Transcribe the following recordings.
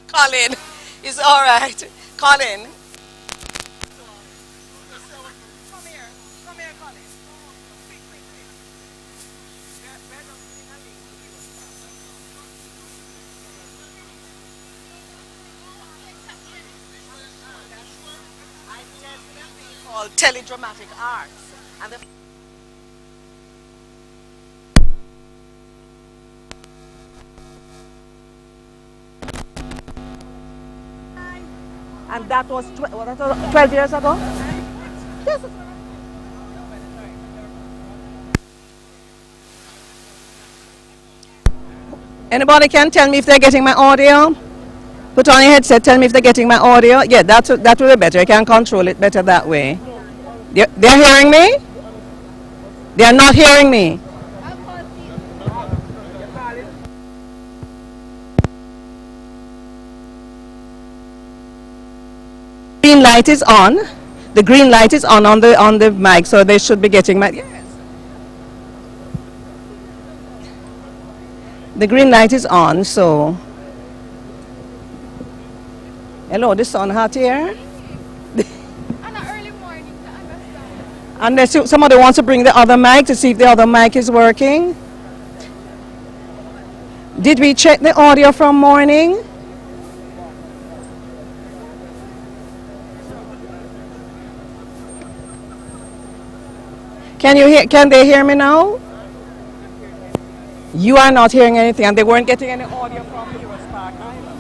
Colin, it's all right. Colin. Come here. Come here, Colin. Quick, quick, quick. We're just putting a link to you. I tested a thing called teledramatic arts. And the and that was, 12 years ago? Yes. Anybody can tell me if they're getting my audio? Put on your headset, tell me if they're getting my audio. Yeah, that will be better. I can control it better that way. They're hearing me? They're not hearing me. Green light is on. The green light is on the mic, so they should be getting my. Yes. The green light is on, so. Hello, the sun hot here. Unless somebody wants to bring the other mic to see if the other mic is working. Did we check the audio from morning? Can you hear? Can they hear me now? You are not hearing anything, and they weren't getting any audio from Heroes Park either.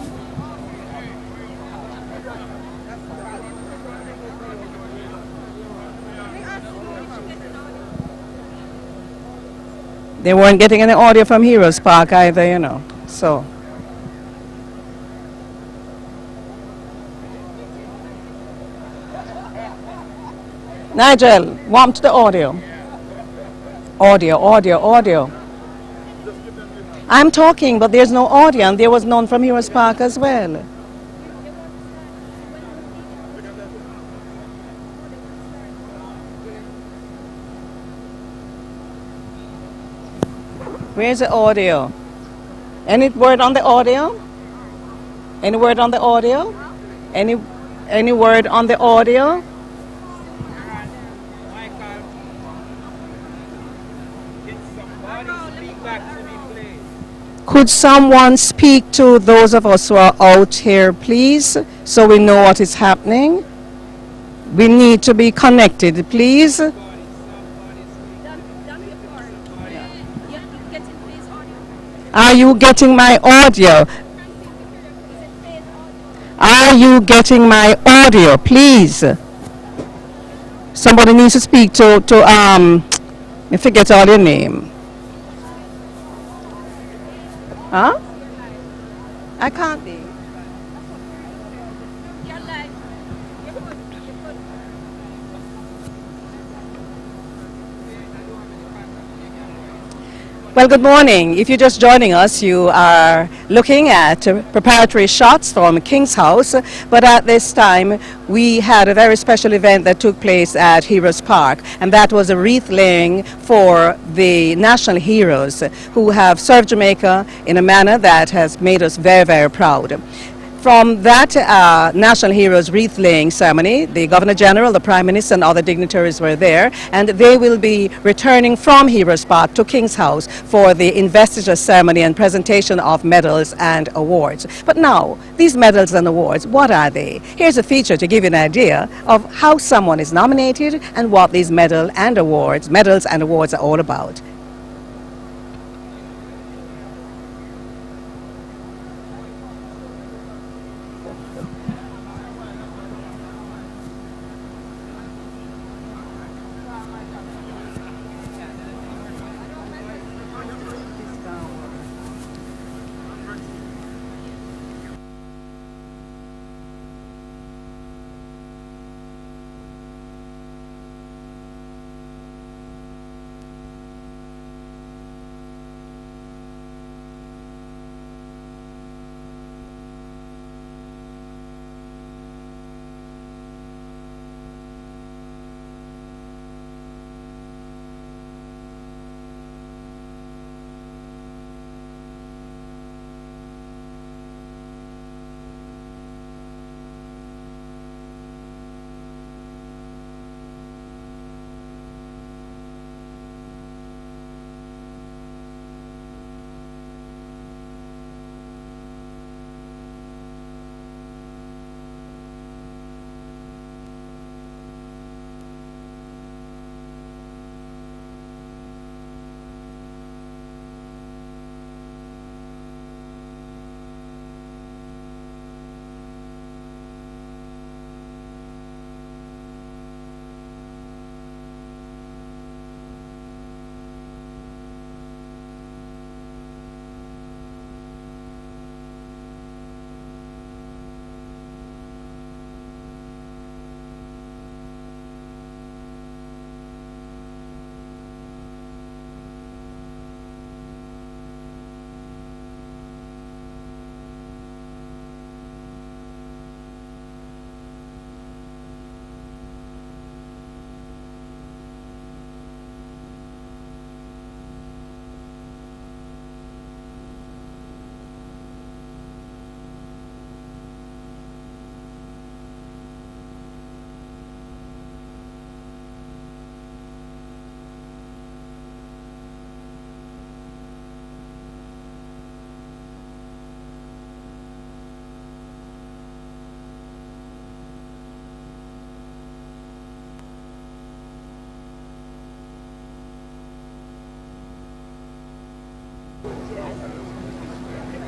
They weren't getting any audio from Heroes Park either, you know. So, Nigel, warm to the audio. Audio, audio, audio. I'm talking, but there's no audio, and there was none from Heroes Park as well. Where's the audio? Any word on the audio? Any word on the audio? Any any word on the audio? Could someone speak to those of us who are out here, please, so we know what is happening? We need to be connected, please. Are you getting my audio? Are you getting my audio, please? Somebody needs to speak to I forget all your name. Huh? I can't be. Well, good morning. If you're just joining us, you are looking at preparatory shots from King's House. But at this time, we had a very special event that took place at Heroes Park, and that was a wreath laying for the national heroes who have served Jamaica in a manner that has made us very, very proud. From that National Heroes wreath laying ceremony, the Governor General, the Prime Minister, and other dignitaries were there, and they will be returning from Heroes Park to King's House for the investiture ceremony and presentation of medals and awards. But now, these medals and awards, what are they? Here's a feature to give you an idea of how someone is nominated and what these medals and awards are all about.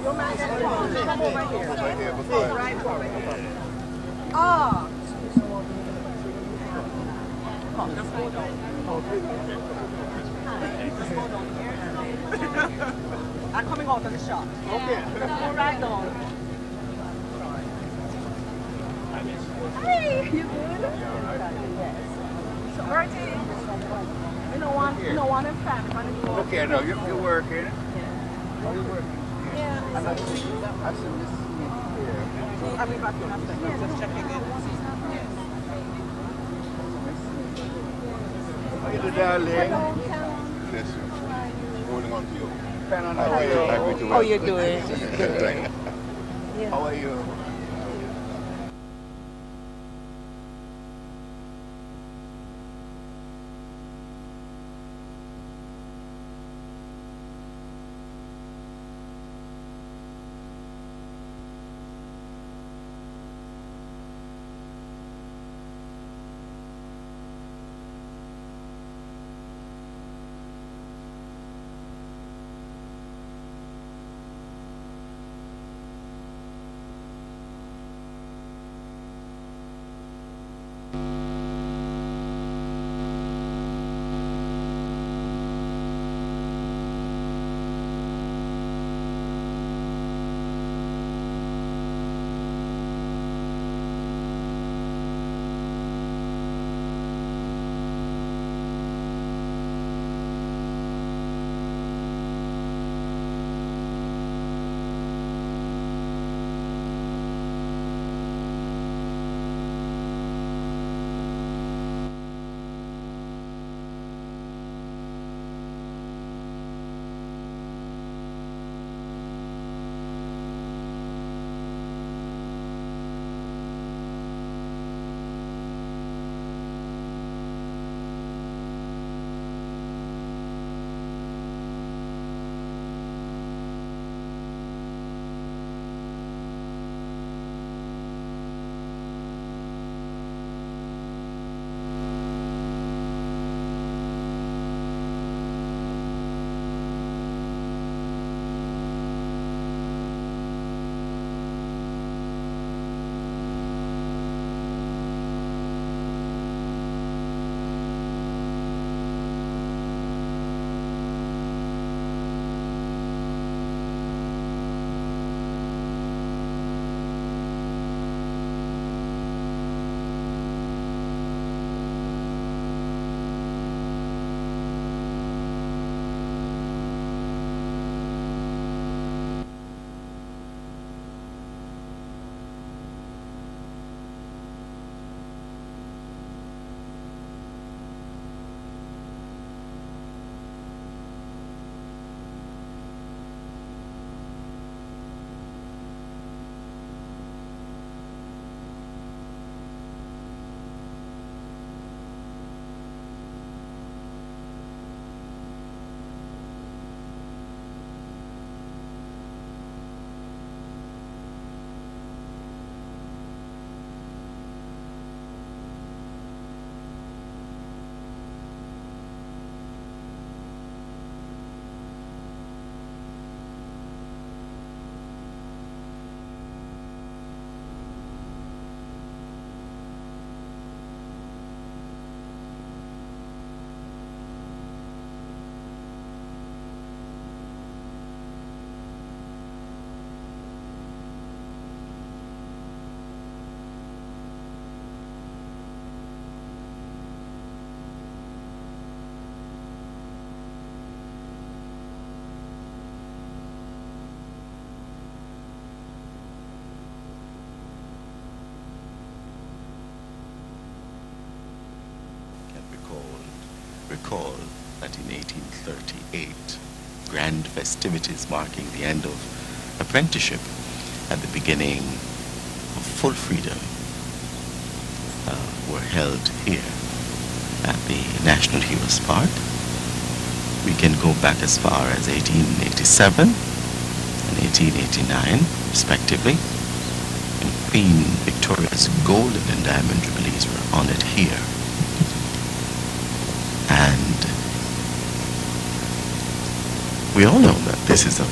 Come over here. Right over here. Oh. Come, just go down. Just go down here. I'm coming out of the shot. Okay. Just go right down. Hey, you good? Yes. So, Bertie, you don't want him family. Okay, no, you're working. Yeah. Oh, you're working. Yeah. I've seen this here. I'll be back in a second. Just checking in. How you doing, darling? Yes, sir. Holding on to you. How are you? Happy to How you doing? How are you? recall that in 1838, grand festivities marking the end of apprenticeship and the beginning of full freedom were held here at the National Heroes Park. We can go back as far as 1887 and 1889, respectively. And Queen Victoria's golden and diamond jubilees were honored here. And we all know that this is a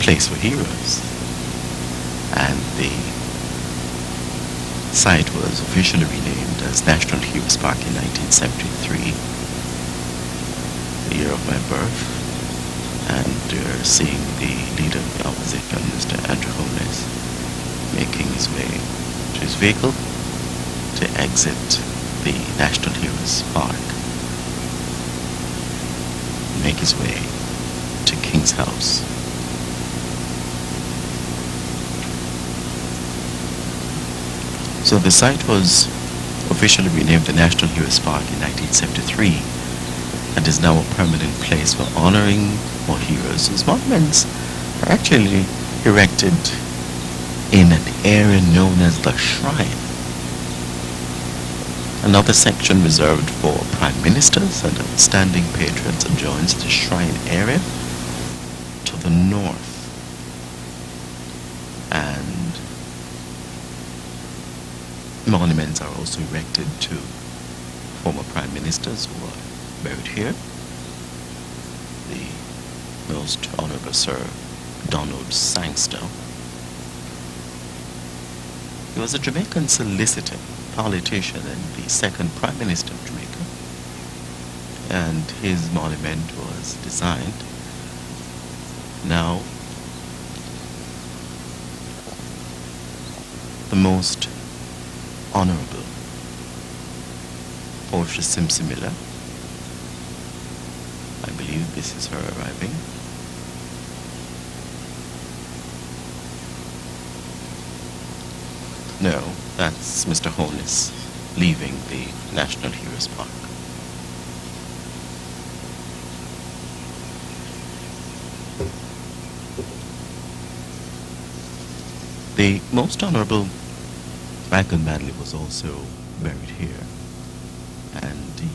place for heroes. And the site was officially renamed as National Heroes Park in 1973, the year of my birth. And you're seeing the leader of the opposition, Mr. Andrew Holness, making his way to his vehicle to exit the National Heroes Park, make his way to King's House. So the site was officially renamed the National Heroes Park in 1973 and is now a permanent place for honoring more heroes whose monuments are actually erected in an area known as the Shrine. Another section reserved for prime ministers and outstanding patrons adjoins the Shrine area to the north. And monuments are also erected to former prime ministers who are buried here. The most honorable Sir Donald Sangster. He was a Jamaican solicitor, politician, and the second prime minister of Jamaica. And his monument was designed. Now, the most honorable Portia Simpson Miller. I believe this is her arriving. No, that's Mr. Holness leaving the National Heroes Park. The most honorable Michael Manley was also buried here, and he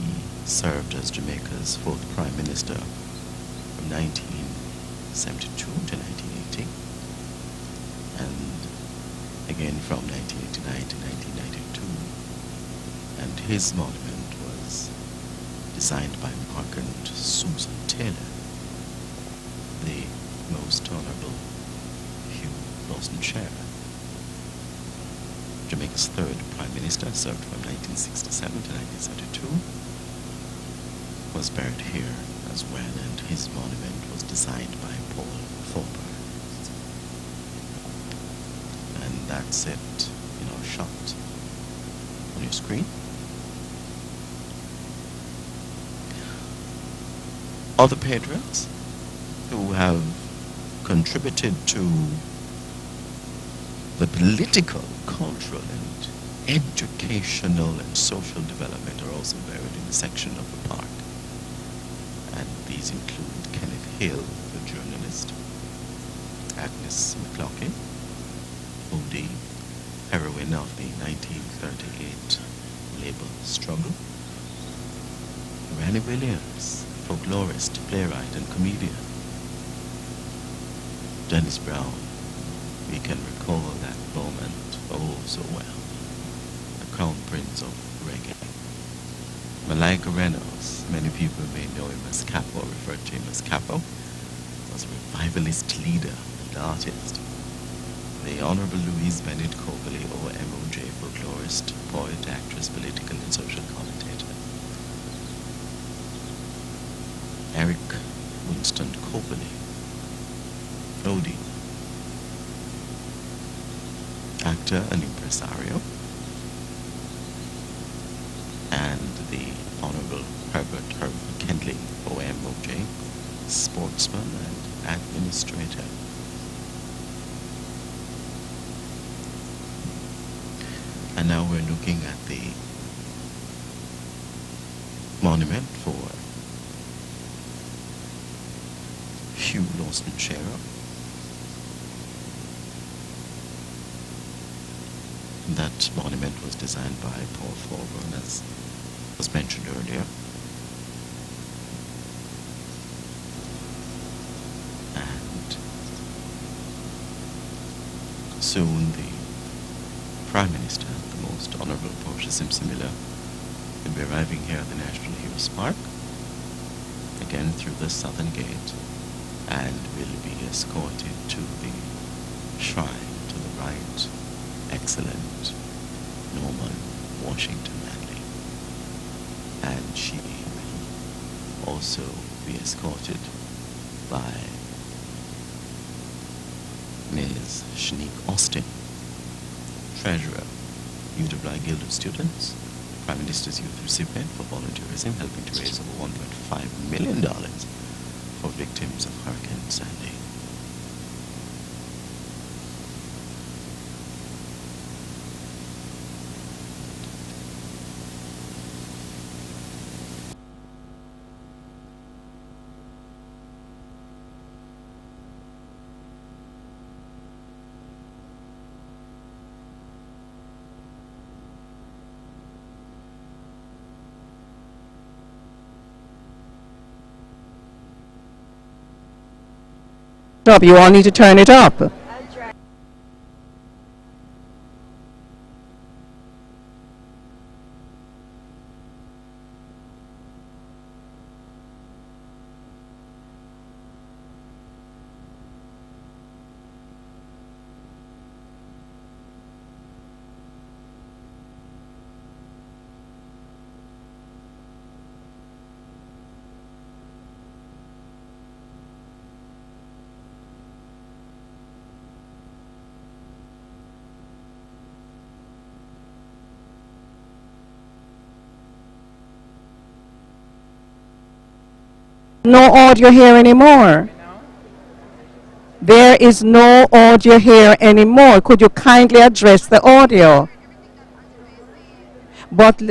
served as Jamaica's fourth prime minister from 1972 to 1980, and again from 1989 to 1992. And his monument was designed by Margaret Susan Taylor. The most honorable Hugh Lawson Sheriff, Jamaica's third prime minister, served from 1967 to 1972, was buried here as well, and his monument was designed by Paul Thorper. And that's it, shot on your screen. Other patrons who have contributed to the political, cultural, and educational and social development are also buried in a section of the park. And these include Kenneth Hill, the journalist, Agnes McLaughlin, Odie, heroine of the 1938 labor struggle, Ranny Williams, folklorist, playwright, and comedian, Dennis Brown. We can recall that moment oh so well. The crown prince of reggae. Malaika Reynolds, many people may know him as Capo, referred to him as Capo, was a revivalist leader and artist. The Honorable Louise Bennett Copley, OMOJ, folklorist, poet, actress, political and social commentator. Eric Winston Copley, Odie, actor and impresario, and the Honorable Herbert Kendley, OMOJ, sportsman and administrator. And now we're looking at the monument for Hugh Lawson Shearer. That monument was designed by Paul Thorburn, as was mentioned earlier. And soon the Prime Minister, the most Honorable Portia Simpson Miller, will be arriving here at the National Heroes Park, again through the southern gate, and will be escorted to the shrine to the right excellent Norman Washington Manley. And she will also be escorted by Ms. Shanique Austin, Treasurer, UWI Guild of Students, Prime Minister's Youth Recipient for Volunteerism, helping to raise over $1.5 million for victims of Hurricane Sandy. You all need to turn it up. No audio here anymore. There is no audio here anymore. Could you kindly address the audio? But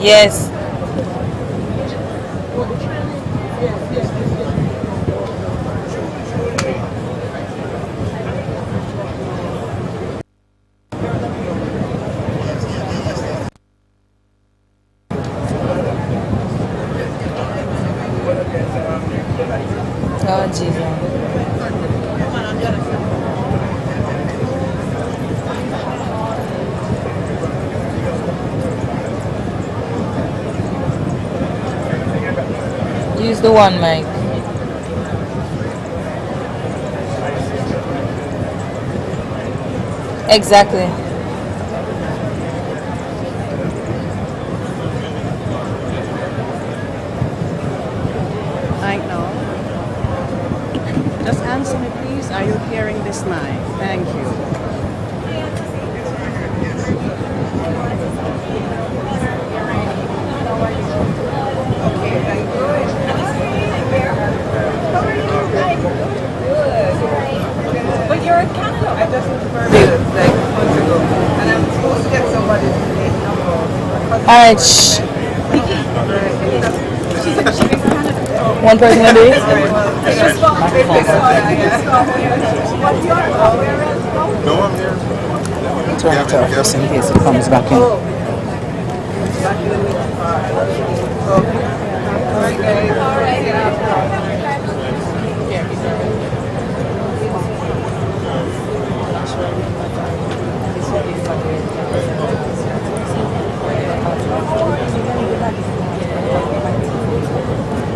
Yes. Oh, Jesus. Use the one mic. Exactly. I know. Just answer me, please. Are you hearing this mic? Thank you. But you're in Canada. I just moved to Barbados like months ago, and I'm supposed to get somebody's name number. All right. Shh. One person a day. No, I'm here. Turn it off just in case it comes back in.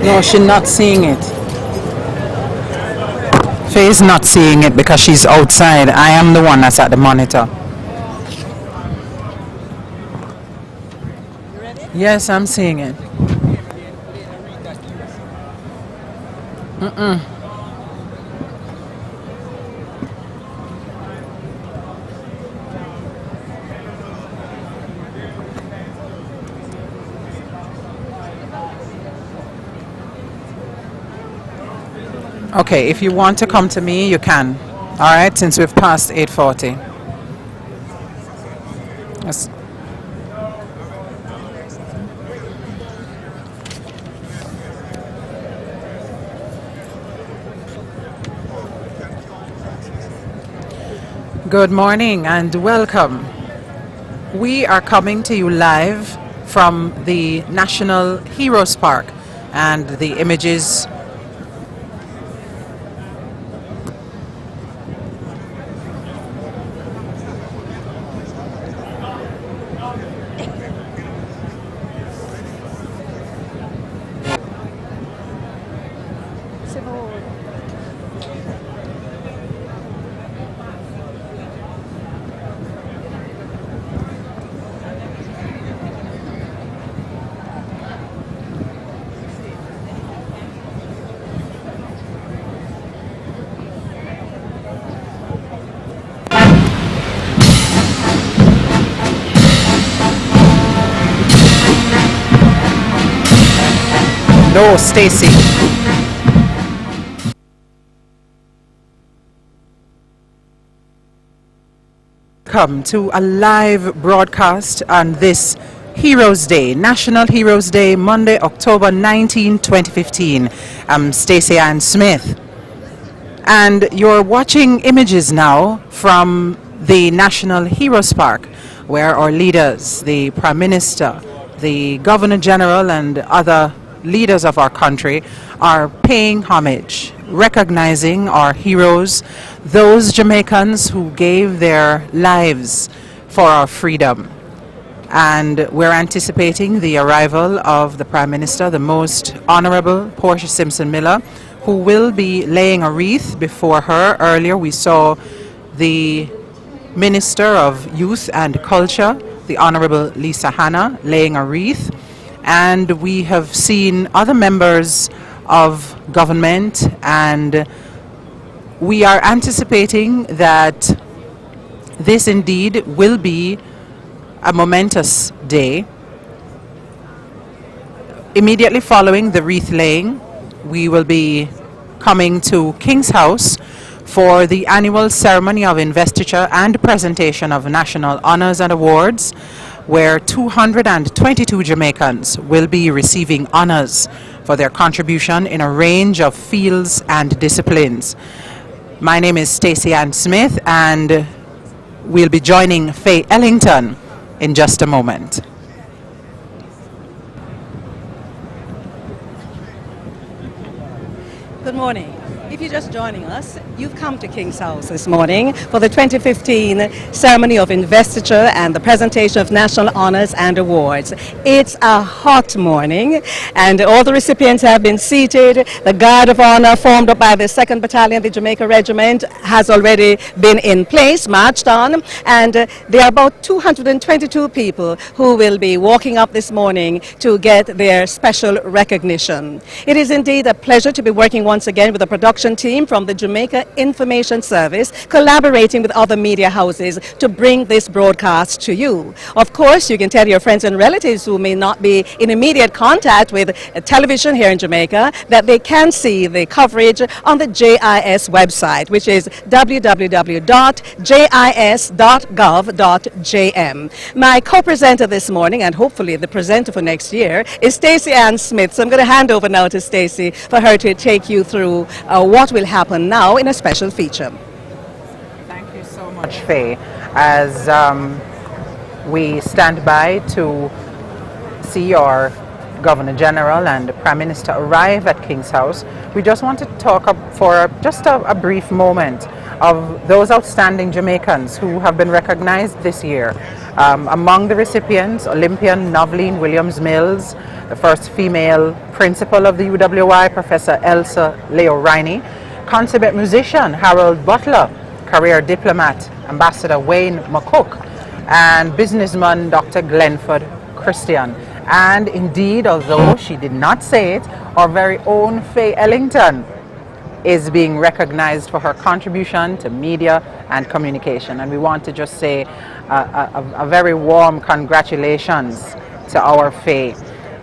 No, she's not seeing it. Faye's not seeing it because she's outside. I am the one that's at the monitor. Yes, I'm seeing it. Okay, if you want to come to me, you can. All right, since we've passed 8:40. Yes. Good morning and welcome. We are coming to you live from the National Heroes Park, and the images No, Stacy. Come to a live broadcast on this Heroes Day, National Heroes Day, Monday, October 19, 2015. I'm Stacey Ann Smith. And you're watching images now from the National Heroes Park, where our leaders, the Prime Minister, the Governor General, and other leaders of our country are paying homage, recognizing our heroes, those Jamaicans who gave their lives for our freedom. And we're anticipating the arrival of the Prime Minister, the Most Honorable Portia Simpson Miller, who will be laying a wreath before her. Earlier we saw the Minister of Youth and Culture, the Honorable Lisa Hanna, laying a wreath. And we have seen other members of government, and we are anticipating that this indeed will be a momentous day. Immediately following the wreath laying, we will be coming to King's House for the annual ceremony of investiture and presentation of national honors and awards. where 222 Jamaicans will be receiving honors for their contribution in a range of fields and disciplines. My name is Stacey Ann Smith, and we'll be joining Faye Ellington in just a moment. Good morning. If you're just joining us, you've come to King's House this morning for the 2015 ceremony of investiture and the presentation of national honors and awards. It's a hot morning, and all the recipients have been seated. The Guard of Honor, formed up by the 2nd Battalion, the Jamaica Regiment, has already been in place, marched on, and there are about 222 people who will be walking up this morning to get their special recognition. It is indeed a pleasure to be working once again with the production team from the Jamaica Information Service, collaborating with other media houses to bring this broadcast to you. Of course, you can tell your friends and relatives who may not be in immediate contact with television here in Jamaica that they can see the coverage on the JIS website, which is www.jis.gov.jm. My co-presenter this morning, and hopefully the presenter for next year, is Stacey Ann Smith. So I'm going to hand over now to Stacey for her to take you through what will happen now in a special feature. Thank you so much, Faye. As we stand by to see our Governor General and the Prime Minister arrive at King's House, we just want to talk for just a brief moment of those outstanding Jamaicans who have been recognized this year. Among the recipients, Olympian Noveline Williams-Mills, the first female principal of the UWI, Professor Elsa Leo Riney, consummate musician Harold Butler, career diplomat Ambassador Wayne McCook, and businessman Dr. Glenford Christian. And indeed, although she did not say it, our very own Faye Ellington is being recognized for her contribution to media and communication. And we want to just say a very warm congratulations to our Faye.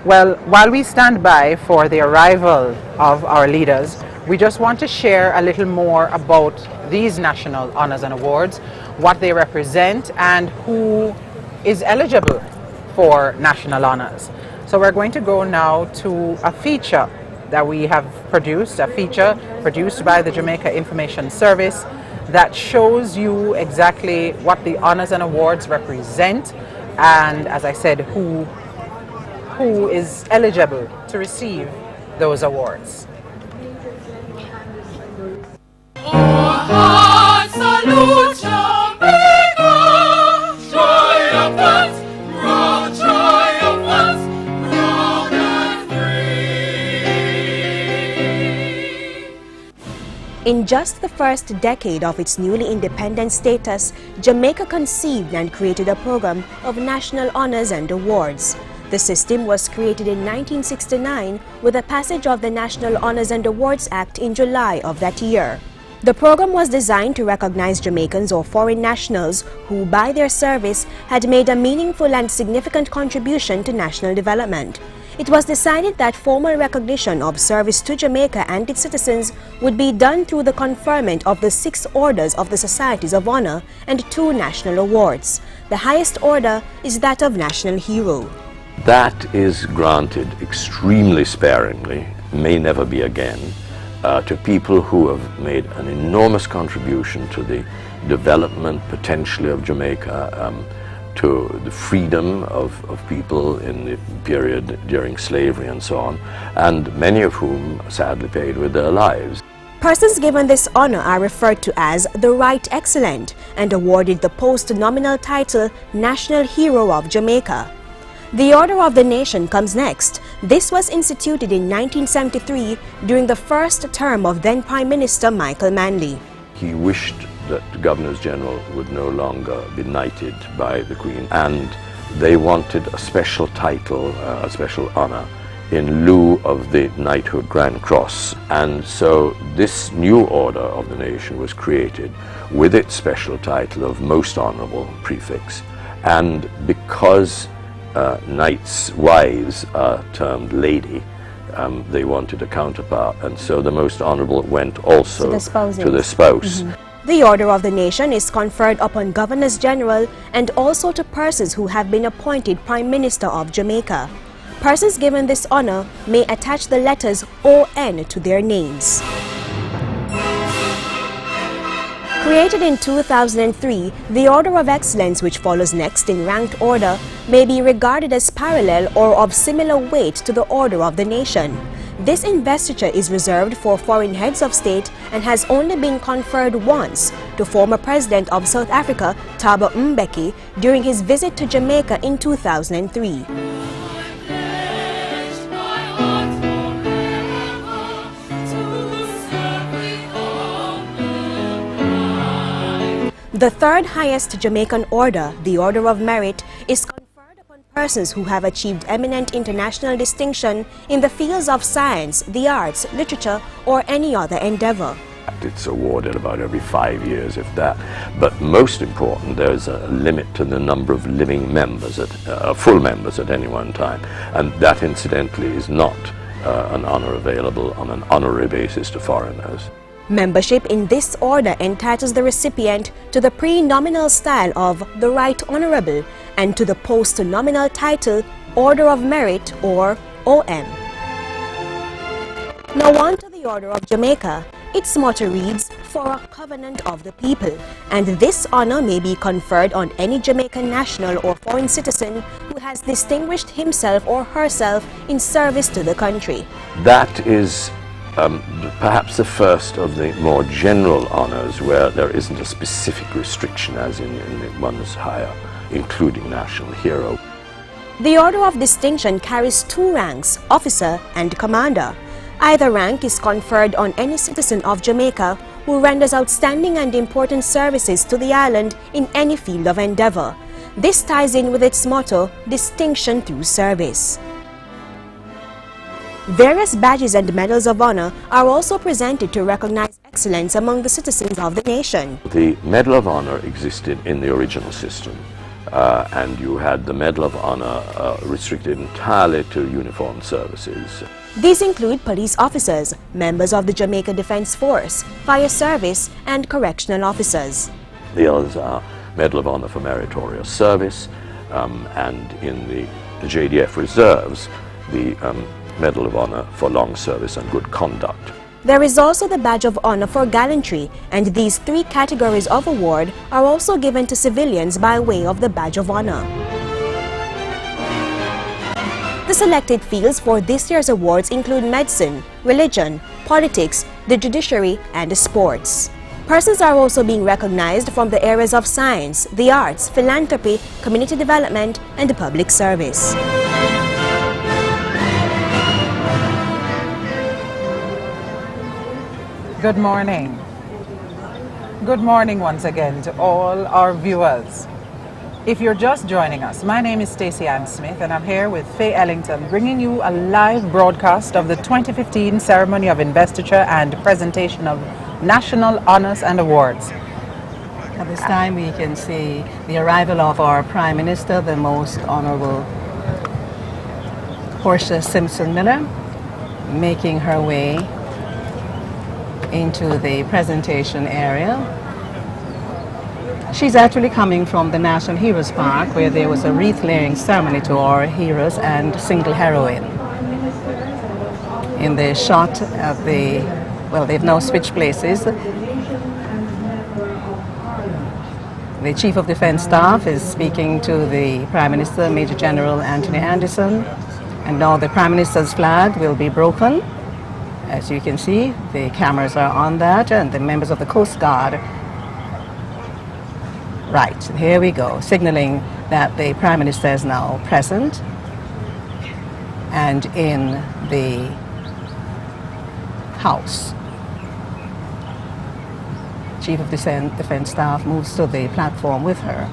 Well, while we stand by for the arrival of our leaders, we just want to share a little more about these national honors and awards, what they represent, and who is eligible for national honors. So we're going to go now to a feature that we have produced, a feature produced by the Jamaica Information Service that shows you exactly what the honors and awards represent, and as I said, who is eligible to receive those awards. In just the first decade of its newly independent status, Jamaica conceived and created a program of national honors and awards. The system was created in 1969 with the passage of the National Honors and Awards Act in July of that year. The program was designed to recognize Jamaicans or foreign nationals who, by their service, had made a meaningful and significant contribution to national development. It was decided that formal recognition of service to Jamaica and its citizens would be done through the conferment of the 6 orders of the Societies of Honor and 2 national awards. The highest order is that of National Hero. That is granted extremely sparingly, may never be again, to people who have made an enormous contribution to the development potentially of Jamaica, to the freedom of people in the period during slavery and so on, and many of whom sadly paid with their lives. Persons given this honor are referred to as the Right Excellent and awarded the post-nominal title National Hero of Jamaica. The Order of the Nation comes next. This was instituted in 1973 during the first term of then Prime Minister Michael Manley. He wished that the Governors General would no longer be knighted by the Queen, and they wanted a special title, a special honor, in lieu of the Knighthood Grand Cross. And so this new Order of the Nation was created with its special title of Most Honourable prefix. And because knights' wives are termed lady, they wanted a counterpart, and so the Most Honourable went also to the spouse. The Order of the Nation is conferred upon Governors General and also to persons who have been appointed Prime Minister of Jamaica. Persons given this honor may attach the letters ON to their names. Created in 2003, the Order of Excellence, which follows next in ranked order, may be regarded as parallel or of similar weight to the Order of the Nation. This investiture is reserved for foreign heads of state and has only been conferred once to former President of South Africa, Thabo Mbeki, during his visit to Jamaica in 2003. The third highest Jamaican order, the Order of Merit, is conferred upon persons who have achieved eminent international distinction in the fields of science, the arts, literature, or any other endeavor. It's awarded about every 5 years, if that. But most important, there's a limit to the number of living members, full members at any one time. And that, incidentally, is not an honor available on an honorary basis to foreigners. Membership in this order entitles the recipient to the pre-nominal style of the Right Honorable and to the post-nominal title Order of Merit or OM. Now on to the Order of Jamaica. Its motto reads, "For a covenant of the people," and this honor may be conferred on any Jamaican national or foreign citizen who has distinguished himself or herself in service to the country. That is perhaps the first of the more general honors where there isn't a specific restriction as in the ones higher, including National Hero. The Order of Distinction carries two ranks, officer and commander. Either rank is conferred on any citizen of Jamaica who renders outstanding and important services to the island in any field of endeavor. This ties in with its motto, distinction through service. Various badges and medals of honor are also presented to recognize excellence among the citizens of the nation. The Medal of Honor existed in the original system, and you had the Medal of Honor restricted entirely to uniformed services. These include police officers, members of the Jamaica Defense Force, fire service, and correctional officers. The others are Medal of Honor for Meritorious Service, and in the JDF Reserves, the Medal of Honor for Long Service and Good Conduct. There is also the Badge of Honor for Gallantry, and these three categories of award are also given to civilians by way of the Badge of Honor. The selected fields for this year's awards include medicine, religion, politics, the judiciary, and sports. Persons are also being recognized from the areas of science, the arts, philanthropy, community development, and public service. Good morning. Good morning once again to all our viewers. If you're just joining us, my name is Stacey Ann Smith and I'm here with Faye Ellington bringing you a live broadcast of the 2015 ceremony of investiture and presentation of national honors and awards. At this time we can see the arrival of our Prime Minister, the Most Honorable Portia Simpson Miller, making her way into the presentation area. She's actually coming from the National Heroes Park, where there was a wreath-laying ceremony to our heroes and single heroine. In the shot of the, well, they've now switched places. The Chief of Defense Staff is speaking to the Prime Minister, Major General Anthony Anderson, and now the Prime Minister's flag will be broken. As you can see, the cameras are on that, and the members of the Coast Guard. Right, here we go, signaling that the Prime Minister is now present and in the House. Chief of Defense Staff moves to the platform with her.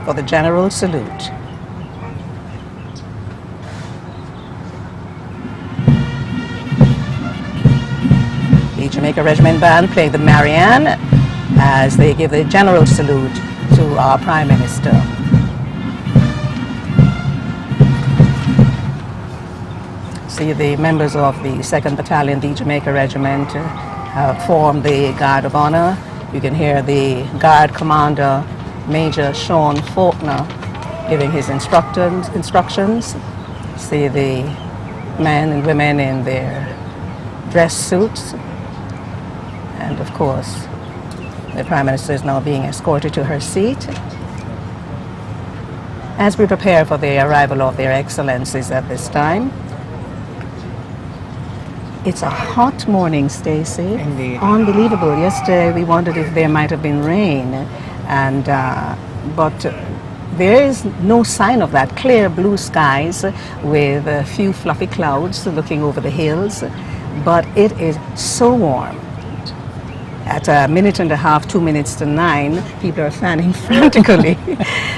For the general salute. The Jamaica Regiment Band playing the Marianne as they give the general salute to our Prime Minister. See the members of the 2nd Battalion, the Jamaica Regiment, form the Guard of Honor. You can hear the Guard Commander, Major Sean Faulkner, giving his instructions. See the men and women in their dress suits. And of course, the Prime Minister is now being escorted to her seat as we prepare for the arrival of their excellencies at this time. It's a hot morning, Stacey. Indeed. Unbelievable. Yesterday we wondered if there might have been rain, and but there is no sign of that. Clear blue skies with a few fluffy clouds looking over the hills, but it is so warm. At a minute and a half, 2 minutes to 9, people are fanning frantically.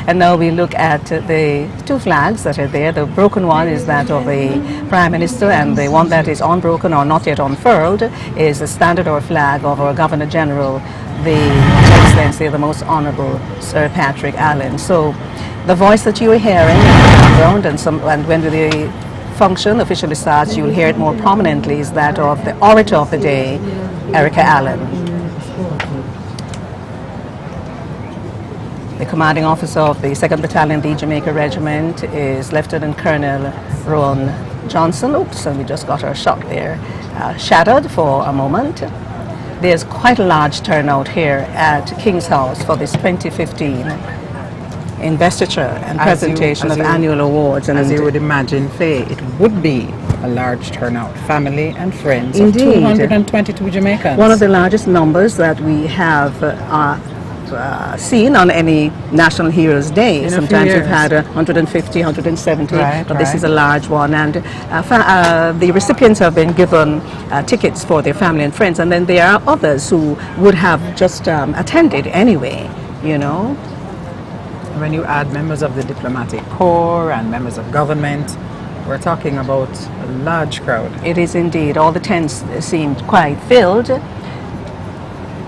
And now we look at the two flags that are there. The broken one is that of the Prime Minister, and the one that is unbroken or not yet unfurled is the standard or flag of our Governor General, the Excellency, the Most Honorable Sir Patrick Allen. So the voice that you are hearing in the background, and when the function officially starts, you'll hear it more prominently, is that of the orator of the day, Erica Allen. The commanding officer of the 2nd Battalion, the Jamaica Regiment, is Lieutenant Colonel Rowan Johnson. Oops, and we just got our shot there shattered for a moment. There's quite a large turnout here at King's House for this 2015 investiture and presentation of annual awards. And as you would imagine, Faye, it would be a large turnout, family and friends. Indeed. Of 222 Jamaicans. One of the largest numbers that we have seen on any National Heroes Day. Sometimes we've had 150, 170, but this is a large one. And the recipients have been given tickets for their family and friends, and then there are others who would have just attended anyway, you know. When you add members of the diplomatic corps and members of government, we're talking about a large crowd. It is indeed. All the tents seemed quite filled. I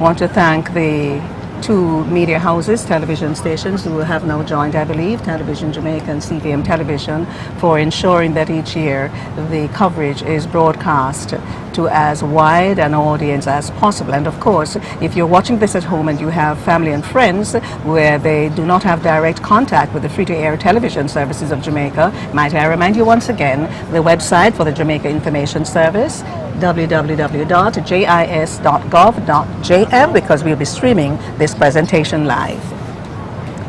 want to thank the two media houses, television stations, who have now joined, I believe, Television Jamaica and CVM Television, for ensuring that each year the coverage is broadcast to as wide an audience as possible. And of course, if you're watching this at home and you have family and friends where they do not have direct contact with the free-to-air television services of Jamaica, might I remind you once again, the website for the Jamaica Information Service, www.jis.gov.jm, because we'll be streaming this presentation live.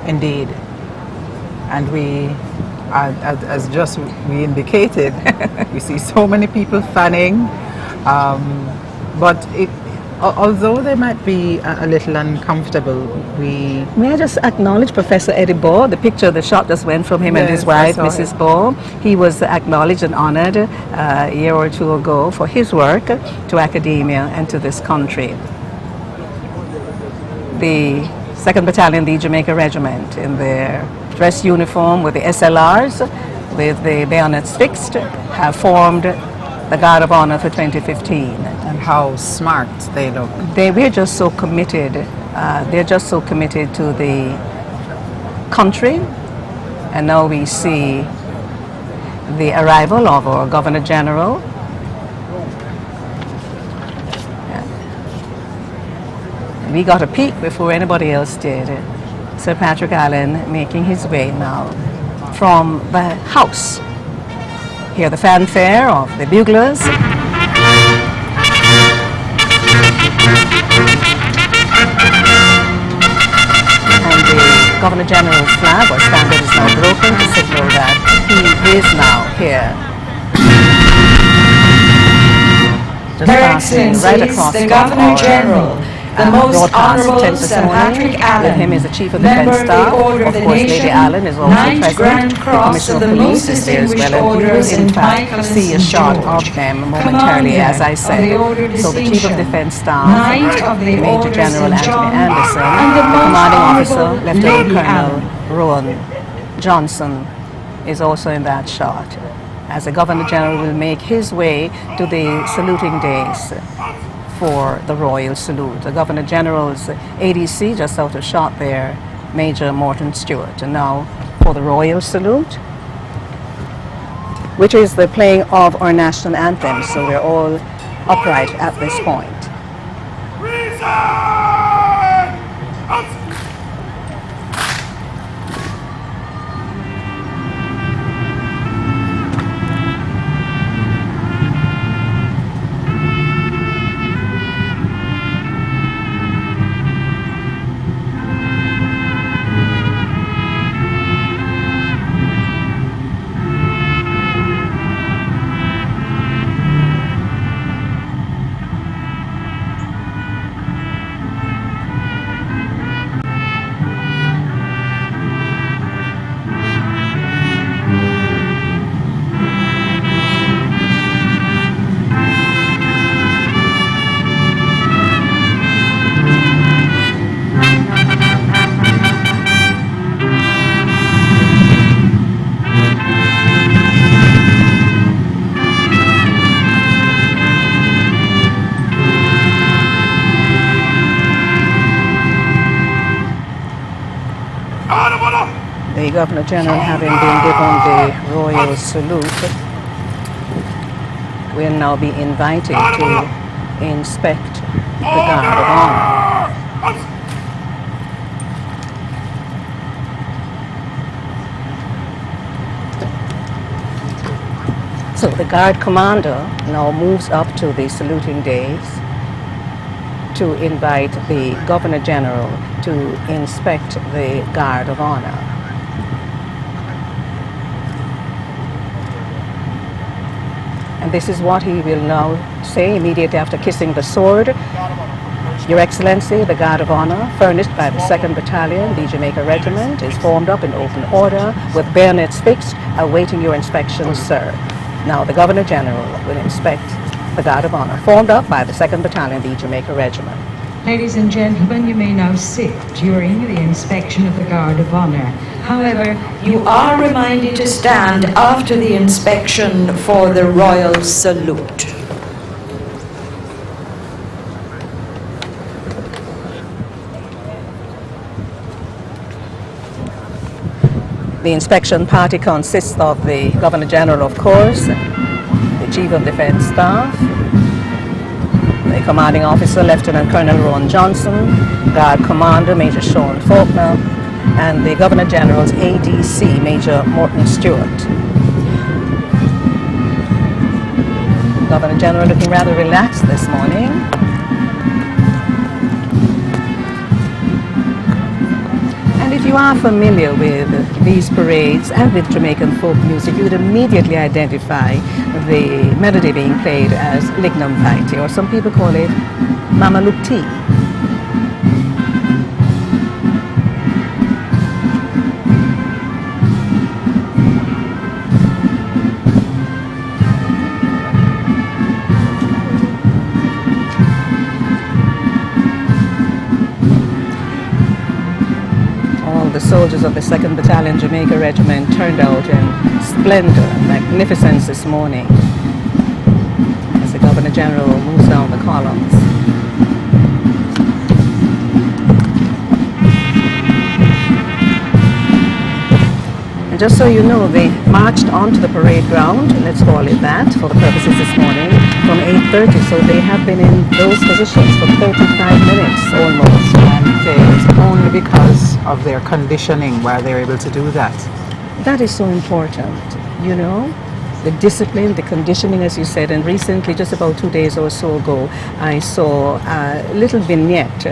Indeed. And we, as just we indicated, we see so many people fanning, but although they might be a little uncomfortable, we... May I just acknowledge Professor Eddie Baugh? The picture, the shot just went from him and his wife, Mrs. Baugh. He was acknowledged and honored a year or two ago for his work to academia and to this country. The 2nd Battalion, the Jamaica Regiment, in their dress uniform with the SLRs, with the bayonets fixed, have formed the Guard of Honor for 2015. And how smart they look. We're just so committed. They're just so committed to the country. And now we see the arrival of our Governor General. We got a peek before anybody else did. Sir Patrick Allen making his way now from the house. Hear the fanfare of the buglers. And the Governor General's flag or standard is now broken to signal that he is now here. Just passing right across the Governor General, the Most Honorable Sir Patrick Allen, with him is the Chief of Defence Staff. Of course, Lady Allen is also present. The Commissioner of Police is there as well, and you will in fact see a shot of them momentarily, as I said. So the Chief of Defence Staff, Major General Anthony Anderson, the Commanding Officer, Lieutenant Colonel Rowan Johnson, is also in that shot, as the Governor General will make his way to the saluting days for the Royal Salute. The Governor General's ADC just out of shot there, Major Morton Stewart. And now for the Royal Salute. which is the playing of our national anthem. So we're all upright at this point. The Governor General having been given the royal salute will now be invited to inspect the Guard of Honor. So the Guard Commander now moves up to the saluting dais to invite the Governor General to inspect the Guard of Honor. And this is what he will now say immediately after kissing the sword. Your Excellency, the Guard of Honor, furnished by the 2nd Battalion, the Jamaica Regiment, is formed up in open order with bayonets fixed, awaiting your inspection, sir. Now the Governor General will inspect the Guard of Honor, formed up by the 2nd Battalion, the Jamaica Regiment. Ladies and gentlemen, you may now sit during the inspection of the Guard of Honor. However, you are reminded to stand after the inspection for the royal salute. The inspection party consists of the Governor General, of course, the Chief of Defence Staff, the Commanding Officer, Lieutenant Colonel Ron Johnson, Guard Commander, Major Sean Faulkner, and the Governor General's ADC, Major Morton Stewart. Governor General looking rather relaxed this morning. And if you are familiar with these parades and with Jamaican folk music, you would immediately identify the melody being played as Lignum Vitae, or some people call it Mamaluti. The soldiers of the 2nd Battalion Jamaica Regiment turned out in splendor and magnificence this morning as the Governor General moves down the columns. And just so you know, they marched onto the parade ground, let's call it that, for the purposes this morning, from 8:30. So they have been in those positions for 35 minutes almost. It's only because of their conditioning why they're able to do that. That is so important, you know, the discipline, the conditioning, as you said. And recently, just about 2 days or so ago, I saw a little vignette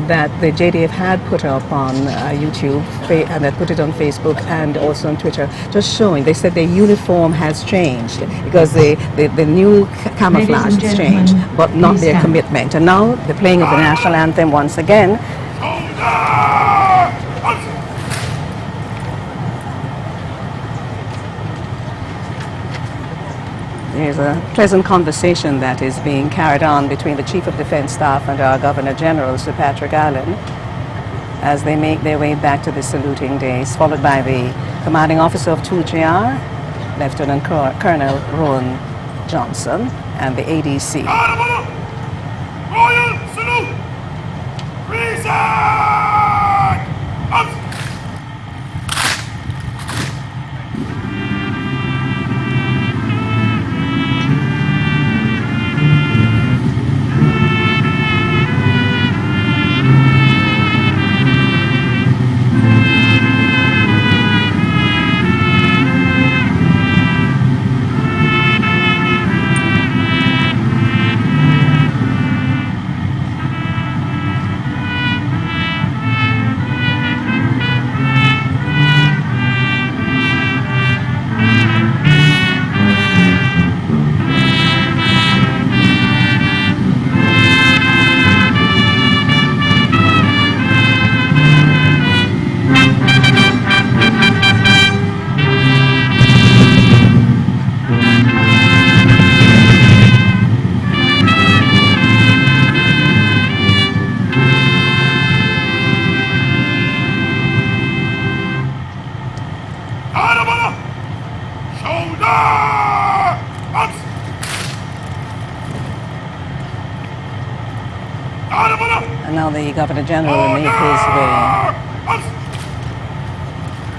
that the JDF had put up on YouTube, and that put it on Facebook and also on Twitter, just showing, they said their uniform has changed because the new camouflage has changed, but not their commitment. And now the playing of the national anthem once again. There's a pleasant conversation that is being carried on between the Chief of Defence Staff and our Governor General, Sir Patrick Allen, as they make their way back to the saluting dais, followed by the Commanding Officer of 2GR, Lieutenant Colonel Ron Johnson, and the ADC. Royal salute! Reason! And now the Governor General will make his way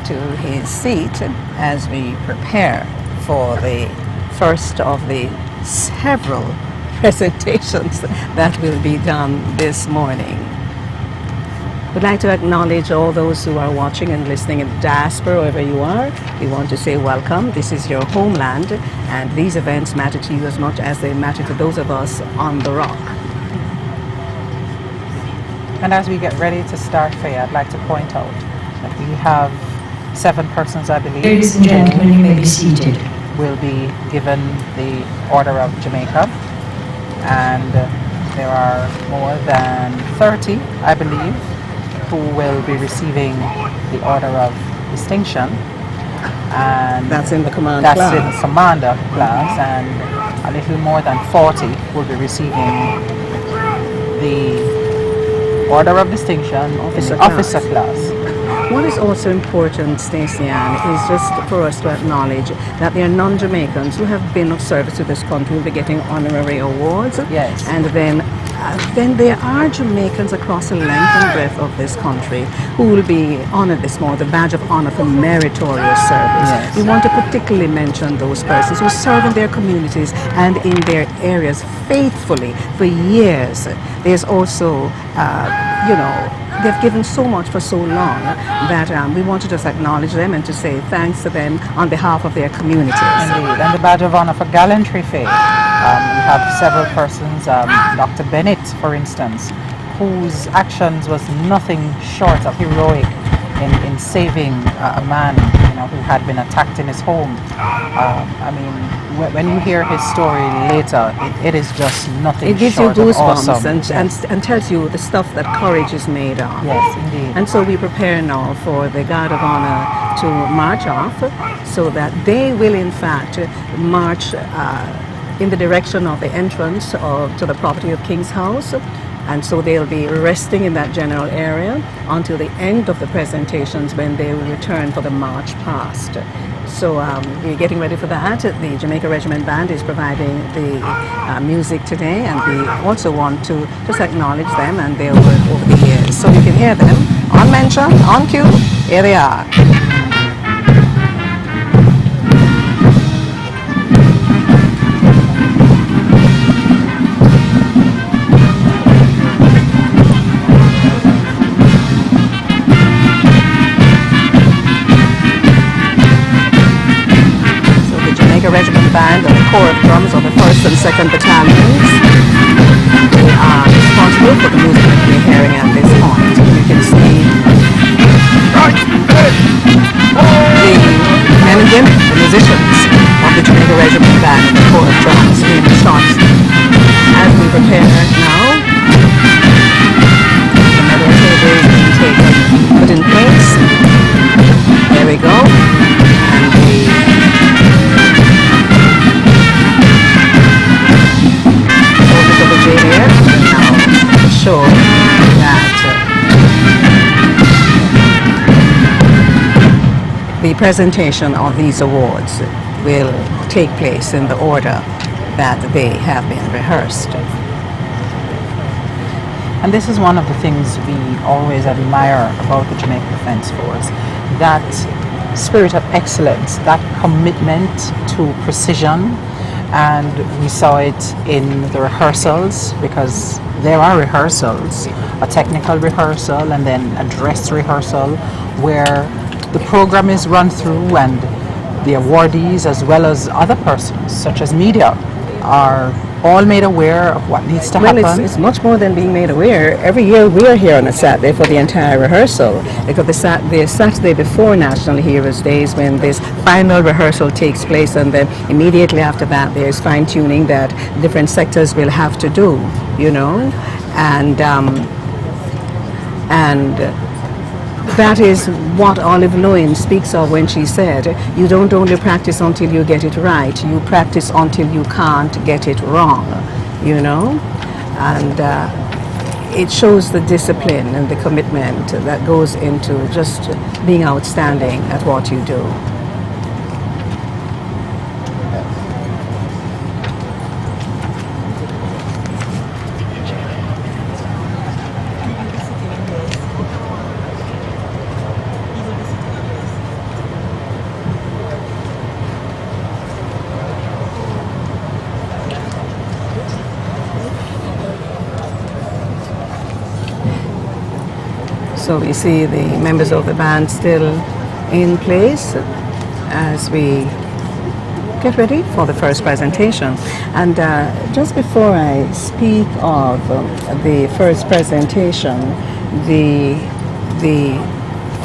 to his seat as we prepare for the first of the several presentations that will be done this morning. We'd like to acknowledge all those who are watching and listening in the diaspora, wherever you are. We want to say welcome. This is your homeland, and these events matter to you as much as they matter to those of us on the rock. And as we get ready to start, Faye, I'd like to point out that we have 7 persons, I believe. Ladies and gentlemen, you may be seated. Will be given the Order of Jamaica, and there are more than 30, I believe, who will be receiving the Order of Distinction, and that's in the command that's class. in the commander class, and a little more than 40 will be receiving the Order of Distinction officer class. What is also important, Stacey Ann, is just for us to acknowledge that there are non-Jamaicans who have been of service to this country who will be getting honorary awards. Yes. And then there are Jamaicans across the length and breadth of this country who will be honored this morning, the badge of honor for meritorious service. Yes. We want to particularly mention those persons who serve in their communities and in their areas faithfully for years. There's also, they've given so much for so long that we want to just acknowledge them and to say thanks to them on behalf of their communities. Indeed, and the badge of honor for gallantry, Faye. We have several persons, Dr. Bennett, for instance, whose actions was nothing short of heroic in saving a man, who had been attacked in his home. When you hear his story later, it is just nothing It gives you short of goosebumps awesome. and tells you the stuff that courage is made of. Yes, indeed. And so we prepare now for the Guard of Honor to march off so that they will in fact march in the direction of the entrance to the property of King's House. And so they'll be resting in that general area until the end of the presentations when they will return for the march past. So we're getting ready for that. The Jamaica Regiment Band is providing the music today, and we also want to just acknowledge them and their work over the years. So you can hear them on mention, on cue. Here they are. Regiment Band and the Corps of Drums of the 1st and 2nd Battalions. They are responsible for the music that we're hearing at this point. You can see the men and women, the musicians of the Jamaica Regiment Band and the Corps of Drums in the shots as we prepare now. The medal table is being put in place. There we go. And show that the presentation of these awards will take place in the order that they have been rehearsed. And this is one of the things we always admire about the Jamaica Defence Force, that spirit of excellence, that commitment to precision. And we saw it in the rehearsals, because there are rehearsals, a technical rehearsal and then a dress rehearsal, where the program is run through and the awardees as well as other persons such as media are all made aware of what needs to happen. Well, it's much more than being made aware. Every year we're here on a Saturday for the entire rehearsal, because the Saturday before National Heroes Days, when this final rehearsal takes place, and then immediately after that there's fine-tuning that different sectors will have to do, and that is what Olive Lowen speaks of when she said, you don't only practice until you get it right, you practice until you can't get it wrong, and it shows the discipline and the commitment that goes into just being outstanding at what you do. So we see the members of the band still in place as we get ready for the first presentation. And just before I speak of the first presentation, the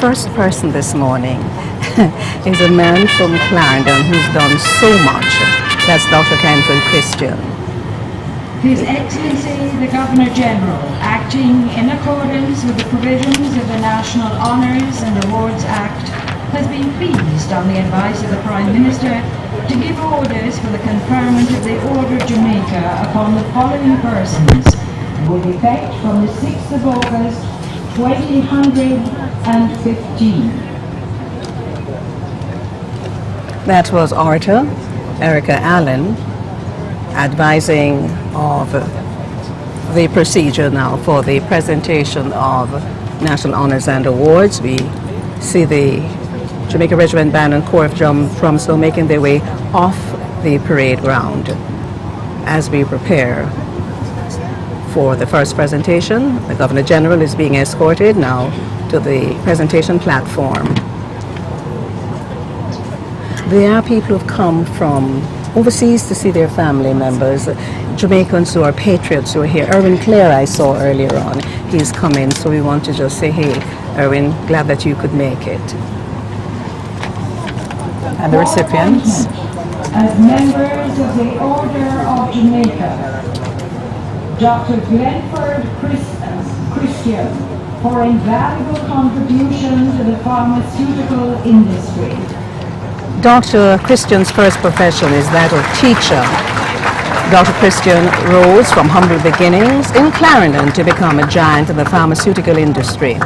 first person this morning is a man from Clarendon who's done so much. That's Dr. Glenford Christian. His Excellency the Governor-General, acting in accordance with the provisions of the National Honours and Awards Act, has been pleased, on the advice of the Prime Minister, to give orders for the conferment of the Order of Jamaica upon the following persons, with effect from the 6th of August, 2015. That was Orator Erica Allen advising of the procedure now for the presentation of National Honours and Awards. We see the Jamaica Regiment Band and Corps of Drums now making their way off the parade ground as we prepare for the first presentation. The Governor General is being escorted now to the presentation platform. There are people who've come from overseas to see their family members, Jamaicans who are patriots who are here. Erwin Clare I saw earlier on. He's coming, so we want to just say, hey, Erwin, glad that you could make it. And the recipients? As members of the Order of Jamaica, Dr. Glenford Christian, for invaluable contribution to the pharmaceutical industry. Dr. Christian's first profession is that of teacher. Dr. Christian rose from humble beginnings in Clarendon to become a giant in the pharmaceutical industry.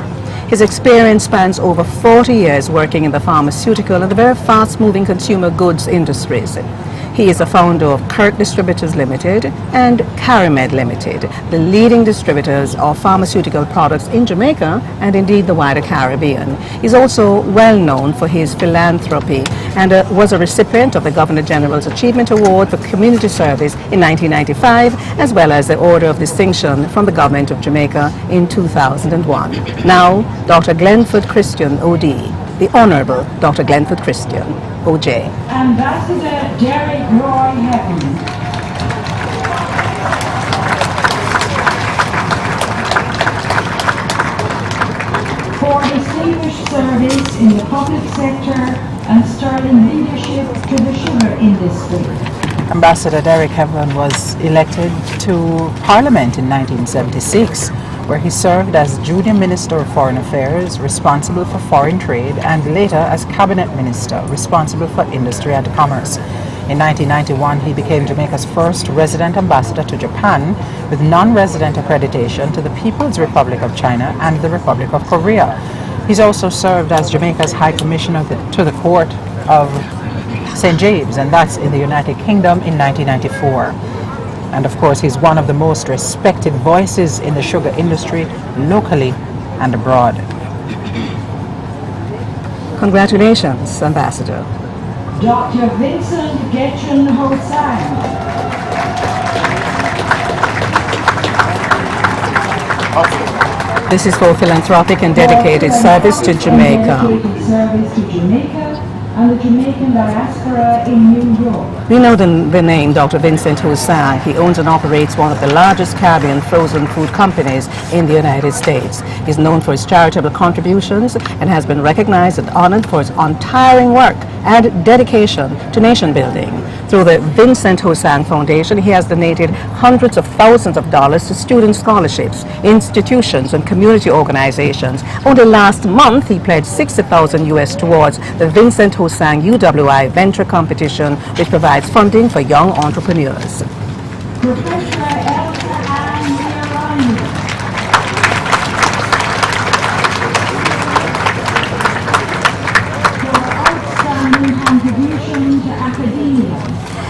His experience spans over 40 years working in the pharmaceutical and the very fast-moving consumer goods industries. He is a founder of Kirk Distributors Limited and Carimed Limited, the leading distributors of pharmaceutical products in Jamaica and indeed the wider Caribbean. He's also well known for his philanthropy and was a recipient of the Governor General's Achievement Award for Community Service in 1995, as well as the Order of Distinction from the Government of Jamaica in 2001. Now, Dr. Glenford Christian, OD, the Honourable Dr. Glenford Christian, OJ. Ambassador Derek Roy Heaven. For distinguished service in the public sector and sterling leadership to the sugar industry. Ambassador Derek Heaven was elected to Parliament in 1976, where he served as Junior Minister of Foreign Affairs, responsible for foreign trade, and later as Cabinet Minister, responsible for industry and commerce. In 1991, he became Jamaica's first resident ambassador to Japan, with non-resident accreditation to the People's Republic of China and the Republic of Korea. He's also served as Jamaica's High Commissioner to the Court of St. James, and that's in the United Kingdom in 1994. And of course, he's one of the most respected voices in the sugar industry, locally and abroad. Congratulations, Ambassador. Dr. Vincent Getchen Hosang. This is for philanthropic and dedicated service to Jamaica. Service to Jamaica and the Jamaican diaspora in New York. We know the name Dr. Vincent Hosang. He owns and operates one of the largest Caribbean frozen food companies in the United States. He's known for his charitable contributions and has been recognized and honored for his untiring work and dedication to nation building. Through the Vincent Hosang Foundation, he has donated hundreds of thousands of dollars to student scholarships, institutions, and community organizations. Only last month, he pledged $60,000 US towards the Vincent Hosang UWI Venture Competition, which provides funding for young entrepreneurs. Professor Elsa Ann Miarani. For outstanding contribution to academia.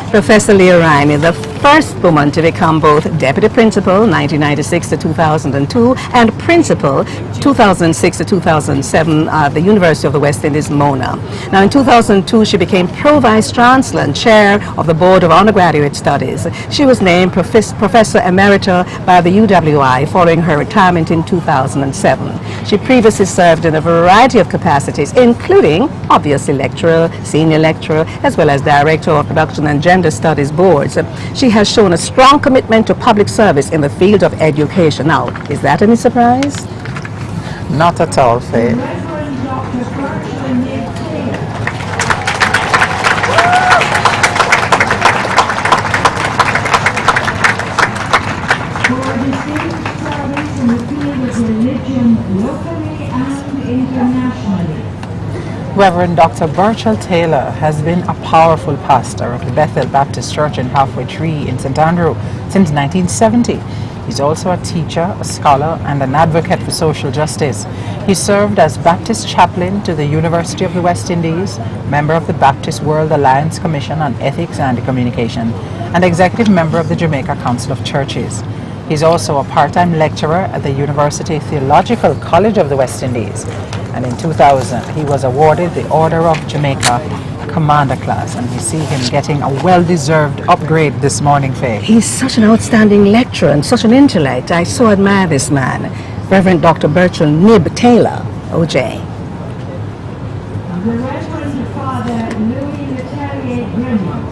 Professor Leah Riney, the first woman to become both Deputy Principal 1996 to 2002 and Principal 2006 to 2007 at the University of the West Indies, Mona. Now in 2002 she became Pro Vice Chancellor and Chair of the Board of Undergraduate Studies. She was named Professor Emerita by the UWI following her retirement in 2007. She previously served in a variety of capacities, including, obviously, lecturer, senior lecturer, as well as director of production and gender studies boards. She has shown a strong commitment to public service in the field of education. Now, is that any surprise? Not at all, Faye. Reverend Dr. Burchell Taylor has been a powerful pastor of the Bethel Baptist Church in Halfway Tree in St. Andrew since 1970. He's also a teacher, a scholar, and an advocate for social justice. He served as Baptist chaplain to the University of the West Indies, member of the Baptist World Alliance Commission on Ethics and Communication, and executive member of the Jamaica Council of Churches. He's also a part-time lecturer at the University Theological College of the West Indies. And in 2000, he was awarded the Order of Jamaica Commander Class, and we see him getting a well-deserved upgrade this morning, Faye. He's such an outstanding lecturer and such an intellect. I so admire this man, Reverend Dr. Burchell Nib Taylor, OJ. The Reverend Father Louis Letellier Brennan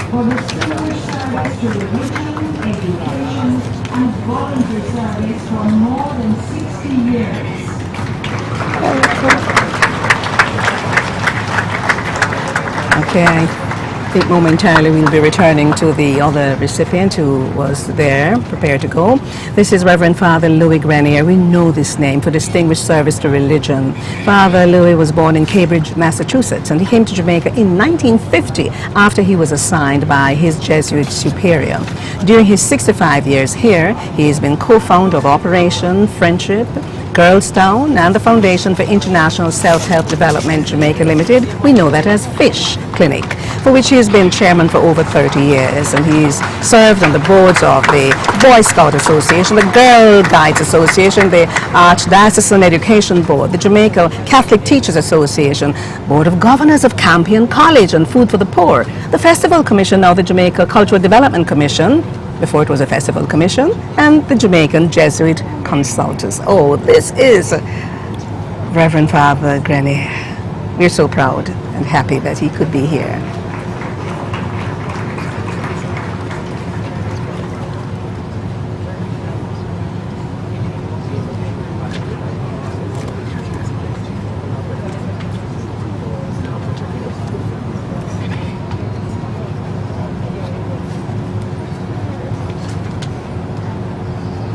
for distinguished service to religion, education, and voluntary service for more than 60 years. Okay, I think momentarily we'll be returning to the other recipient who was there, prepared to go. This is Reverend Father Louis Grenier. We know this name for distinguished service to religion. Father Louis was born in Cambridge, Massachusetts, and he came to Jamaica in 1950 after he was assigned by his Jesuit superior. During his 65 years here, he has been co-founder of Operation Friendship, Girls Town, and the Foundation for International Self-Help Development Jamaica Limited. We know that as FISH Clinic, for which he has been chairman for over 30 years, and he's served on the boards of the Boy Scout Association, the Girl Guides Association, the Archdiocesan Education Board, the Jamaica Catholic Teachers Association, Board of Governors of Campion College and Food for the Poor, the Festival Commission, now the Jamaica Cultural Development Commission, before it was a Festival Commission, and the Jamaican Jesuit Consultants. Oh, this is Reverend Father Grenier. We're so proud and happy that he could be here.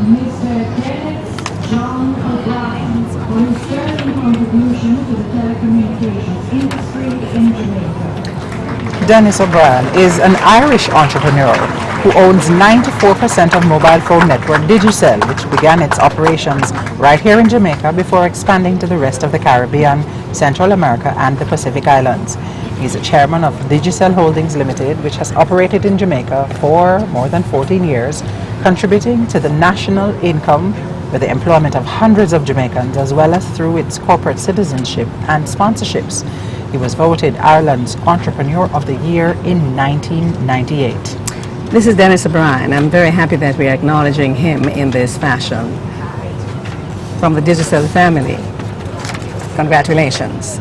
Mr. Kenneth John O'Brien for his sterling contribution to the telecommunications industry in Jamaica. Dennis O'Brien is an Irish entrepreneur who owns 94% of mobile phone network Digicel, which began its operations right here in Jamaica before expanding to the rest of the Caribbean, Central America, and the Pacific Islands. He's a chairman of Digicel Holdings Limited, which has operated in Jamaica for more than 14 years, contributing to the national income with the employment of hundreds of Jamaicans, as well as through its corporate citizenship and sponsorships. He was voted Ireland's Entrepreneur of the Year in 1998. This is Dennis O'Brien. I'm very happy that we are acknowledging him in this fashion. From the Digicel family, congratulations.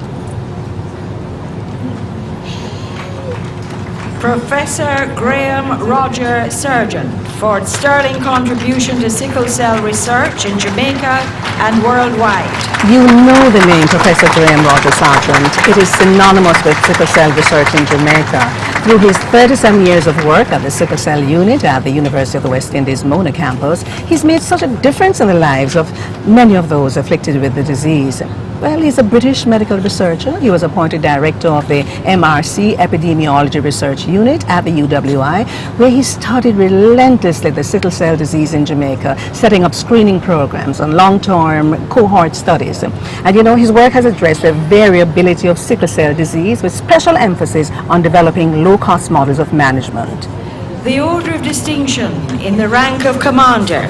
Professor Graham Roger Surgeon for sterling contribution to sickle cell research in Jamaica and worldwide. You know the name Professor Graham Roger Sargent. It is synonymous with sickle cell research in Jamaica. Through his 37 years of work at the sickle cell unit at the University of the West Indies Mona campus, he's made such a difference in the lives of many of those afflicted with the disease. Well, he's a British medical researcher. He was appointed director of the MRC Epidemiology Research Unit at the UWI, where he studied relentlessly the sickle cell disease in Jamaica, setting up screening programs and long-term cohort studies. And you know, his work has addressed the variability of sickle cell disease with special emphasis on developing low-cost models of management. The Order of Distinction in the rank of Commander.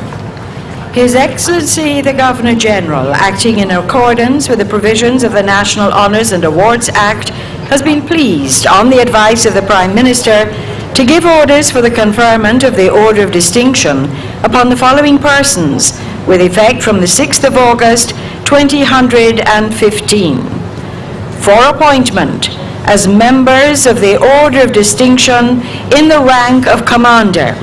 His Excellency the Governor-General, acting in accordance with the provisions of the National Honours and Awards Act, has been pleased, on the advice of the Prime Minister, to give orders for the conferment of the Order of Distinction upon the following persons, with effect from the 6th of August 2015 for appointment as members of the Order of Distinction in the rank of Commander.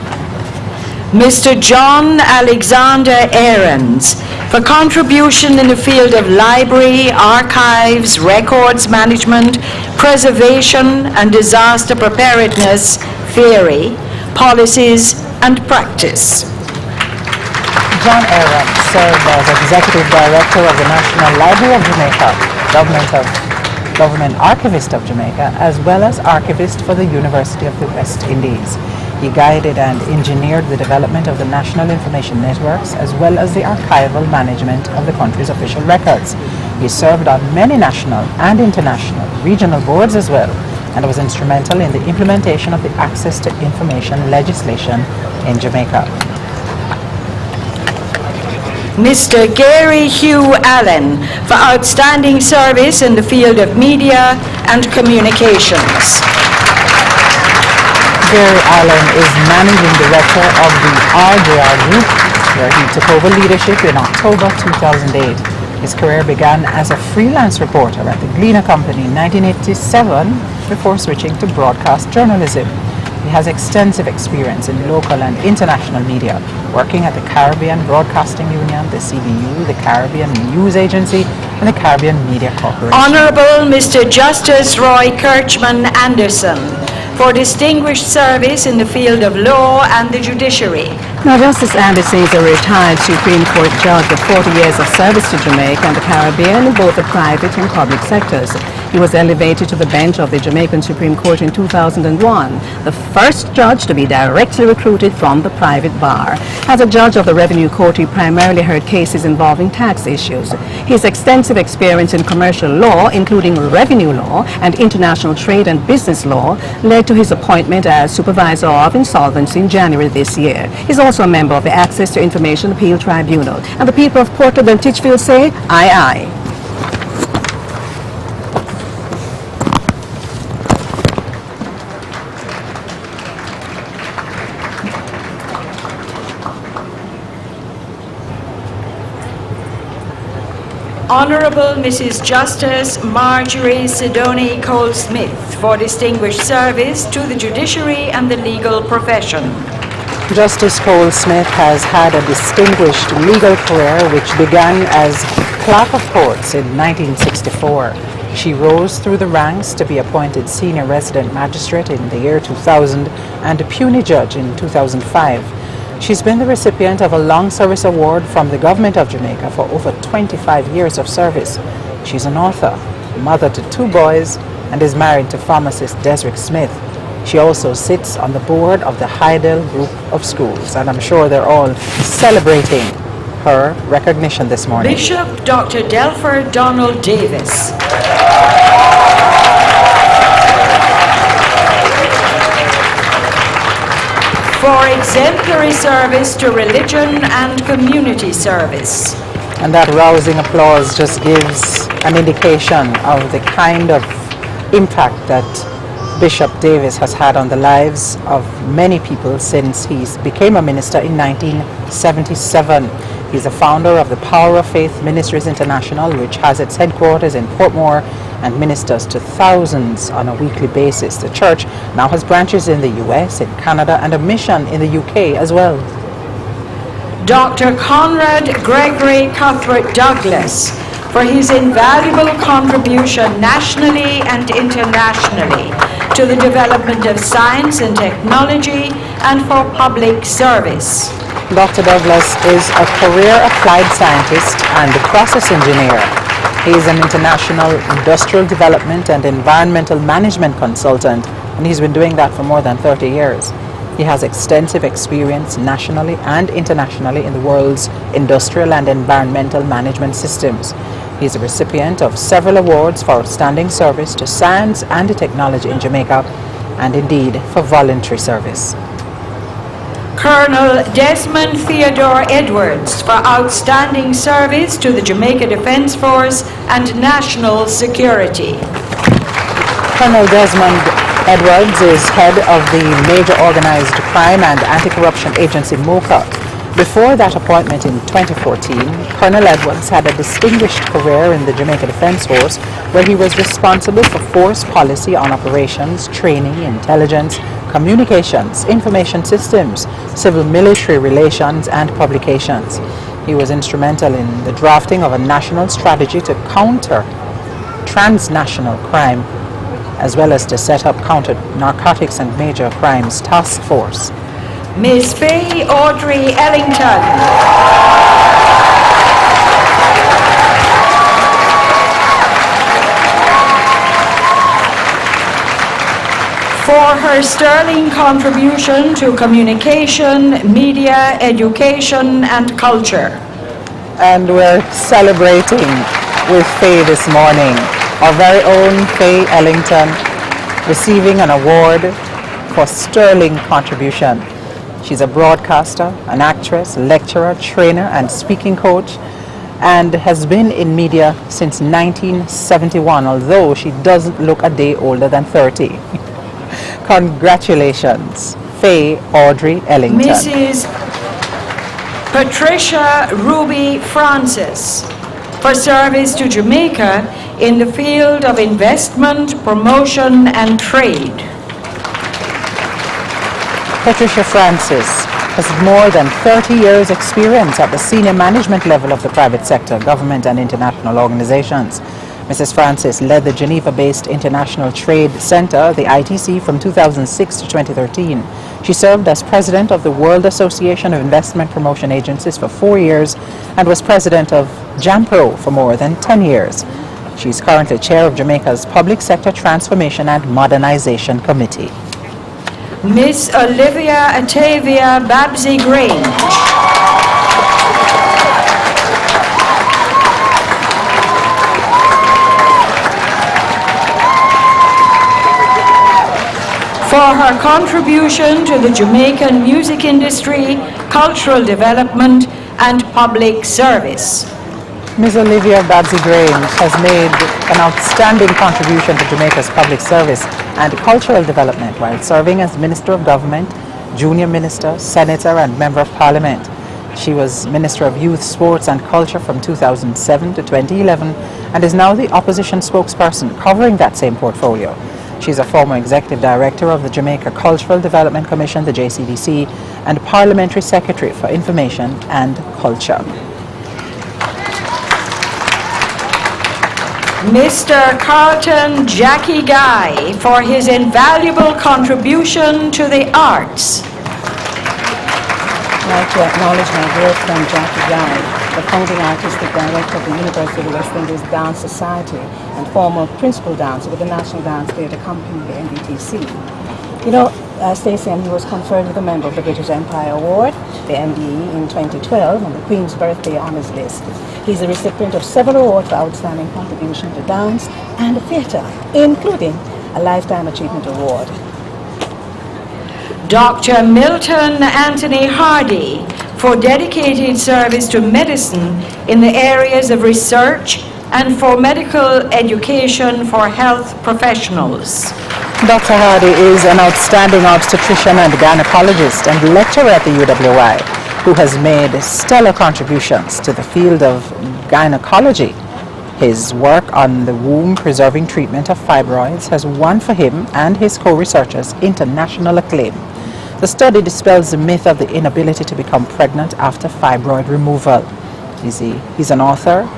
Mr. John Alexander Ahrens for contribution in the field of library, archives, records management, preservation and disaster preparedness theory, policies and practice. John Ahrens served as Executive Director of the National Library of Jamaica, Government Archivist of Jamaica, as well as Archivist for the University of the West Indies. He guided and engineered the development of the national information networks as well as the archival management of the country's official records. He served on many national and international regional boards as well, and was instrumental in the implementation of the Access to Information legislation in Jamaica. Mr. Gary Hugh Allen for outstanding service in the field of media and communications. Gary Allen is Managing Director of the RJR Group, where he took over leadership in October 2008. His career began as a freelance reporter at the Gleaner Company in 1987 before switching to broadcast journalism. He has extensive experience in local and international media, working at the Caribbean Broadcasting Union, the CBU, the Caribbean News Agency, and the Caribbean Media Corporation. Honorable Mr. Justice Roy Kirchman Anderson for distinguished service in the field of law and the judiciary. Now, Justice Anderson is a retired Supreme Court judge with 40 years of service to Jamaica and the Caribbean in both the private and public sectors. He was elevated to the bench of the Jamaican Supreme Court in 2001, the first judge to be directly recruited from the private bar. As a judge of the Revenue Court, he primarily heard cases involving tax issues. His extensive experience in commercial law, including revenue law and international trade and business law, led to his appointment as Supervisor of Insolvency in January this year. He's also a member of the Access to Information Appeal Tribunal. And the people of Portland and Titchfield say, aye, aye. Honorable Mrs. Justice Marjorie Sidoni Cole-Smith for distinguished service to the judiciary and the legal profession. Justice Cole-Smith has had a distinguished legal career which began as clerk of courts in 1964. She rose through the ranks to be appointed senior resident magistrate in the year 2000 and a puisne judge in 2005. She's been the recipient of a long service award from the government of Jamaica for over 25 years of service. She's an author, mother to 2 boys, and is married to pharmacist Desrick Smith. She also sits on the board of the Hydel Group of Schools, and I'm sure they're all celebrating her recognition this morning. Bishop Dr. Delfer Donald Davis. For exemplary service to religion and community service. And that rousing applause just gives an indication of the kind of impact that Bishop Davis has had on the lives of many people since he became a minister in 1977. He's a founder of the Power of Faith Ministries International, which has its headquarters in Portmore and ministers to thousands on a weekly basis. The church now has branches in the US, in Canada, and a mission in the UK as well. Dr. Conrad Gregory Cuthbert Douglas for his invaluable contribution nationally and internationally to the development of science and technology and for public service. Dr. Douglas is a career applied scientist and a process engineer. He is an international industrial development and environmental management consultant, and he's been doing that for more than 30 years. He has extensive experience nationally and internationally in the world's industrial and environmental management systems. He is a recipient of several awards for outstanding service to science and technology in Jamaica, and indeed for voluntary service. Colonel Desmond Theodore Edwards for outstanding service to the Jamaica Defence Force and national security. Colonel Desmond Edwards is head of the Major Organized Crime and Anti-Corruption Agency, MOCA. Before that appointment in 2014, Colonel Edwards had a distinguished career in the Jamaica Defence Force, where he was responsible for force policy on operations, training, intelligence, communications, information systems, civil-military relations, and publications. He was instrumental in the drafting of a national strategy to counter transnational crime, as well as to set up counter-narcotics and major crimes task force. Ms. Faye Audrey Ellington. For her sterling contribution to communication, media, education, and culture. And we're celebrating with Faye this morning. Our very own Faye Ellington receiving an award for sterling contribution. She's a broadcaster, an actress, lecturer, trainer, and speaking coach, and has been in media since 1971, although she doesn't look a day older than 30. Congratulations, Faye Audrey Ellington. Mrs. Patricia Ruby Francis, for service to Jamaica in the field of investment, promotion, and trade. Patricia Francis has more than 30 years' experience at the senior management level of the private sector, government, and international organizations. Mrs. Francis led the Geneva-based International Trade Center, the ITC, from 2006 to 2013. She served as president of the World Association of Investment Promotion Agencies for 4 years and was president of JAMPRO for more than 10 years. She's currently chair of Jamaica's Public Sector Transformation and Modernization Committee. Miss Olivia Atavia Babsy Grange. For her contribution to the Jamaican music industry, cultural development, and public service. Ms. Olivia Babsy Grange has made an outstanding contribution to Jamaica's public service and cultural development while serving as Minister of Government, Junior Minister, Senator, and Member of Parliament. She was Minister of Youth, Sports and Culture from 2007 to 2011 and is now the opposition spokesperson covering that same portfolio. She's a former Executive Director of the Jamaica Cultural Development Commission, the JCDC, and Parliamentary Secretary for Information and Culture. Mr. Carlton Jackie Guy for his invaluable contribution to the arts. I'd like to acknowledge my dear friend Jackie Guy, the founding artistic director of the University of West Indies Dance Society and former principal dancer with the National Dance Theatre Company, the NDTC. You know, Stacey, and he was conferred with a member of the British Empire Award, the MDE, in 2012 on the Queen's Birthday Honours List. He's a recipient of several awards for outstanding contribution to dance and theatre, including a Lifetime Achievement Award. Dr. Milton Anthony Hardy for dedicated service to medicine in the areas of research and for medical education for health professionals. Dr. Hardy is an outstanding obstetrician and gynecologist and lecturer at the UWI who has made stellar contributions to the field of gynecology. His work on the womb-preserving treatment of fibroids has won for him and his co-researchers international acclaim. The study dispels the myth of the inability to become pregnant after fibroid removal. He's an author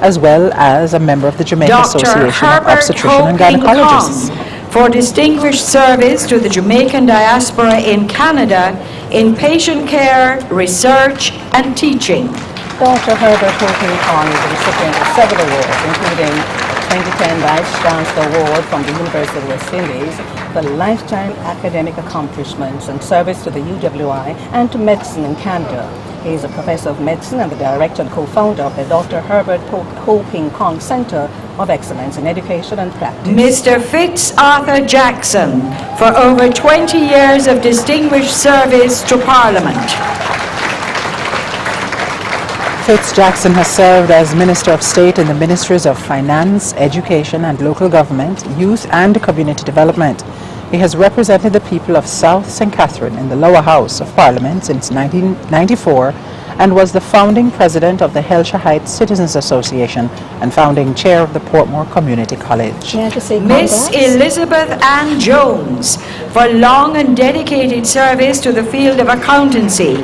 as well as a member of the Jamaica Association of Obstetrician and Gynecologists. For distinguished service to the Jamaican diaspora in Canada in patient care, research, and teaching. Dr. Herbert Hoping Kong is the recipient of several awards, including the 2010 Vice Chancellor Award from the University of West Indies for lifetime academic accomplishments and service to the UWI and to medicine in Canada. He is a professor of medicine and the director and co-founder of the Dr. Herbert Hoping Kong Center of Excellence in Education and Practice. Mr. Fitz Arthur Jackson for over 20 years of distinguished service to Parliament. Fitz Jackson has served as Minister of State in the Ministries of Finance, Education and Local Government, Youth and Community Development. He has represented the people of South St. Catherine in the lower house of Parliament since 1994 and was the founding president of the Hellshire Heights Citizens Association and founding chair of the Portmore Community College. Miss Elizabeth Ann Jones for long and dedicated service to the field of accountancy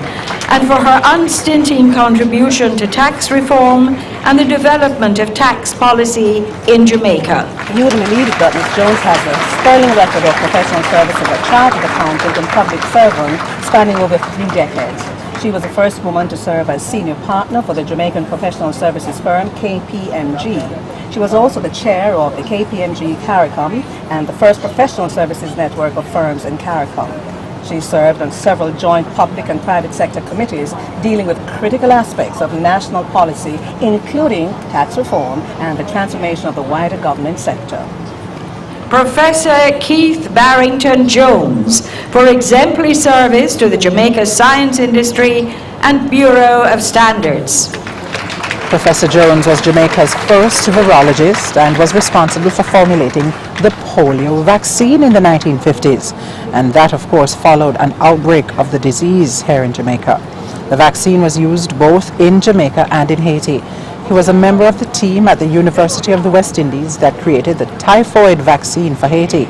and for her unstinting contribution to tax reform and the development of tax policy in Jamaica. You wouldn't believe it, but Ms. Jones has a sterling record of professional service as a chartered accountant and public servant spanning over 3 decades. She was the first woman to serve as senior partner for the Jamaican professional services firm KPMG. She was also the chair of the KPMG CARICOM and the first professional services network of firms in CARICOM. She served on several joint public and private sector committees dealing with critical aspects of national policy, including tax reform and the transformation of the wider government sector. Professor Keith Barrington Jones for exemplary service to the Jamaica science industry and Bureau of Standards. Professor Jones was Jamaica's first virologist and was responsible for formulating the polio vaccine in the 1950s. And that, of course, followed an outbreak of the disease here in Jamaica. The vaccine was used both in Jamaica and in Haiti. He was a member of the team at the University of the West Indies that created the typhoid vaccine for Haiti.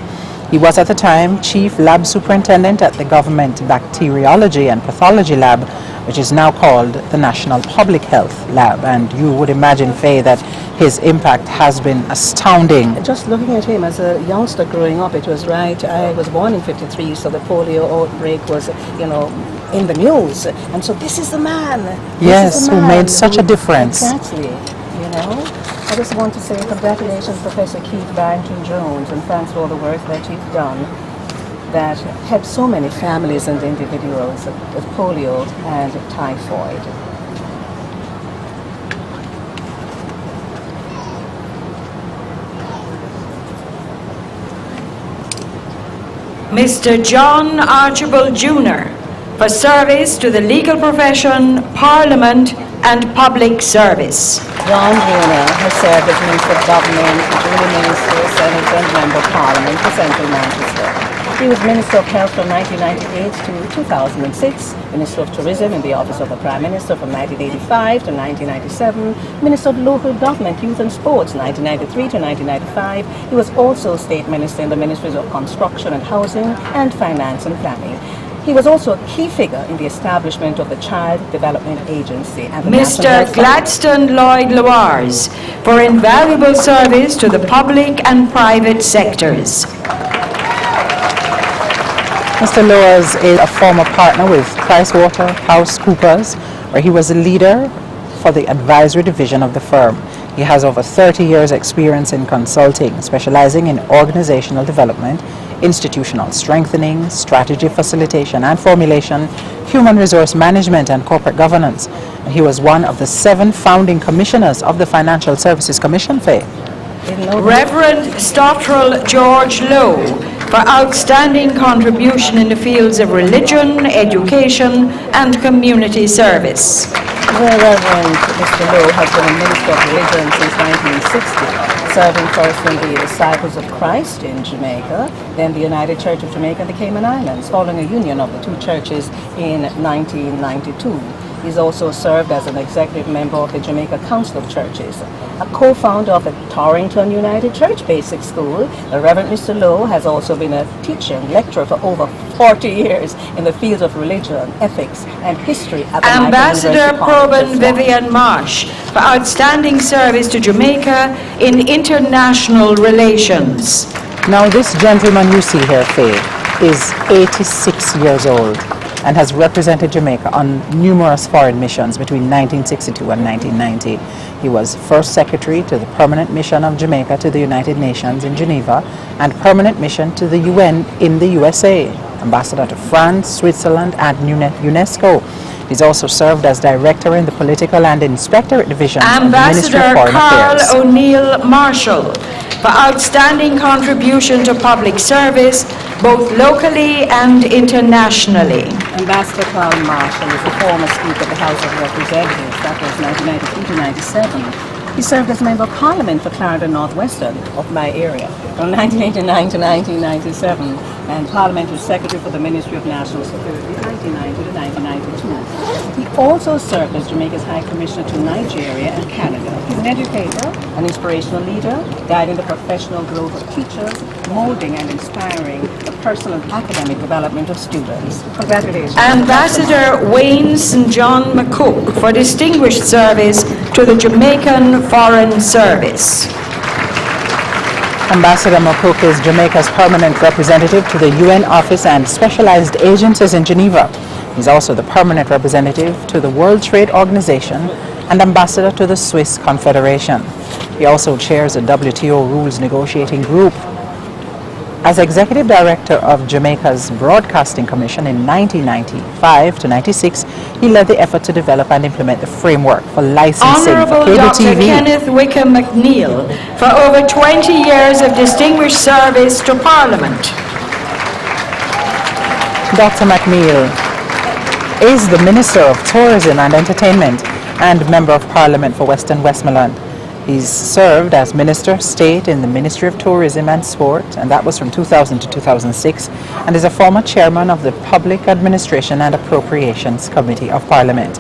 He was at the time chief lab superintendent at the government bacteriology and pathology lab, which is now called the National Public Health Lab. And you would imagine, Faye, that his impact has been astounding. Just looking at him as a youngster growing up, it was right. I was born in '53, so the polio outbreak was, in the news. And so this is the man. Yes, who made such a difference. Exactly. I just want to say congratulations, Professor Keith Barrington Jones, and thanks for all the work that you've done that helped so many families and individuals with polio and typhoid. Mr. John Archibald Jr. for service to the legal profession, Parliament and public service. John Jr. has served as Minister of Government, Junior Minister, Senator and Member of Parliament for Central Manchester. He was Minister of Health from 1998 to 2006, Minister of Tourism in the Office of the Prime Minister from 1985 to 1997, Minister of Local Government, Youth and Sports 1993 to 1995. He was also State Minister in the Ministries of Construction and Housing and Finance and Planning. He was also a key figure in the establishment of the Child Development Agency and the Mr. Gladstone Lloyd Loars for invaluable service to the public and private sectors. Mr. Loars is a former partner with PricewaterhouseCoopers, where he was a leader for the advisory division of the firm. He has over 30 years' experience in consulting, specializing in organizational development, institutional strengthening, strategy facilitation and formulation, human resource management and corporate governance. And he was one of the 7 founding commissioners of the Financial Services Commission, Faye. Reverend Stottrell George Lowe for outstanding contribution in the fields of religion, education and community service. The Reverend Mr. Lowe has been a Minister of Religion since 1960, serving first in the Disciples of Christ in Jamaica, then the United Church of Jamaica and the Cayman Islands, following a union of the 2 churches in 1992. He's also served as an executive member of the Jamaica Council of Churches, a co-founder of the Torrington United Church Basic School. The Reverend Mr. Lowe has also been a teacher and lecturer for over 40 years in the fields of religion, ethics, and history at the Ambassador Proban Vivian Marsh for outstanding service to Jamaica in international relations. Now, this gentleman you see here, Faye, is 86 years old and has represented Jamaica on numerous foreign missions between 1962 and 1990. He was first secretary to the Permanent Mission of Jamaica to the United Nations in Geneva and Permanent Mission to the UN in the USA, ambassador to France, Switzerland and UNESCO. He's also served as director in the political and inspectorate division of the Ministry of Foreign Affairs. Ambassador Carl O'Neill Marshall for outstanding contribution to public service, both locally and internationally. Ambassador Carl Marshall is the former Speaker of the House of Representatives, that was 1993 to 97. He served as Member of Parliament for Clarendon Northwestern of my area from 1989 to 1997 and Parliamentary Secretary for the Ministry of National Security 1990 to 1992. He also served as Jamaica's High Commissioner to Nigeria and Canada. He's an educator, an inspirational leader, guiding the professional growth of teachers, molding and inspiring the personal and academic development of students. Congratulations. Ambassador Wayne St. John McCook for distinguished service to the Jamaican Foreign Service. Ambassador McCook is Jamaica's permanent representative to the UN office and specialized agencies in Geneva. He's also the permanent representative to the World Trade Organization and ambassador to the Swiss Confederation. He also chairs the WTO Rules Negotiating Group. As Executive Director of Jamaica's Broadcasting Commission in 1995 to 96, he led the effort to develop and implement the framework for licensing Honorable cable Dr. TV. Kenneth Wickham McNeil for over 20 years of distinguished service to Parliament. Dr. McNeil is the Minister of Tourism and Entertainment and Member of Parliament for Western Westmoreland. He's served as Minister of State in the Ministry of Tourism and Sport, and that was from 2000 to 2006, and is a former chairman of the Public Administration and Appropriations Committee of Parliament.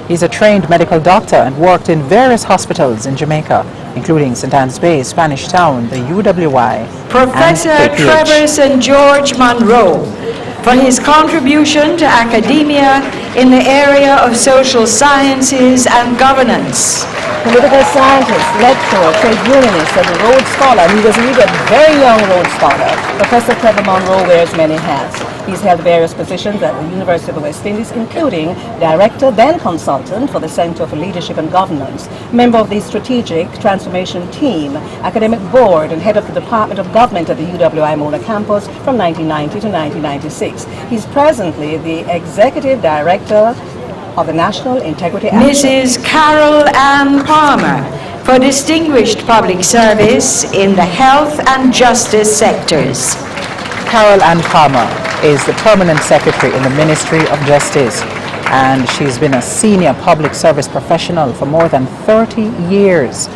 He's a trained medical doctor and worked in various hospitals in Jamaica, including St. Anne's Bay, Spanish Town, the UWI, Professor and KPH. Trevor St. George Monroe for his contribution to academia in the area of social sciences and governance. Political scientist, lecturer, trade unionist, and a Rhodes Scholar. He was really a very young Rhodes Scholar. Professor Trevor Monroe wears many hats. He's held various positions at the University of the West Indies, including Director, then Consultant for the Center for Leadership and Governance, member of the Strategic Transformation Team, Academic Board, and Head of the Department of Government at the UWI Mona campus from 1990 to 1996. He's presently the Executive Director of the National Integrity Action. Mrs. Carol Ann Palmer for distinguished public service in the health and justice sectors. Carol Ann Palmer is the Permanent Secretary in the Ministry of Justice, and she's been a senior public service professional for more than 30 years,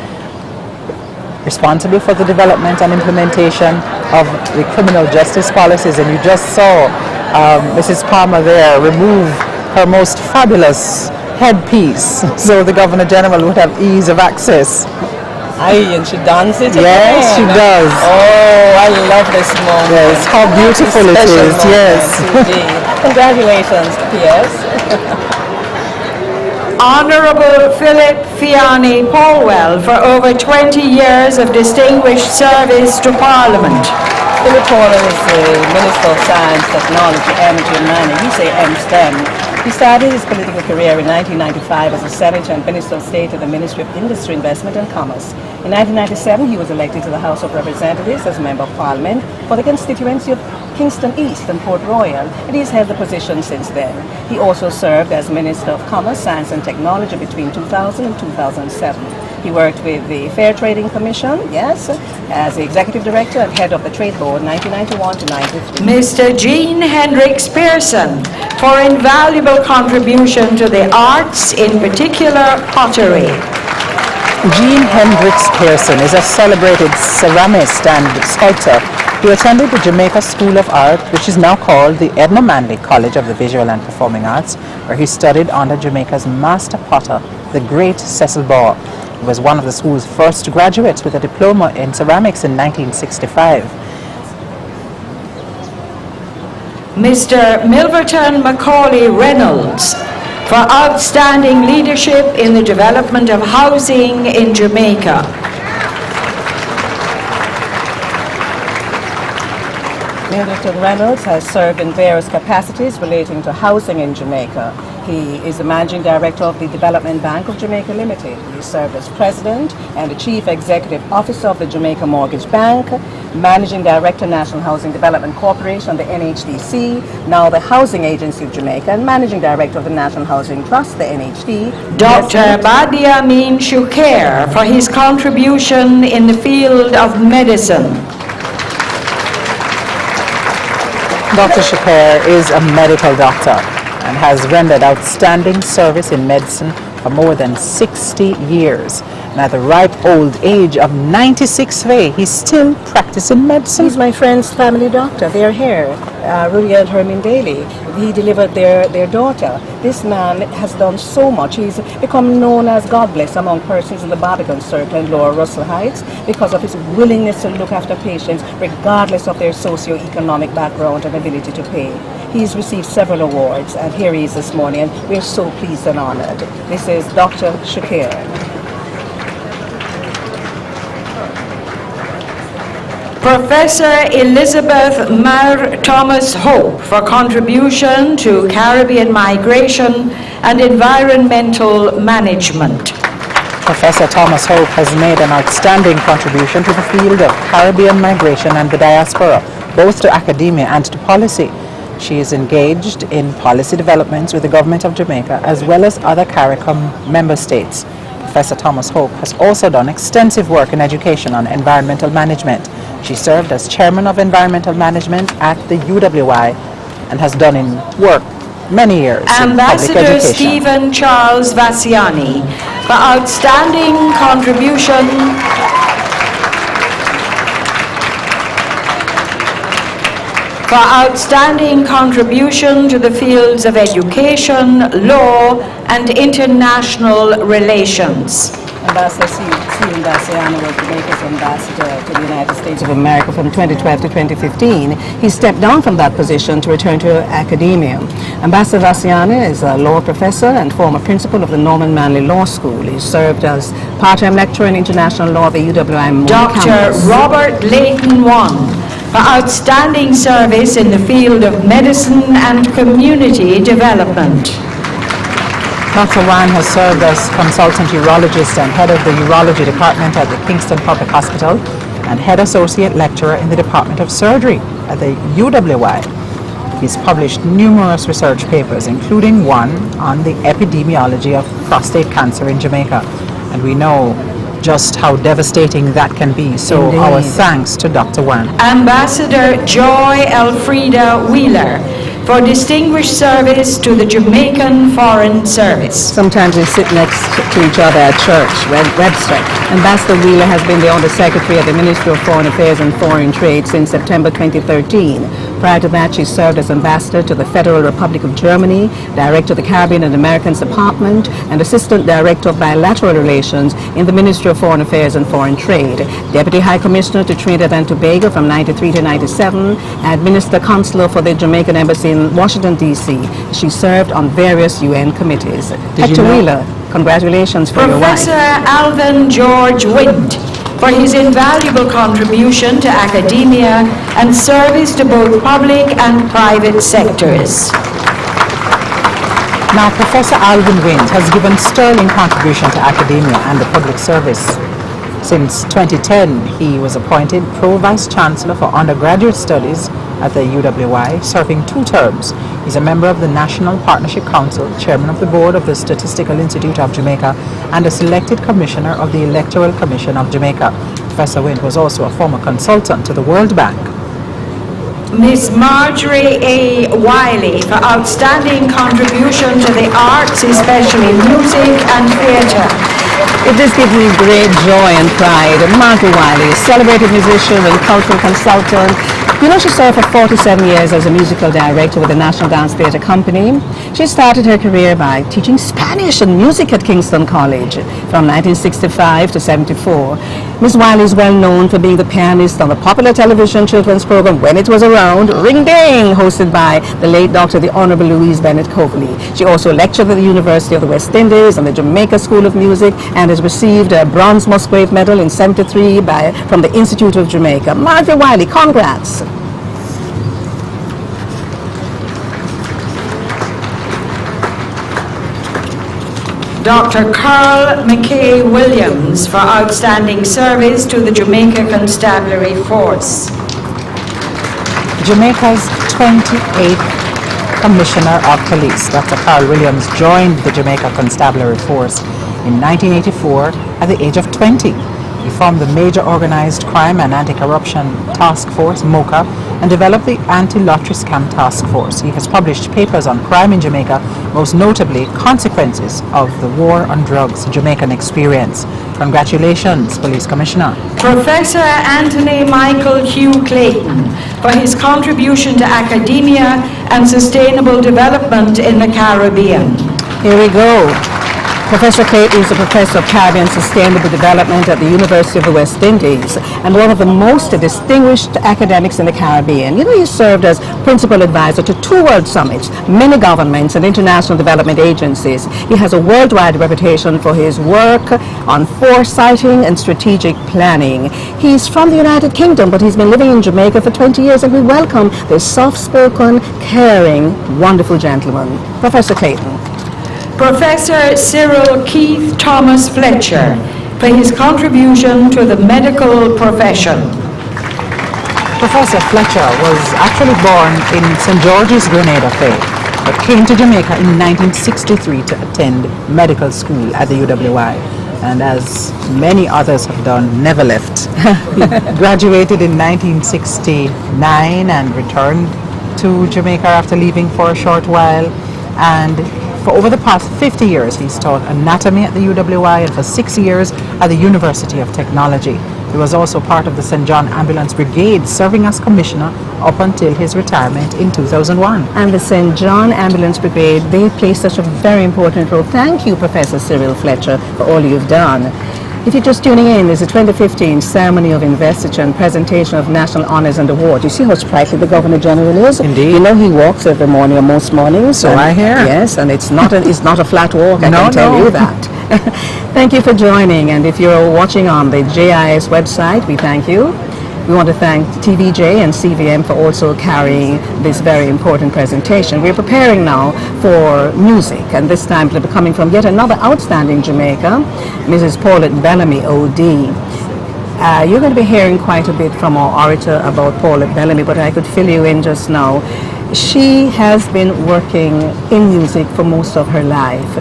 responsible for the development and implementation of the criminal justice policies. And you just saw Mrs. Palmer there remove her most fabulous headpiece, so the Governor General would have ease of access. Aye, and she dances. Yes, she does. Oh, I love this moment. Yes, how beautiful it Special is. moment, Yes. indeed. Congratulations, P.S. Honorable Philip Fiani Polwell for over 20 years of distinguished service to Parliament. Philip Polwell is the Minister of Science, Technology, Energy and Mining. We say MSTEM. He started his political career in 1995 as a Senator and Minister of State at the Ministry of Industry, Investment and Commerce. In 1997, he was elected to the House of Representatives as Member of Parliament for the constituency of Kingston East and Port Royal, and he's held the position since then. He also served as Minister of Commerce, Science and Technology between 2000 and 2007. He worked with the Fair Trading Commission, yes, as the Executive Director and Head of the Trade Board 1991 to 1993. Mr. Jean Hendricks Pearson for invaluable contribution to the arts, in particular pottery. Jean Hendricks Pearson is a celebrated ceramist and sculptor. He attended the Jamaica School of Art, which is now called the Edna Manley College of the Visual and Performing Arts, where he studied under Jamaica's master potter, the great Cecil Baugh. He was one of the school's first graduates with a diploma in ceramics in 1965. Mr. Milverton Macaulay Reynolds for outstanding leadership in the development of housing in Jamaica. Milverton Reynolds has served in various capacities relating to housing in Jamaica. He is the Managing Director of the Development Bank of Jamaica Limited. He served as President and the Chief Executive Officer of the Jamaica Mortgage Bank, Managing Director, National Housing Development Corporation, the NHDC, now the Housing Agency of Jamaica, and Managing Director of the National Housing Trust, the NHD. Dr. Badi Amin Shukair for his contribution in the field of medicine. Dr. Shukair is a medical doctor and has rendered outstanding service in medicine for more than 60 years. And at the ripe old age of 96 he's still practicing medicine. He's my friend's family doctor. They're here, Rudy and Hermin Daly. He delivered their daughter. This man has done so much. He's become known as God bless among persons in the Barbican Circle and Lower Russell Heights because of his willingness to look after patients regardless of their socio-economic background and ability to pay. He's received several awards, and here he is this morning, and we're so pleased and honored. This is Dr. Shakir. Professor Elizabeth Mar Thomas Hope for contribution to Caribbean migration and environmental management. Professor Thomas Hope has made an outstanding contribution to the field of Caribbean migration and the diaspora, both to academia and to policy. She is engaged in policy developments with the government of Jamaica as well as other CARICOM member states. Professor Thomas Hope has also done extensive work in education on environmental management. She served as chairman of environmental management at the UWI and has done in work many years in public Ambassador education. Stephen Charles Vassiani for outstanding contribution to the fields of education, law, and international relations. Ambassador Stephen Vassiani was Jamaica's ambassador to the United States of America from 2012 to 2015. He stepped down from that position to return to academia. Ambassador Vassiani is a law professor and former principal of the Norman Manley Law School. He served as part-time lecturer in international law at the UWI Moody Dr. campus. Robert Layton Wan for outstanding service in the field of medicine and community development. Dr. Wan has served as consultant urologist and head of the urology department at the Kingston Public Hospital and head associate lecturer in the Department of Surgery at the UWI. He's published numerous research papers, including one on the epidemiology of prostate cancer in Jamaica. And we know just how devastating that can be. So Indeed. Our thanks to Dr. Wan. Ambassador Joy Elfrida Wheeler for distinguished service to the Jamaican Foreign Service. Sometimes they sit next to each other at church, Webster. Ambassador Wheeler has been the Under-Secretary at the Ministry of Foreign Affairs and Foreign Trade since September 2013. Prior to that, she served as Ambassador to the Federal Republic of Germany, Director of the Caribbean and Americas Department, and Assistant Director of Bilateral Relations in the Ministry of Foreign Affairs and Foreign Trade, Deputy High Commissioner to Trinidad and Tobago from 93 to 97, and Minister Consular for the Jamaican Embassy in Washington, D.C. She served on various UN committees. Hector Wheeler, congratulations for your wife. Professor Alvin George Wint for his invaluable contribution to academia and service to both public and private sectors. Now, Professor Alvin Wint has given sterling contribution to academia and the public service. Since 2010, he was appointed Pro Vice Chancellor for Undergraduate Studies at the UWI, serving 2 terms. He's a member of the National Partnership Council, chairman of the board of the Statistical Institute of Jamaica, and a selected commissioner of the Electoral Commission of Jamaica. Professor Wint was also a former consultant to the World Bank. Miss Marjorie A. Wiley for outstanding contribution to the arts, especially music and theatre. It just gives me great joy and pride. Marjorie Wiley, a celebrated musician and cultural consultant. You know, she served for 47 years as a musical director with the National Dance Theatre Company. She started her career by teaching Spanish and music at Kingston College from 1965 to 74. Ms. Wiley is well known for being the pianist on the popular television children's program When It Was Around, Ring Ding, hosted by the late Dr. the Honorable Louise Bennett Coakley. She also lectured at the University of the West Indies and the Jamaica School of Music and has received a Bronze Musgrave Medal in 73 from the Institute of Jamaica. Marjorie Wiley, congrats. Dr. Carl McKay Williams for outstanding service to the Jamaica Constabulary Force. Jamaica's 28th Commissioner of Police, Dr. Carl Williams, joined the Jamaica Constabulary Force in 1984 at the age of 20. He formed the Major Organized Crime and Anti-Corruption Task Force, MOCA, and developed the Anti-Lottery Scam Task Force. He has published papers on crime in Jamaica, most notably Consequences of the War on Drugs, Jamaican Experience. Congratulations, Police Commissioner. Professor Anthony Michael Hugh Clayton for his contribution to academia and sustainable development in the Caribbean. Here we go. Professor Clayton is a professor of Caribbean Sustainable Development at the University of the West Indies and one of the most distinguished academics in the Caribbean. You know, he served as principal advisor to 2 World Summits, many governments and international development agencies. He has a worldwide reputation for his work on foresighting and strategic planning. He's from the United Kingdom, but he's been living in Jamaica for 20 years, and we welcome this soft-spoken, caring, wonderful gentleman, Professor Clayton. Professor Cyril Keith Thomas Fletcher for his contribution to the medical profession. Professor Fletcher was actually born in St. George's, Grenada, Faye, but came to Jamaica in 1963 to attend medical school at the UWI. And as many others have done, never left. He graduated in 1969 and returned to Jamaica after leaving for a short while. And for over the past 50 years, he's taught anatomy at the UWI and for 6 years at the University of Technology. He was also part of the St. John Ambulance Brigade, serving as commissioner up until his retirement in 2001. And the St. John Ambulance Brigade, they play such a very important role. Thank you, Professor Cyril Fletcher, for all you've done. If you're just tuning in, it's the 2015 Ceremony of Investiture and Presentation of National Honours and Awards. You see how sprightly the Governor General is? Indeed. You know he walks every morning or most mornings. So I hear. Yes, and it's not a flat walk, I can tell you that. Thank you for joining, and if you're watching on the JIS website, we thank you. We want to thank TVJ and CVM for also carrying this very important presentation. We're preparing now for music, and this time it'll be coming from yet another outstanding Jamaica, Mrs. Paulette Bellamy, OD. You're going to be hearing quite a bit from our orator about Paulette Bellamy, but I could fill you in just now. She has been working in music for most of her life.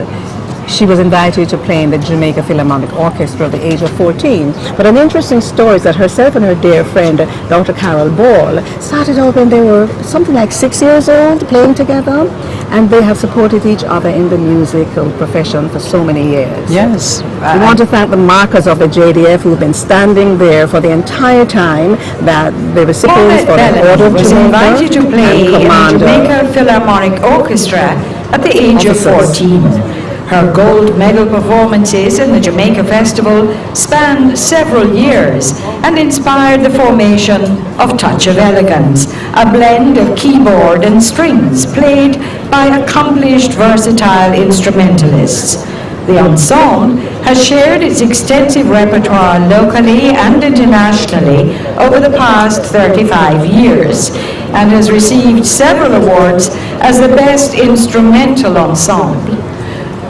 She was invited to play in the Jamaica Philharmonic Orchestra at the age of 14. But an interesting story is that herself and her dear friend, Dr. Carol Ball, started out when they were something like 6 years old, playing together, and they have supported each other in the musical profession for so many years. Yes. We want to thank the markers of the JDF who've been standing there for the entire time that the recipients for the Order of was Jamaica invited to play in the Commander Jamaica Philharmonic Orchestra at the age of 14. Her gold medal performances in the Jamaica Festival spanned several years and inspired the formation of Touch of Elegance, a blend of keyboard and strings played by accomplished versatile instrumentalists. The ensemble has shared its extensive repertoire locally and internationally over the past 35 years and has received several awards as the best instrumental ensemble.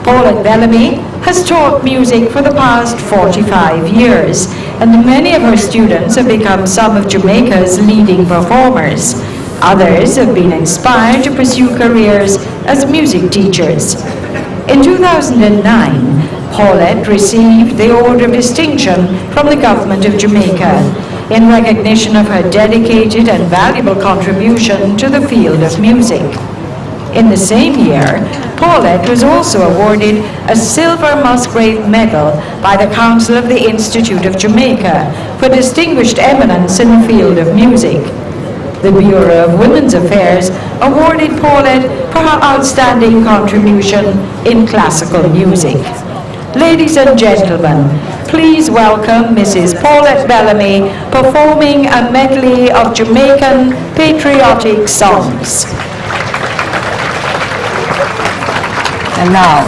Paulette Bellamy has taught music for the past 45 years, and many of her students have become some of Jamaica's leading performers. Others have been inspired to pursue careers as music teachers. In 2009, Paulette received the Order of Distinction from the Government of Jamaica in recognition of her dedicated and valuable contribution to the field of music. In the same year, Paulette was also awarded a Silver Musgrave Medal by the Council of the Institute of Jamaica for distinguished eminence in the field of music. The Bureau of Women's Affairs awarded Paulette for her outstanding contribution in classical music. Ladies and gentlemen, please welcome Mrs. Paulette Bellamy performing a medley of Jamaican patriotic songs. And now,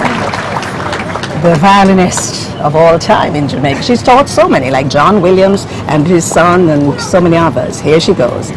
the violinist of all time in Jamaica. She's taught so many, like John Williams and his son and so many others. Here she goes.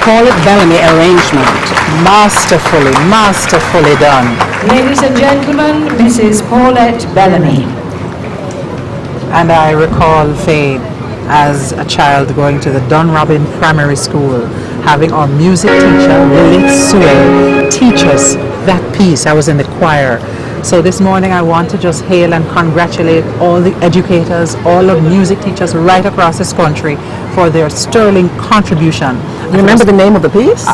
Paulette Bellamy arrangement. Masterfully done. Ladies and gentlemen, Mrs. Paulette Bellamy. And I recall, Faye, as a child going to the Dunrobin Primary School, having our music teacher, Lilith Sewell, teach us that piece. I was in the choir. So this morning I want to just hail and congratulate all the educators, all the music teachers right across this country for their sterling contribution. You remember the name of the piece?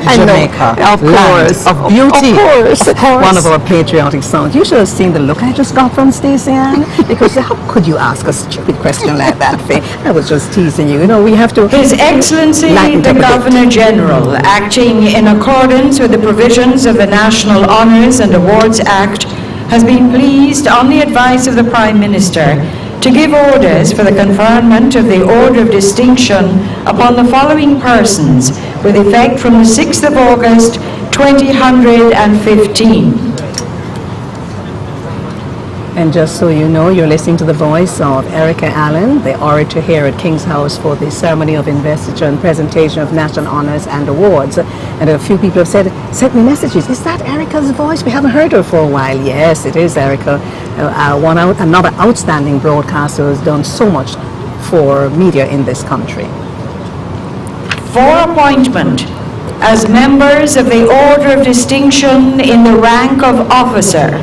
Jamaica, of course, land of beauty. Of course. One of our patriotic songs. You should have seen the look I just got from Stacey Ann, because how could you ask a stupid question like that, Faye? I was just teasing you. You know, we have to... His Excellency the Governor General, acting in accordance with the provisions of the National Honours and Awards Act, has been pleased, on the advice of the Prime Minister, to give orders for the conferment of the Order of Distinction upon the following persons, with effect from the 6th of August, 2015. And just so you know, you're listening to the voice of Erica Allen, the orator here at King's House for the ceremony of investiture and presentation of national honours and awards. And a few people have sent me messages. Is that Erica's voice? We haven't heard her for a while. Yes, it is Erica. Another outstanding broadcaster who has done so much for media in this country. For appointment as members of the Order of Distinction in the rank of officer,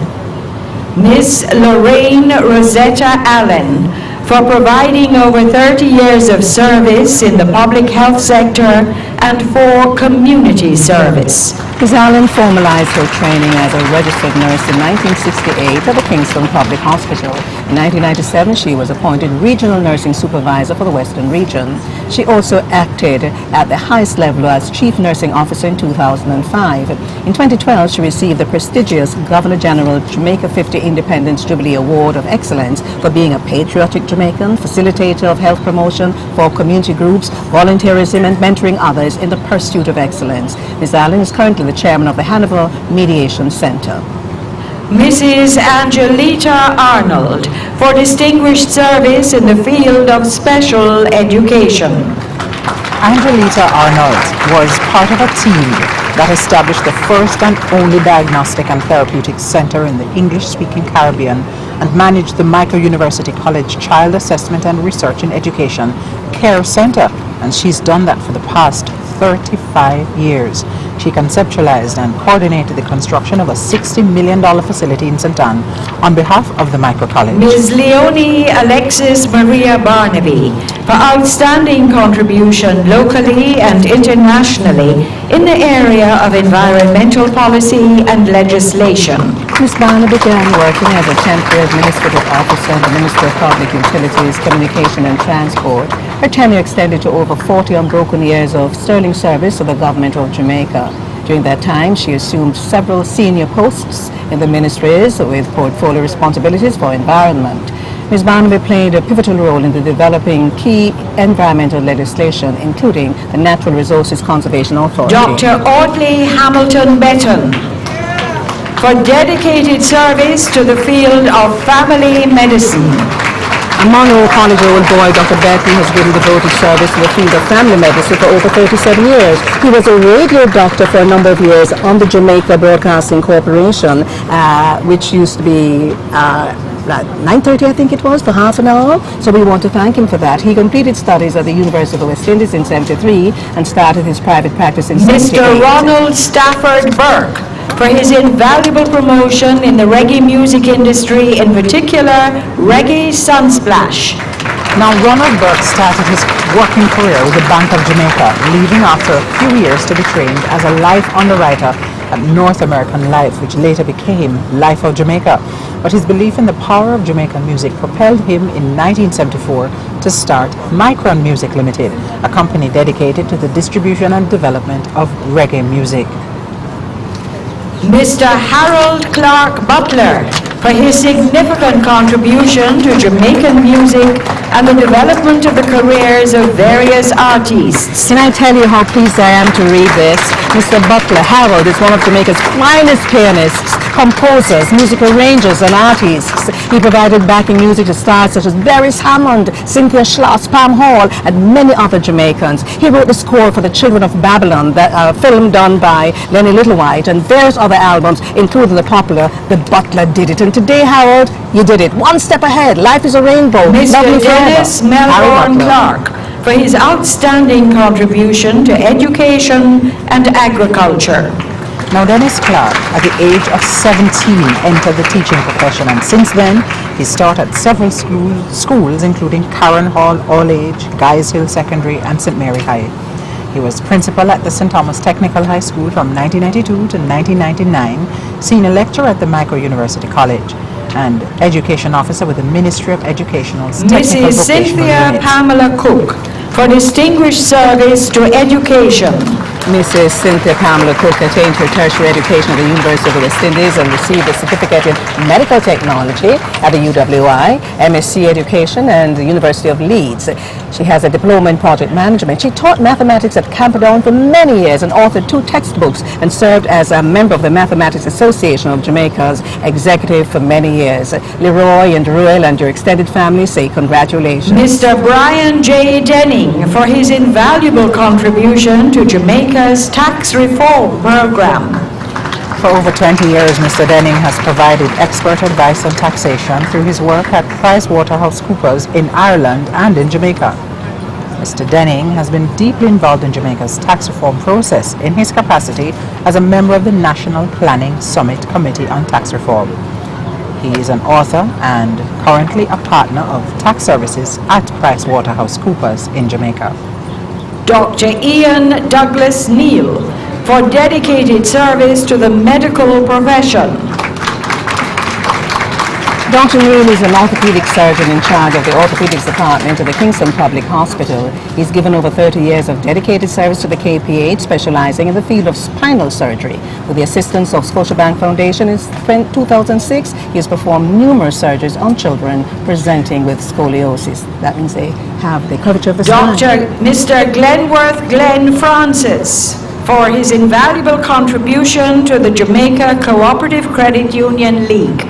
Miss Lorraine Rosetta Allen, for providing over 30 years of service in the public health sector and for community service. Ms. Allen formalized her training as a registered nurse in 1968 at the Kingston Public Hospital. In 1997, she was appointed Regional Nursing Supervisor for the Western Region. She also acted at the highest level as Chief Nursing Officer in 2005. In 2012, she received the prestigious Governor General Jamaica 50 Independence Jubilee Award of Excellence for being a patriotic Jamaican, facilitator of health promotion for community groups, volunteerism, and mentoring others in the pursuit of excellence. Ms. Allen is currently the chairman of the Hannibal Mediation Center. Mrs. Angelita Arnold, for distinguished service in the field of special education. Angelita Arnold was part of a team that established the first and only diagnostic and therapeutic center in the English-speaking Caribbean and managed the Michael University College Child Assessment and Research in Education Care Center, and she's done that for the past 35 years. She conceptualized and coordinated the construction of a $60 million facility in St. Ann on behalf of the Michael College. Ms. Leonie Alexis Maria Barnaby, for outstanding contribution locally and internationally in the area of environmental policy and legislation. Ms. Barnaby began working as a temporary administrative officer in the Ministry of Public Utilities, Communication and Transport. Her tenure extended to over 40 unbroken years of sterling service to the government of Jamaica. During that time, she assumed several senior posts in the ministries with portfolio responsibilities for environment. Ms. Barnaby played a pivotal role in the developing key environmental legislation, including the Natural Resources Conservation Authority. Dr. Audley Hamilton Betton, for dedicated service to the field of family medicine. A Monroe College old boy, Dr. Betton, has given devoted service to the field of family medicine for over 37 years. He was a radio doctor for a number of years on the Jamaica Broadcasting Corporation, which used to be 9:30, I think it was, for half an hour. So we want to thank him for that. He completed studies at the University of the West Indies in 73 and started his private practice in 78. Mr. Ronald Stafford Burke, for his invaluable promotion in the reggae music industry, in particular, Reggae Sunsplash. Now, Ronald Burke started his working career with the Bank of Jamaica, leaving after a few years to be trained as a life underwriter at North American Life, which later became Life of Jamaica. But his belief in the power of Jamaican music propelled him in 1974 to start Micron Music Limited, a company dedicated to the distribution and development of reggae music. Mr. Harold Clark Butler, for his significant contribution to Jamaican music and the development of the careers of various artists. Can I tell you how pleased I am to read this? Mr. Butler, Harold, is one of Jamaica's finest pianists composers, music arrangers, and artists. He provided backing music to stars such as Beres Hammond, Cynthia Schloss, Pam Hall, and many other Jamaicans. He wrote the score for The Children of Babylon, that film done by Lenny Littlewhite, and various other albums, including the popular The Butler Did It. And today, Harold, you did it. One step ahead. Life is a rainbow. Mr. Dennis Melbourne Clark, for his outstanding contribution to education and agriculture. Now, Dennis Clark, at the age of 17, entered the teaching profession, and since then, he's taught at several schools, including Karen Hall, All Age, Guys Hill Secondary, and St. Mary High. He was principal at the St. Thomas Technical High School from 1992 to 1999, senior lecturer at the Micro University College, and education officer with the Ministry of Educational's Technical Mrs. Vocational Cynthia Unit. Pamela Cook, for distinguished service to education. Mrs. Cynthia Pamela Cook attained her tertiary education at the University of the West Indies and received a certificate in medical technology at the UWI, MSc Education, and the University of Leeds. She has a diploma in project management. She taught mathematics at Camperdown for many years and authored 2 textbooks and served as a member of the Mathematics Association of Jamaica's executive for many years. Leroy and Ruel and your extended family say congratulations. Mr. Brian J. Denning, for his invaluable contribution to Jamaica's tax reform program. For over 20 years, Mr. Denning has provided expert advice on taxation through his work at PricewaterhouseCoopers in Ireland and in Jamaica. Mr. Denning has been deeply involved in Jamaica's tax reform process in his capacity as a member of the National Planning Summit Committee on Tax Reform. He is an author and currently a partner of tax services at PricewaterhouseCoopers in Jamaica. Dr. Ian Douglas Neal, for dedicated service to the medical profession. Dr. Neal is an orthopedic surgeon in charge of the orthopedics department at the Kingston Public Hospital. He's given over 30 years of dedicated service to the KPH, specializing in the field of spinal surgery. With the assistance of Scotiabank Foundation in 2006, he has performed numerous surgeries on children presenting with scoliosis. That means they have the curvature of the spine. Mr. Glenworth Glenn Francis, for his invaluable contribution to the Jamaica Cooperative Credit Union League.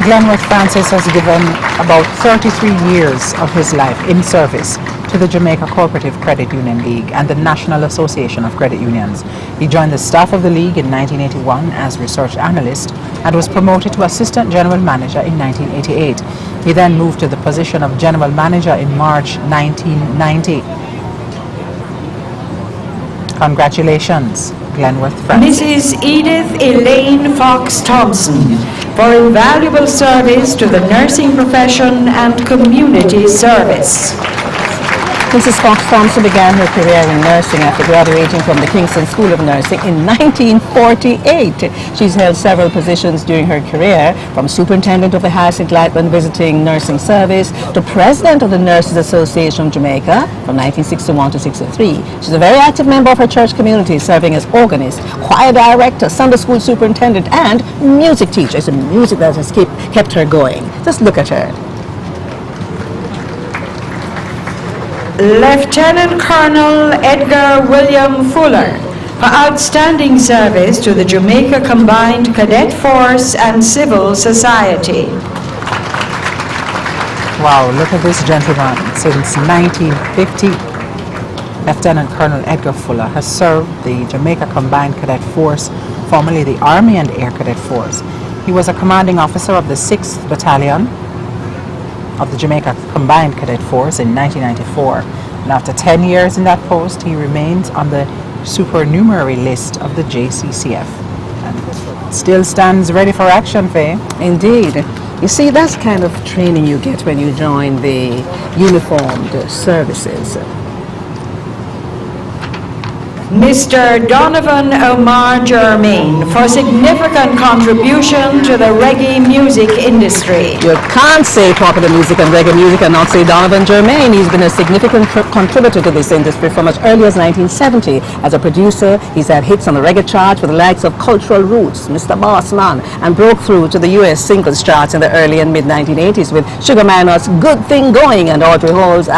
Glenworth Francis has given about 33 years of his life in service to the Jamaica Cooperative Credit Union League and the National Association of Credit Unions. He joined the staff of the league in 1981 as research analyst and was promoted to assistant general manager in 1988. He then moved to the position of general manager in March 1990. Congratulations, Glenworth Francis. Mrs. Edith Elaine Fox Thompson, for invaluable service to the nursing profession and community service. Mrs. Fox Thompson began her career in nursing after graduating from the Kingston School of Nursing in 1948. She's held several positions during her career, from superintendent of the Hyacinth Lightman Visiting Nursing Service to president of the Nurses Association of Jamaica from 1961 to 63. She's a very active member of her church community, serving as organist, choir director, Sunday school superintendent, and music teacher. It's the music that has kept her going. Just look at her. Lieutenant Colonel Edgar William Fuller, for outstanding service to the Jamaica Combined Cadet Force and Civil Society. Wow, look at this gentleman. Since 1950, Lieutenant Colonel Edgar Fuller has served the Jamaica Combined Cadet Force, formerly the Army and Air Cadet Force. He was a commanding officer of the 6th Battalion of the Jamaica Combined Cadet Force in 1994. And after 10 years in that post, he remains on the supernumerary list of the JCCF. And still stands ready for action, Faye. Indeed. You see, that's kind of training you get when you join the uniformed services. Mr. Donovan Omar Germain, for significant contribution to the reggae music industry. You can't say popular music and reggae music and not say Donovan Germain. He's been a significant contributor to this industry from as early as 1970. As a producer, he's had hits on the reggae chart with the likes of Cultural Roots, Mr. Bossman, and broke through to the US singles charts in the early and mid-1980s with Sugar Minor's Good Thing Going and Audrey Hall's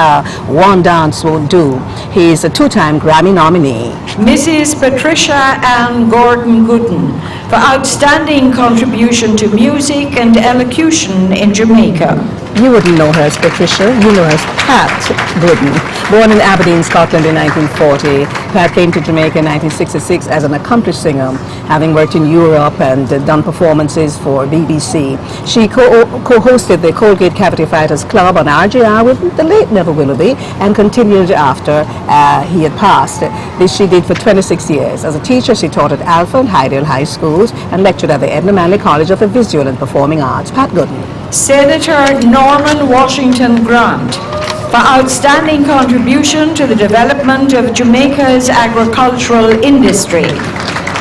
One Dance Won't Do. He's a 2-time Grammy nominee. Mrs. Patricia Ann Gordon Gooden for outstanding contribution to music and elocution in Jamaica. You wouldn't know her as Patricia, you know her as Pat Gooden. Born in Aberdeen, Scotland in 1940, Pat came to Jamaica in 1966 as an accomplished singer, having worked in Europe and done performances for BBC. She co-hosted the Colgate Cavity Fighters Club on RJR with the late Neville Willoughby and continued after he had passed. This she did for 26 years. As a teacher, she taught at Alpha and Hydale High Schools and lectured at the Edna Manley College of the Visual and Performing Arts. Pat Gooden. Senator Norman Washington Grant for outstanding contribution to the development of Jamaica's agricultural industry.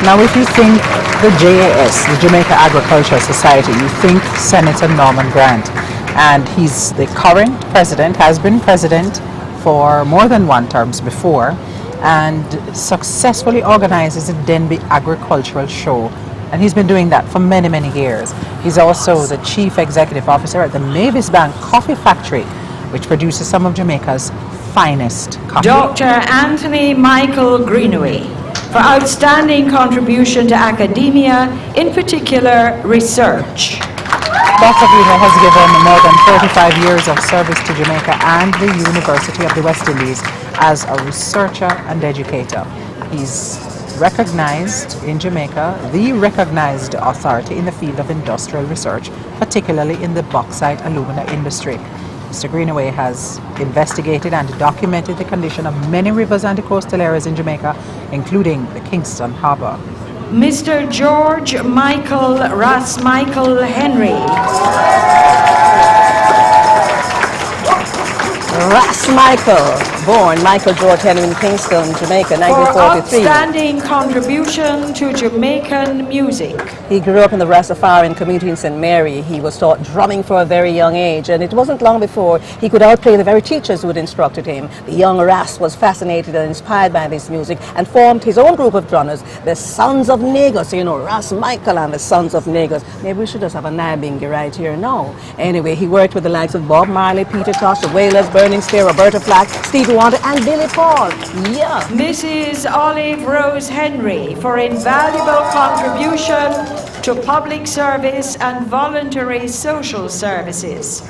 Now, if you think the JAS, the Jamaica Agricultural Society, you think Senator Norman Grant, and he's the current president, has been president for more than one terms before, and successfully organizes the Denby Agricultural Show. And he's been doing that for many, many years. He's also the chief executive officer at the Mavis Bank Coffee Factory, which produces some of Jamaica's finest coffee. Dr. Anthony Michael Greenaway for outstanding contribution to academia, in particular research. Dr. Greenaway has given more than 35 years of service to Jamaica and the University of the West Indies as a researcher and educator. He's recognized in Jamaica, the recognized authority in the field of industrial research, particularly in the bauxite alumina industry. Mr. Greenaway has investigated and documented the condition of many rivers and the coastal areas in Jamaica, including the Kingston Harbor. Mr. George Michael Michael Henry. Michael, born Michael George Henry in Kingston, Jamaica, 1943. For outstanding contribution to Jamaican music. He grew up in the Rastafarian community in St. Mary. He was taught drumming for a very young age, and it wasn't long before he could outplay the very teachers who had instructed him. The young Ras was fascinated and inspired by this music and formed his own group of drummers, the Sons of Negus. You know, Ras Michael and the Sons of Negus. Maybe we should just have a Nabingi right here now. Anyway, he worked with the likes of Bob Marley, Peter Tosh, the Wailers, Burning Spear, Roberta Flack, Stevie Wonder, and Billy Paul. Yeah. Mrs. Olive Rose Henry for invaluable contribution to public service and voluntary social services.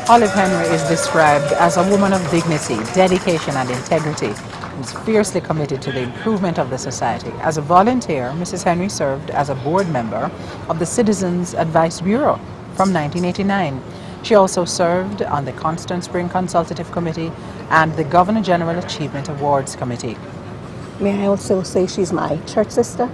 Olive Henry is described as a woman of dignity, dedication, and integrity, who is fiercely committed to the improvement of the society. As a volunteer, Mrs. Henry served as a board member of the Citizens Advice Bureau from 1989. She also served on the Constant Spring Consultative Committee and the Governor General Achievement Awards Committee. May I also say she's my church sister?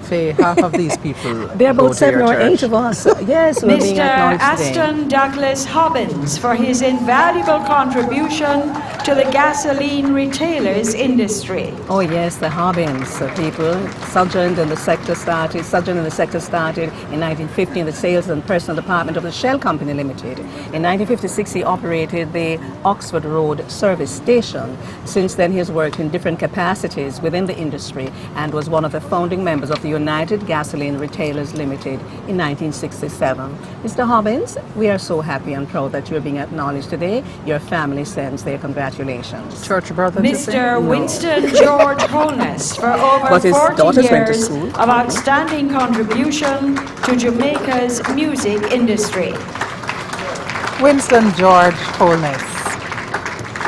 Faye, half of these people There are go about to your 7 or church. 8 of us. Yes, we're being Mr. acknowledged today. Aston Douglas Hobbins for his invaluable contribution to the gasoline retailers industry. Oh yes, the Hobbins people sojourned in the sector started in 1950 in the sales and personal department of the Shell Company Limited. In 1956 he operated the Oxford Road service station. Since then he has worked in different capacities within the industry and was one of the founding members of the United Gasoline Retailers Limited in 1967. Mr. Hobbins, we are so happy and proud that you're being acknowledged today. Your family sends their congratulations. Church brother. Mr. Winston George Holness for over But his 40 daughters went to years school. of outstanding contribution to Jamaica's music industry. Winston George Holness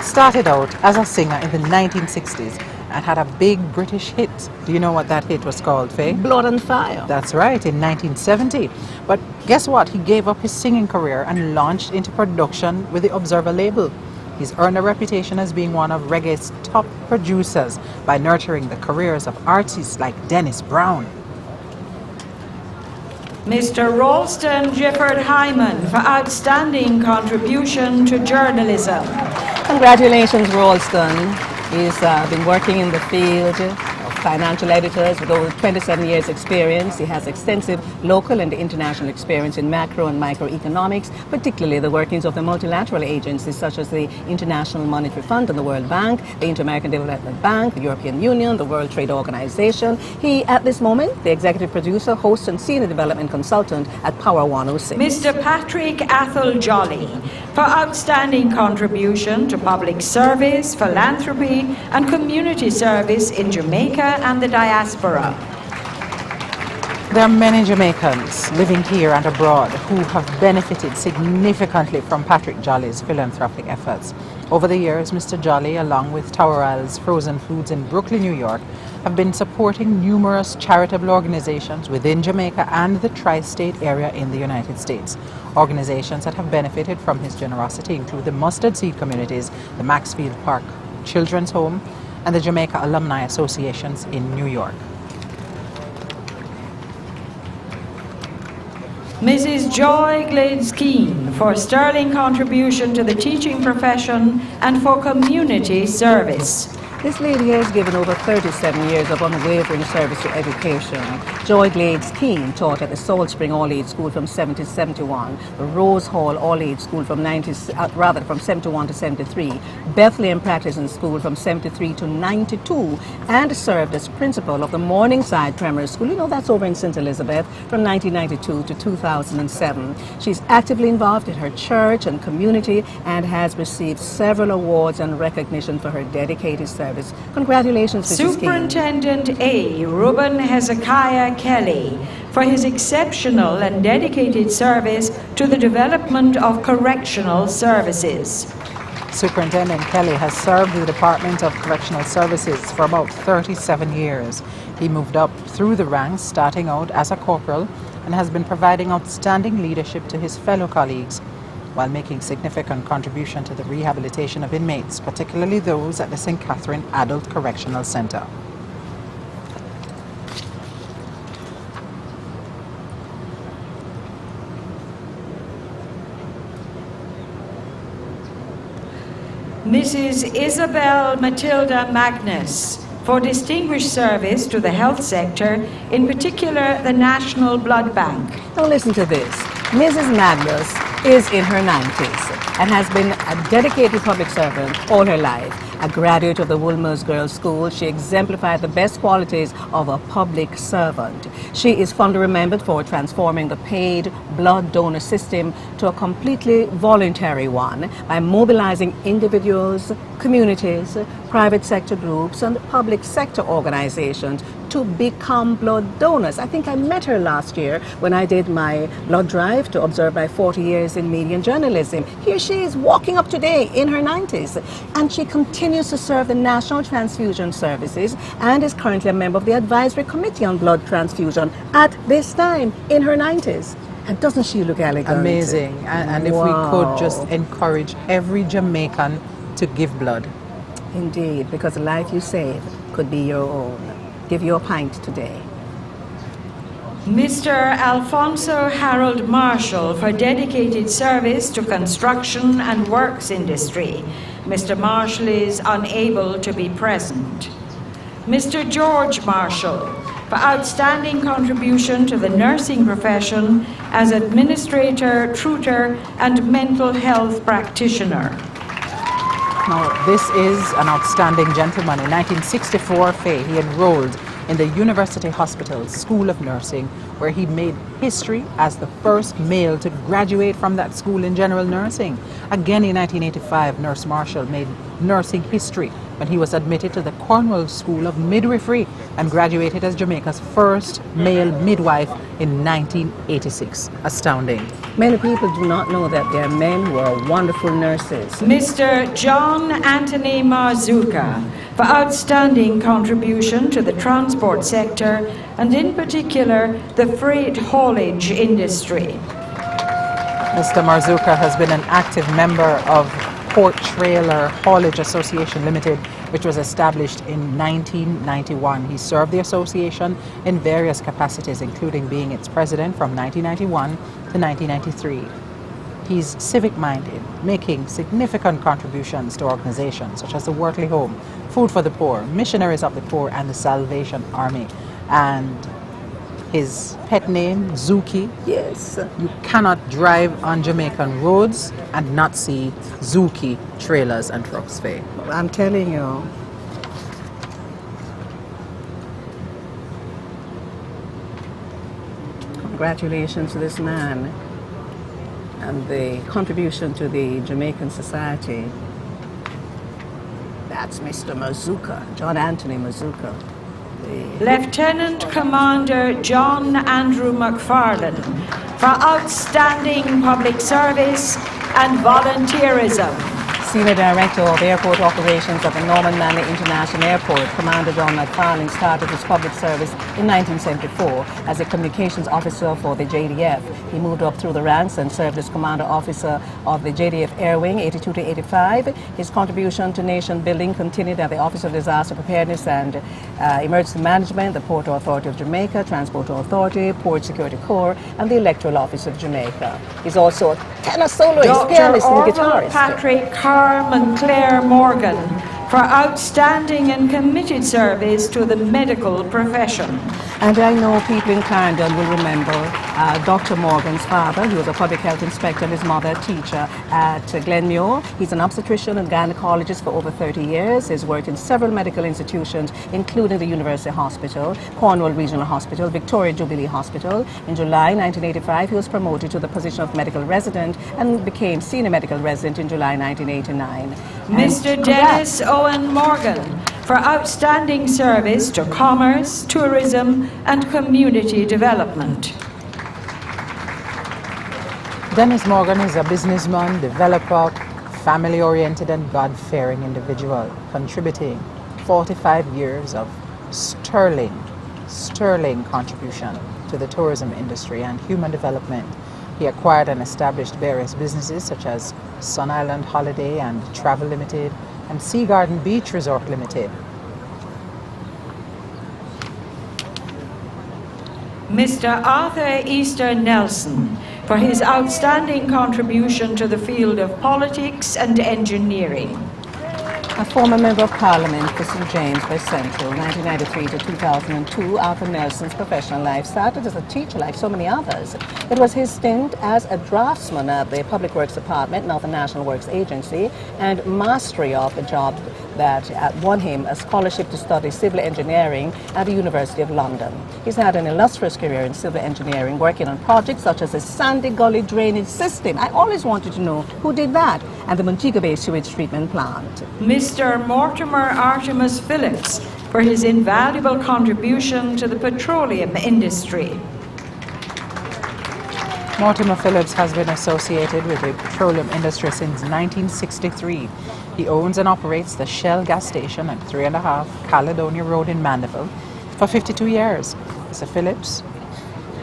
started out as a singer in the 1960s and had a big British hit. Do you know what that hit was called, Faye? Blood and Fire. That's right, in 1970. But guess what? He gave up his singing career and launched into production with the Observer label. He's earned a reputation as being one of reggae's top producers by nurturing the careers of artists like Dennis Brown. Mr. Ralston Gifford Hyman for outstanding contribution to journalism. Congratulations, Ralston. He's been working in the field of financial editors with over 27 years experience. He has extensive local and international experience in macro and microeconomics, particularly the workings of the multilateral agencies such as the International Monetary Fund and the World Bank, the Inter-American Development Bank, the European Union, the World Trade Organization. He, at this moment, the executive producer, host and senior development consultant at Power 106. Mr. Patrick Athol Jolly for outstanding contribution to public service, philanthropy, and community service in Jamaica and the diaspora. There are many Jamaicans living here and abroad who have benefited significantly from Patrick Jolly's philanthropic efforts. Over the years, Mr. Jolly, along with Tower Isles Frozen Foods in Brooklyn, New York, have been supporting numerous charitable organizations within Jamaica and the tri-state area in the United States. Organizations that have benefited from his generosity include the Mustard Seed Communities, the Maxfield Park Children's Home, and the Jamaica Alumni Associations in New York. Mrs. Joy Glades-Keane for sterling contribution to the teaching profession and for community service. This lady has given over 37 years of unwavering service to education. Joy Glades-Keane taught at the Salt Spring All-Age School from 70 to 71, the Rose Hall All-Age School from 71 to 73, Bethlehem Practicing School from 73 to 92, and served as principal of the Morningside Primary School, you know that's over in St. Elizabeth, from 1992 to 2007. She's actively involved in her church and community and has received several awards and recognition for her dedicated service. Congratulations, Mrs. Keane. Superintendent A. Reuben Hezekiah Kelly for his exceptional and dedicated service to the development of correctional services. Superintendent Kelly has served the Department of Correctional Services for about 37 years. He moved up through the ranks, starting out as a corporal, and has been providing outstanding leadership to his fellow colleagues, while making significant contribution to the rehabilitation of inmates, particularly those at the St. Catherine Adult Correctional Center. Mrs. Isabel Matilda Magnus for distinguished service to the health sector, in particular the National Blood Bank. Now listen to this. Mrs. Magnus is in her 90s and has been a dedicated public servant all her life. A graduate of the Woolmer's Girls' School, she exemplified the best qualities of a public servant. She is fondly remembered for transforming the paid blood donor system to a completely voluntary one by mobilizing individuals, communities, private sector groups, and public sector organizations to become blood donors. I think I met her last year when I did my blood drive to observe my 40 years in media and journalism. Here she is walking up today in her 90s, and she continues to serve the National Transfusion Services and is currently a member of the Advisory Committee on Blood Transfusion at this time in her 90s. And doesn't she look elegant? Amazing. And if we could just encourage every Jamaican to give blood. Indeed, because the life you save could be your own. Give you a pint today. Mr. Alfonso Harold Marshall for dedicated service to construction and works industry. Mr. Marshall is unable to be present. Mr. George Marshall for outstanding contribution to the nursing profession as administrator, tutor, and mental health practitioner. Now, this is an outstanding gentleman. In 1964, he enrolled in the University Hospital School of Nursing, where he made history as the first male to graduate from that school in general nursing. Again, in 1985, Nurse Marshall made nursing history when he was admitted to the Cornwall School of Midwifery and graduated as Jamaica's first male midwife in 1986. Astounding. Many people do not know that there are men who are wonderful nurses. Mr. John Anthony Marzuka for outstanding contribution to the transport sector and in particular the freight haulage industry. Mr. Marzuka has been an active member of Port Trailer Haulage Association Limited, which was established in 1991. He served the association in various capacities, including being its president from 1991 to 1993. He's civic-minded, making significant contributions to organizations such as the Wortley Home, Food for the Poor, Missionaries of the Poor, and the Salvation Army. And his pet name, Zuki. Yes. You cannot drive on Jamaican roads and not see Zuki trailers and trucks, Faye. I'm telling you. Congratulations to this man. and the contribution to the Jamaican society. That's Mr. Mazuka, John Anthony Mazuka. Lieutenant Commander John Andrew McFarlane for outstanding public service and volunteerism. Senior Director of Airport Operations at the Norman Manley International Airport, Commander John McFarlane started his public service in 1974 as a communications officer for the JDF. He moved up through the ranks and served as Commander Officer of the JDF Air Wing 82 to 85. His contribution to nation building continued at the Office of Disaster Preparedness and Emergency Management, the Port Authority of Jamaica, Transport Authority, Port Security Corps, and the Electoral Office of Jamaica. He's also a tenor soloist, pianist, and guitarist. Patrick Carmen Claire Morgan for outstanding and committed service to the medical profession. And I know people in Clarendon will remember Dr. Morgan's father. He was a public health inspector and his mother a teacher at Glenmuir. He's an obstetrician and gynecologist for over 30 years. He's worked in several medical institutions, including the University Hospital, Cornwall Regional Hospital, Victoria Jubilee Hospital. In July 1985, he was promoted to the position of medical resident and became senior medical resident in July 1989. Mr. Dennis Owen Morgan for outstanding service to commerce, tourism, and community development. Dennis Morgan is a businessman, developer, family-oriented and God-fearing individual, contributing 45 years of sterling contribution to the tourism industry and human development. He acquired and established various businesses such as Sun Island Holiday and Travel Limited and Sea Garden Beach Resort Limited. Mr. Arthur Easter Nelson for his outstanding contribution to the field of politics and engineering. A former Member of Parliament for St. James West Central, 1993 to 2002, Arthur Nelson's professional life started as a teacher like so many others. It was his stint as a draftsman at the Public Works Department, now the National Works Agency, and mastery of the job that won him a scholarship to study civil engineering at the University of London. He's had an illustrious career in civil engineering, working on projects such as the Sandy Gully drainage system. I always wanted to know who did that, and the Montego Bay sewage treatment plant. Mr. Mortimer Artemus Phillips for his invaluable contribution to the petroleum industry. Mortimer Phillips has been associated with the petroleum industry since 1963. He owns and operates the Shell gas station at 3.5 Caledonia Road in Mandeville for 52 years. Mr. Phillips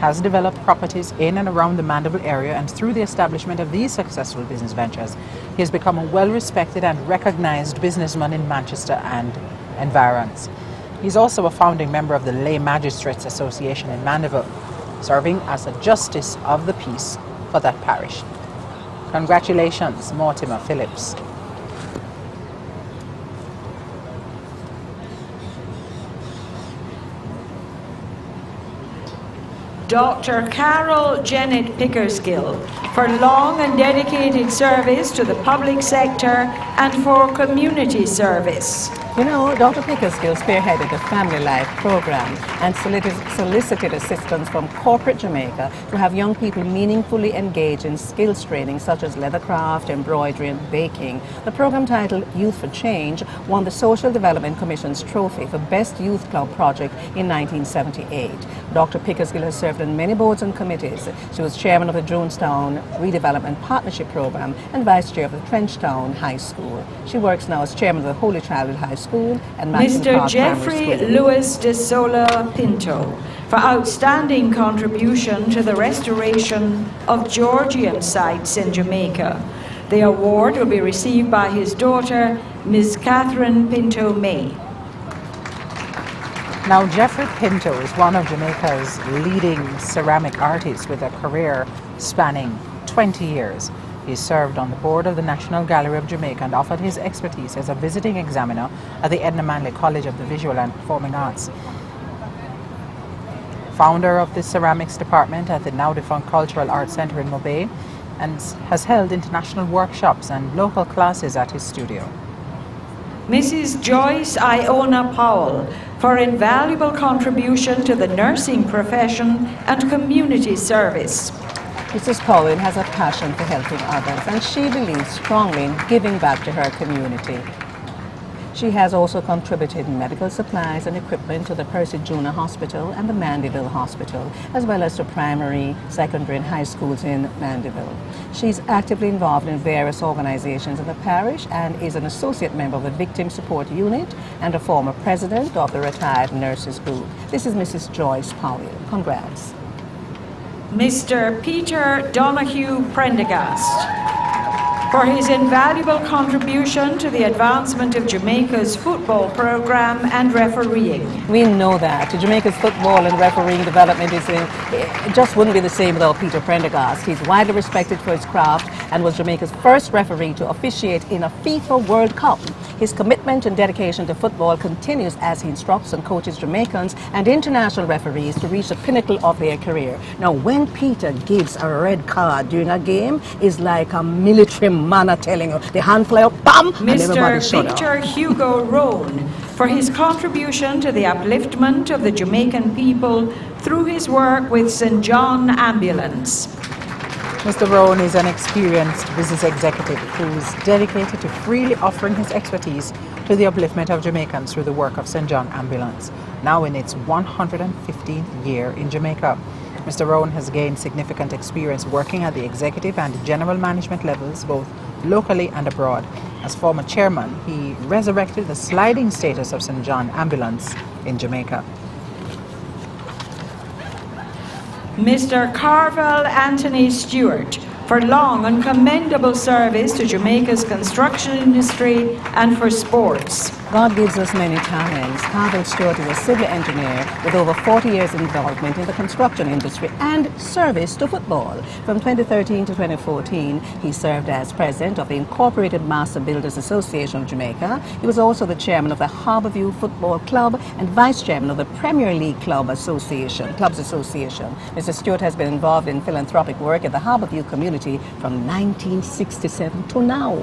has developed properties in and around the Mandeville area, and through the establishment of these successful business ventures, he has become a well-respected and recognized businessman in Manchester and environs. He's also a founding member of the Lay Magistrates Association in Mandeville, serving as a Justice of the Peace for that parish. Congratulations, Mortimer Phillips. Dr. Carol Janet Pickersgill for long and dedicated service to the public sector and for community service. You know, Dr. Pickersgill spearheaded the Family Life program and solicited assistance from corporate Jamaica to have young people meaningfully engage in skills training such as leathercraft, embroidery, and baking. The program, titled Youth for Change, won the Social Development Commission's trophy for Best Youth Club Project in 1978. Dr. Pickersgill has served on many boards and committees. She was chairman of the Jonestown Redevelopment Partnership Program and vice chair of the Trenchtown High School. She works now as chairman of the Holy Child High School and Mr. Jeffrey Lewis de Sola Pinto for outstanding contribution to the restoration of Georgian sites in Jamaica. The award will be received by his daughter, Ms. Catherine Pinto May. Now, Jeffrey Pinto is one of Jamaica's leading ceramic artists with a career spanning 20 years. He served on the board of the National Gallery of Jamaica and offered his expertise as a visiting examiner at the Edna Manley College of the Visual and Performing Arts. Founder of the ceramics department at the now defunct Cultural Arts Center in Mobay, and has held international workshops and local classes at his studio. Mrs. Joyce Iona Powell for invaluable contribution to the nursing profession and community service. Mrs. Powell has a passion for helping others, and she believes strongly in giving back to her community. She has also contributed medical supplies and equipment to the Percy Junior Hospital and the Mandeville Hospital, as well as to primary, secondary and high schools in Mandeville. She's actively involved in various organizations in the parish and is an associate member of the Victim Support Unit and a former president of the Retired Nurses Group. This is Mrs. Joyce Powell. Congrats. Mr. Peter Donahue Prendergast, for his invaluable contribution to the advancement of Jamaica's football program and refereeing. We know that Jamaica's football and refereeing development it just wouldn't be the same without Peter Prendergast. He's widely respected for his craft and was Jamaica's first referee to officiate in a FIFA World Cup. His commitment and dedication to football continues as he instructs and coaches Jamaicans and international referees to reach the pinnacle of their career. Now, when Peter gives a red card during a game, it's like a military man telling you, the hand fly up, bam, and everybody shut up. Mr. Victor Hugo Rohn, for his contribution to the upliftment of the Jamaican people through his work with St. John Ambulance. Mr. Rohn is an experienced business executive who is dedicated to freely offering his expertise to the upliftment of Jamaicans through the work of St. John Ambulance, now in its 115th year in Jamaica. Mr. Rohn has gained significant experience working at the executive and general management levels, both locally and abroad. As former chairman, he resurrected the sliding status of St. John Ambulance in Jamaica. Mr. Carvel Anthony Stewart, for long and commendable service to Jamaica's construction industry and for sports. God gives us many talents. Carvel Stewart is a civil engineer with over 40 years involvement in the construction industry and service to football. From 2013 to 2014, he served as president of the Incorporated Master Builders Association of Jamaica. He was also the chairman of the Harborview Football Club and vice chairman of the Premier League Clubs Association. Mr. Stewart has been involved in philanthropic work at the Harborview community from 1967 to now.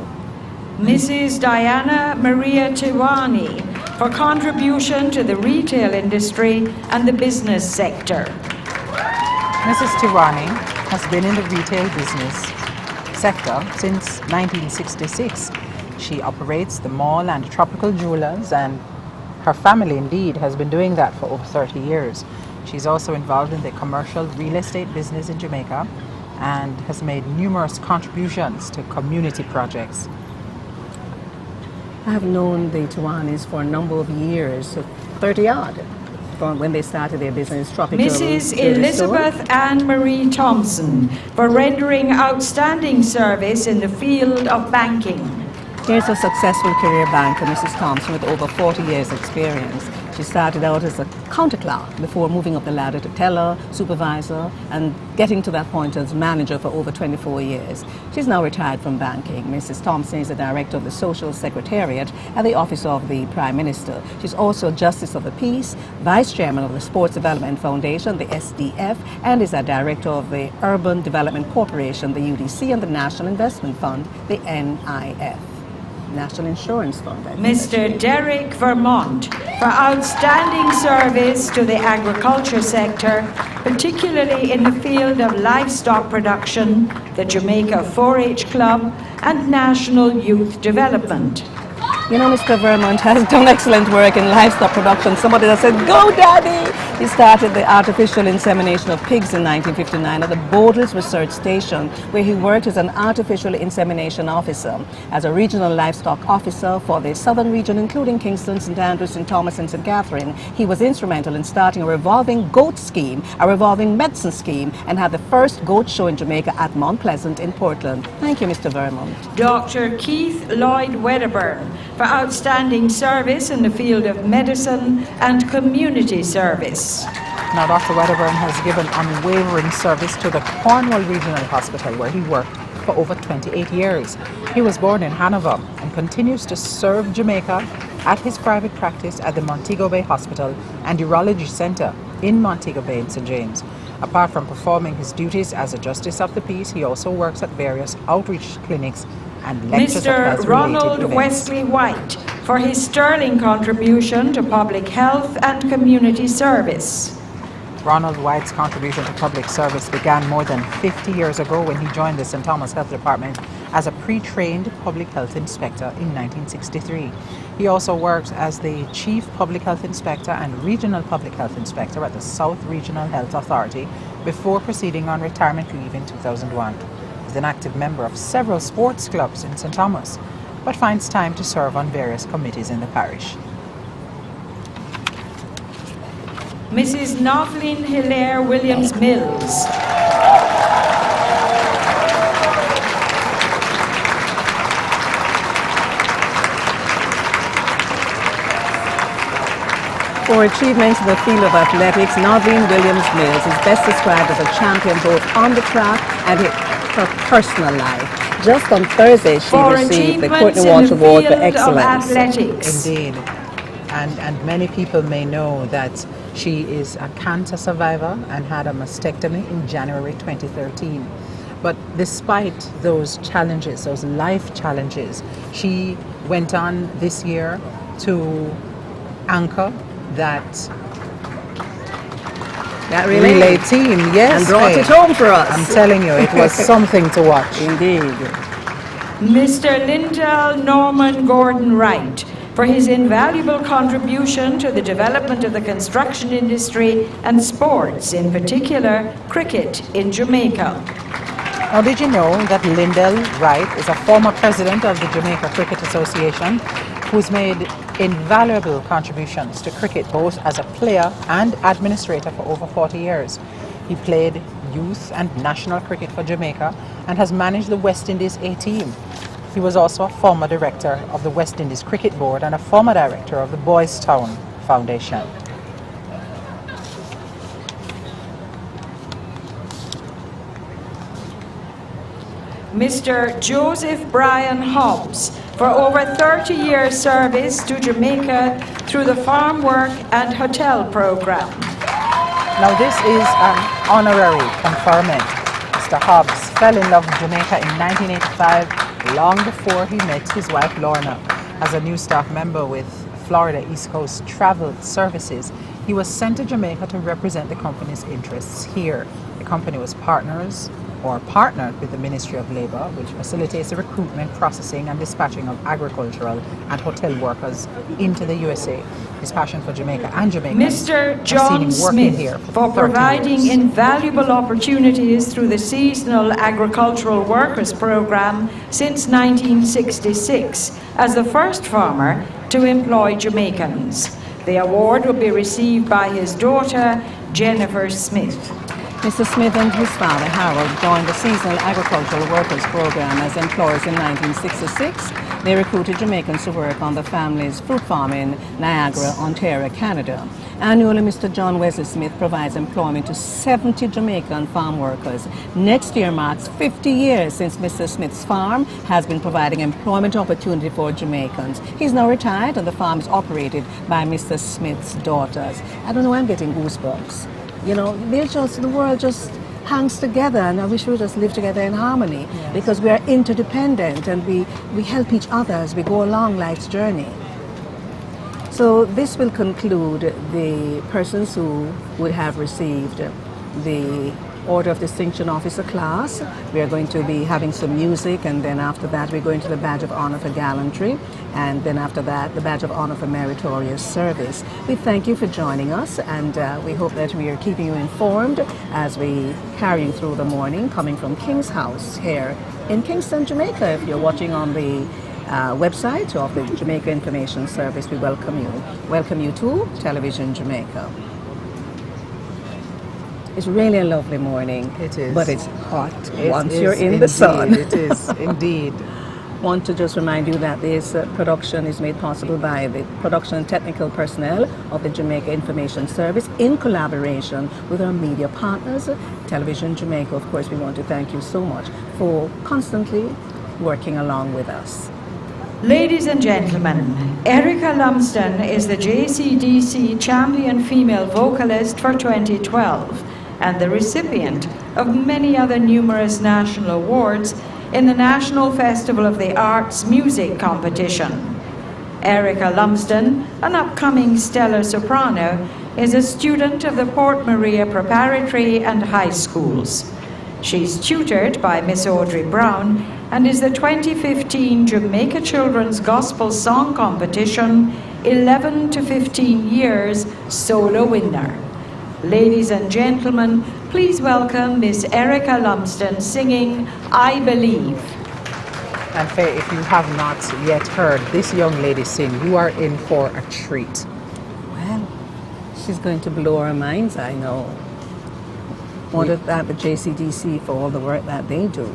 Mrs. Diana Maria Tiwani, for contribution to the retail industry and the business sector. Mrs. Tiwani has been in the retail business sector since 1966. She operates the mall and Tropical Jewelers, and her family indeed has been doing that for over 30 years. She's also involved in the commercial real estate business in Jamaica and has made numerous contributions to community projects. I have known the Tiwanis for a number of years, 30-odd, from when they started their business, Tropical Mrs. Jewelry Elizabeth Store. Anne-Marie Thompson, for rendering outstanding service in the field of banking. Here's a successful career banker, Mrs. Thompson, with over 40 years' experience. She started out as a counter clerk before moving up the ladder to teller, supervisor, and getting to that point as manager for over 24 years. She's now retired from banking. Mrs. Thompson is the director of the Social Secretariat at the Office of the Prime Minister. She's also Justice of the Peace, vice chairman of the Sports Development Foundation, the SDF, and is a director of the Urban Development Corporation, the UDC, and the National Investment Fund, the NIF. National Insurance Fund. Mr. Derek Vermont, for outstanding service to the agriculture sector, particularly in the field of livestock production, the Jamaica 4-H Club, and national youth development. You know, Mr. Vermont has done excellent work in livestock production. Somebody that said, "Go, Daddy!" He started the artificial insemination of pigs in 1959 at the Bodles Research Station, where he worked as an artificial insemination officer. As a regional livestock officer for the southern region, including Kingston, St. Andrews, St. Thomas, and St. Catherine, he was instrumental in starting a revolving goat scheme, a revolving medicine scheme, and had the first goat show in Jamaica at Mount Pleasant in Portland. Thank you, Mr. Vermont. Dr. Keith Lloyd Wedderburn, for outstanding service in the field of medicine and community service. Now, Dr. Wedderburn has given unwavering service to the Cornwall Regional Hospital, where he worked for over 28 years. He was born in Hanover and continues to serve Jamaica at his private practice at the Montego Bay Hospital and Urology Center in Montego Bay in St. James. Apart from performing his duties as a Justice of the Peace, he also works at various outreach clinics and lectures at Mr. health-related Ronald events. Wesley White, for his sterling contribution to public health and community service. Ronald White's contribution to public service began more than 50 years ago when he joined the St. Thomas Health Department as a pre-trained public health inspector in 1963. He also worked as the Chief Public Health Inspector and Regional Public Health Inspector at the South Regional Health Authority before proceeding on retirement leave in 2001. He's an active member of several sports clubs in St. Thomas, but finds time to serve on various committees in the parish. Mrs. Noveline Hilaire Williams Mills. For achievements in the field of athletics, Noveline Williams Mills is best described as a champion both on the track and in her personal life. Just on Thursday, she received the Courtney Walsh Award for Excellence. Athletics. Indeed. And many people may know that she is a cancer survivor and had a mastectomy in January 2013. But despite those challenges, those life challenges, she went on this year to anchor that relay team, yes, and brought it home for us. I'm telling you, it was something to watch. Indeed. Mr. Lyndall Norman Gordon Wright, for his invaluable contribution to the development of the construction industry and sports, in particular cricket in Jamaica. Now, did you know that Lyndall Wright is a former president of the Jamaica Cricket Association who's made invaluable contributions to cricket both as a player and administrator for over 40 years. He played youth and national cricket for Jamaica and has managed the West Indies A team. He was also a former director of the West Indies Cricket Board and a former director of the Boys Town Foundation. Mr. Joseph Brian Hobbs, for over 30 years service to Jamaica through the Farm Work and Hotel program. Now this is an honorary conferment. Mr. Hobbs fell in love with Jamaica in 1985, long before he met his wife Lorna. As a new staff member with Florida East Coast Travel Services, he was sent to Jamaica to represent the company's interests here. The company was partnered with the Ministry of Labor, which facilitates the recruitment, processing and dispatching of agricultural and hotel workers into the USA. His passion for Jamaica and Jamaicans Mr. John Smith, for providing invaluable opportunities through the Seasonal Agricultural Workers Program since 1966 as the first farmer to employ Jamaicans. The award will be received by his daughter, Jennifer Smith. Mr. Smith and his father, Harold, joined the Seasonal Agricultural Workers Program as employers in 1966. They recruited Jamaicans to work on the family's fruit farm in Niagara, Ontario, Canada. Annually, Mr. John Wesley Smith provides employment to 70 Jamaican farm workers. Next year marks 50 years since Mr. Smith's farm has been providing employment opportunity for Jamaicans. He's now retired and the farm is operated by Mr. Smith's daughters. I don't know, I'm getting goosebumps. You know, the world just hangs together, and I wish we would just live together in harmony, yes, because we are interdependent and we help each other as we go along life's journey. So this will conclude the persons who would have received the Order of Distinction Officer class. We are going to be having some music, and then after that we're going to the Badge of Honor for Gallantry, and then after that the Badge of Honor for Meritorious Service. We thank you for joining us, and we hope that we are keeping you informed as we carry you through the morning, coming from King's House here in Kingston, Jamaica. If you're watching on the website of the Jamaica Information Service, we welcome you. Welcome you to Television Jamaica. It's really a lovely morning. It is. But it's hot once you're in the sun. It is, indeed. Want to just remind you that this production is made possible by the production and technical personnel of the Jamaica Information Service in collaboration with our media partners. Television Jamaica, of course, we want to thank you so much for constantly working along with us. Ladies and gentlemen, Erica Lumsden is the JCDC Champion Female Vocalist for 2012 and the recipient of many other numerous national awards in the National Festival of the Arts Music Competition. Erica Lumsden, an upcoming stellar soprano, is a student of the Port Maria Preparatory and High Schools. She's tutored by Miss Audrey Brown and is the 2015 Jamaica Children's Gospel Song Competition 11 to 15 years solo winner. Ladies and gentlemen, please welcome Miss Erica Lumsden singing I Believe. And Faye, if you have not yet heard this young lady sing, you are in for a treat. Well, she's going to blow our minds, I know. Wanted to thank the JCDC for all the work that they do.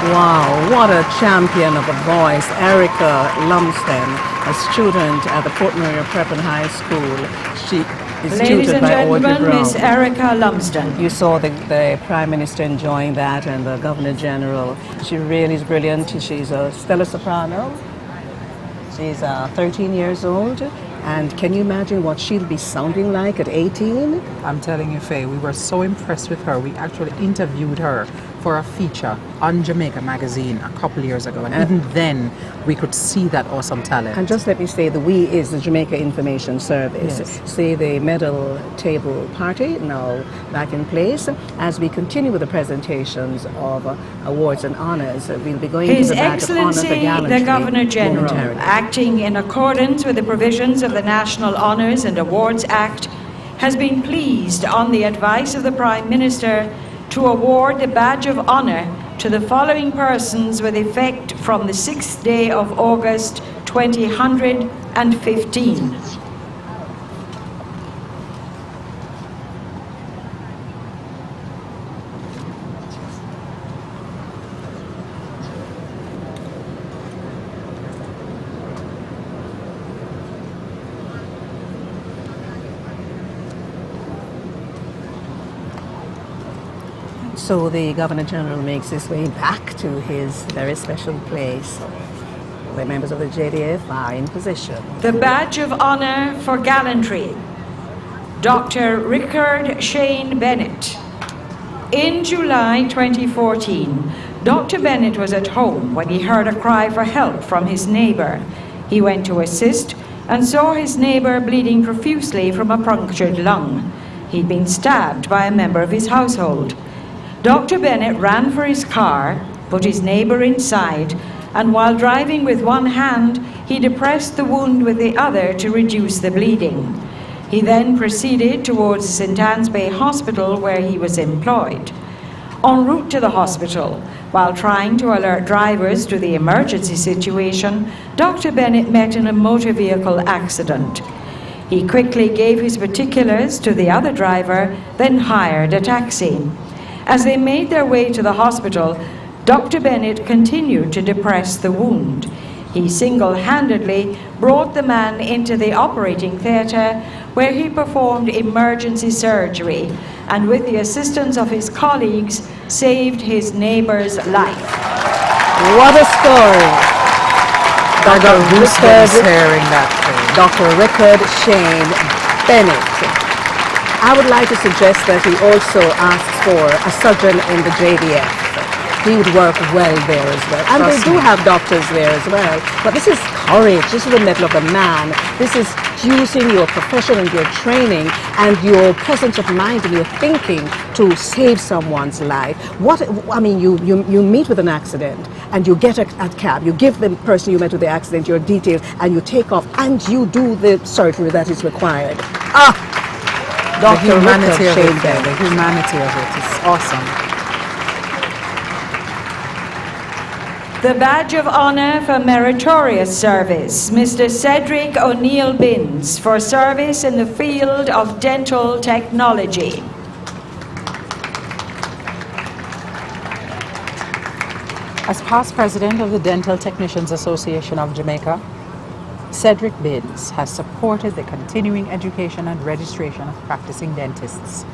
Wow, what a champion of a voice. Erica Lumsden, a student at the Port Maria Prep and High School. She is Ladies tutored and by Audrey gentlemen, Brown. Miss Erica Lumsden. You saw the Prime Minister enjoying that and the Governor General. She really is brilliant. She's a stellar soprano. She's 13 years old And can you imagine what she'll be sounding like at 18? I'm telling you, Faye, we were so impressed with her. We actually interviewed her for a feature on Jamaica Magazine a couple years ago, and even then we could see that awesome talent. And just let me say, the we is the Jamaica Information Service. Yes. See the medal table party now back in place. As we continue with the presentations of awards and honours, we'll be going His to the badge of honour for Excellency gallantry the Governor General, momentarily. acting in accordance with the provisions of the National Honours and Awards Act, has been pleased, on the advice of the Prime Minister, to award the Badge of Honour to the following persons with effect from the 6th day of August 2015. So the Governor General makes his way back to his very special place where members of the JDF are in position. The Badge of Honour for Gallantry, Dr. Rickard Shane Bennett. In July 2014, Dr. Bennett was at home when he heard a cry for help from his neighbour. He went to assist and saw his neighbour bleeding profusely from a punctured lung. He'd been stabbed by a member of his household. Dr. Bennett ran for his car, put his neighbour inside, and while driving with one hand, he depressed the wound with the other to reduce the bleeding. He then proceeded towards St. Anne's Bay Hospital, where he was employed. En route to the hospital, while trying to alert drivers to the emergency situation, Dr. Bennett met in a motor vehicle accident. He quickly gave his particulars to the other driver, then hired a taxi. As they made their way to the hospital, Dr. Bennett continued to depress the wound. He single-handedly brought the man into the operating theatre, where he performed emergency surgery, and with the assistance of his colleagues, saved his neighbour's life. What a story! Dr. Rickard, hearing that. Dr. Rickard Shane Bennett. I would like to suggest that he also asks for a surgeon in the JDF. He would work well there as well. And they do have doctors there as well. But this is courage. This is the mettle of the man. This is using your profession and your training and your presence of mind and your thinking to save someone's life. You meet with an accident and you get a cab. You give the person you met with the accident your details and you take off and you do the surgery that is required. The humanity of it, the humanity of it is awesome. The Badge of Honour for Meritorious Service, Mr. Cedric O'Neill Binns, for service in the field of dental technology. As past president of the Dental Technicians Association of Jamaica, Cedric Binns has supported the continuing education and registration of practicing dentists.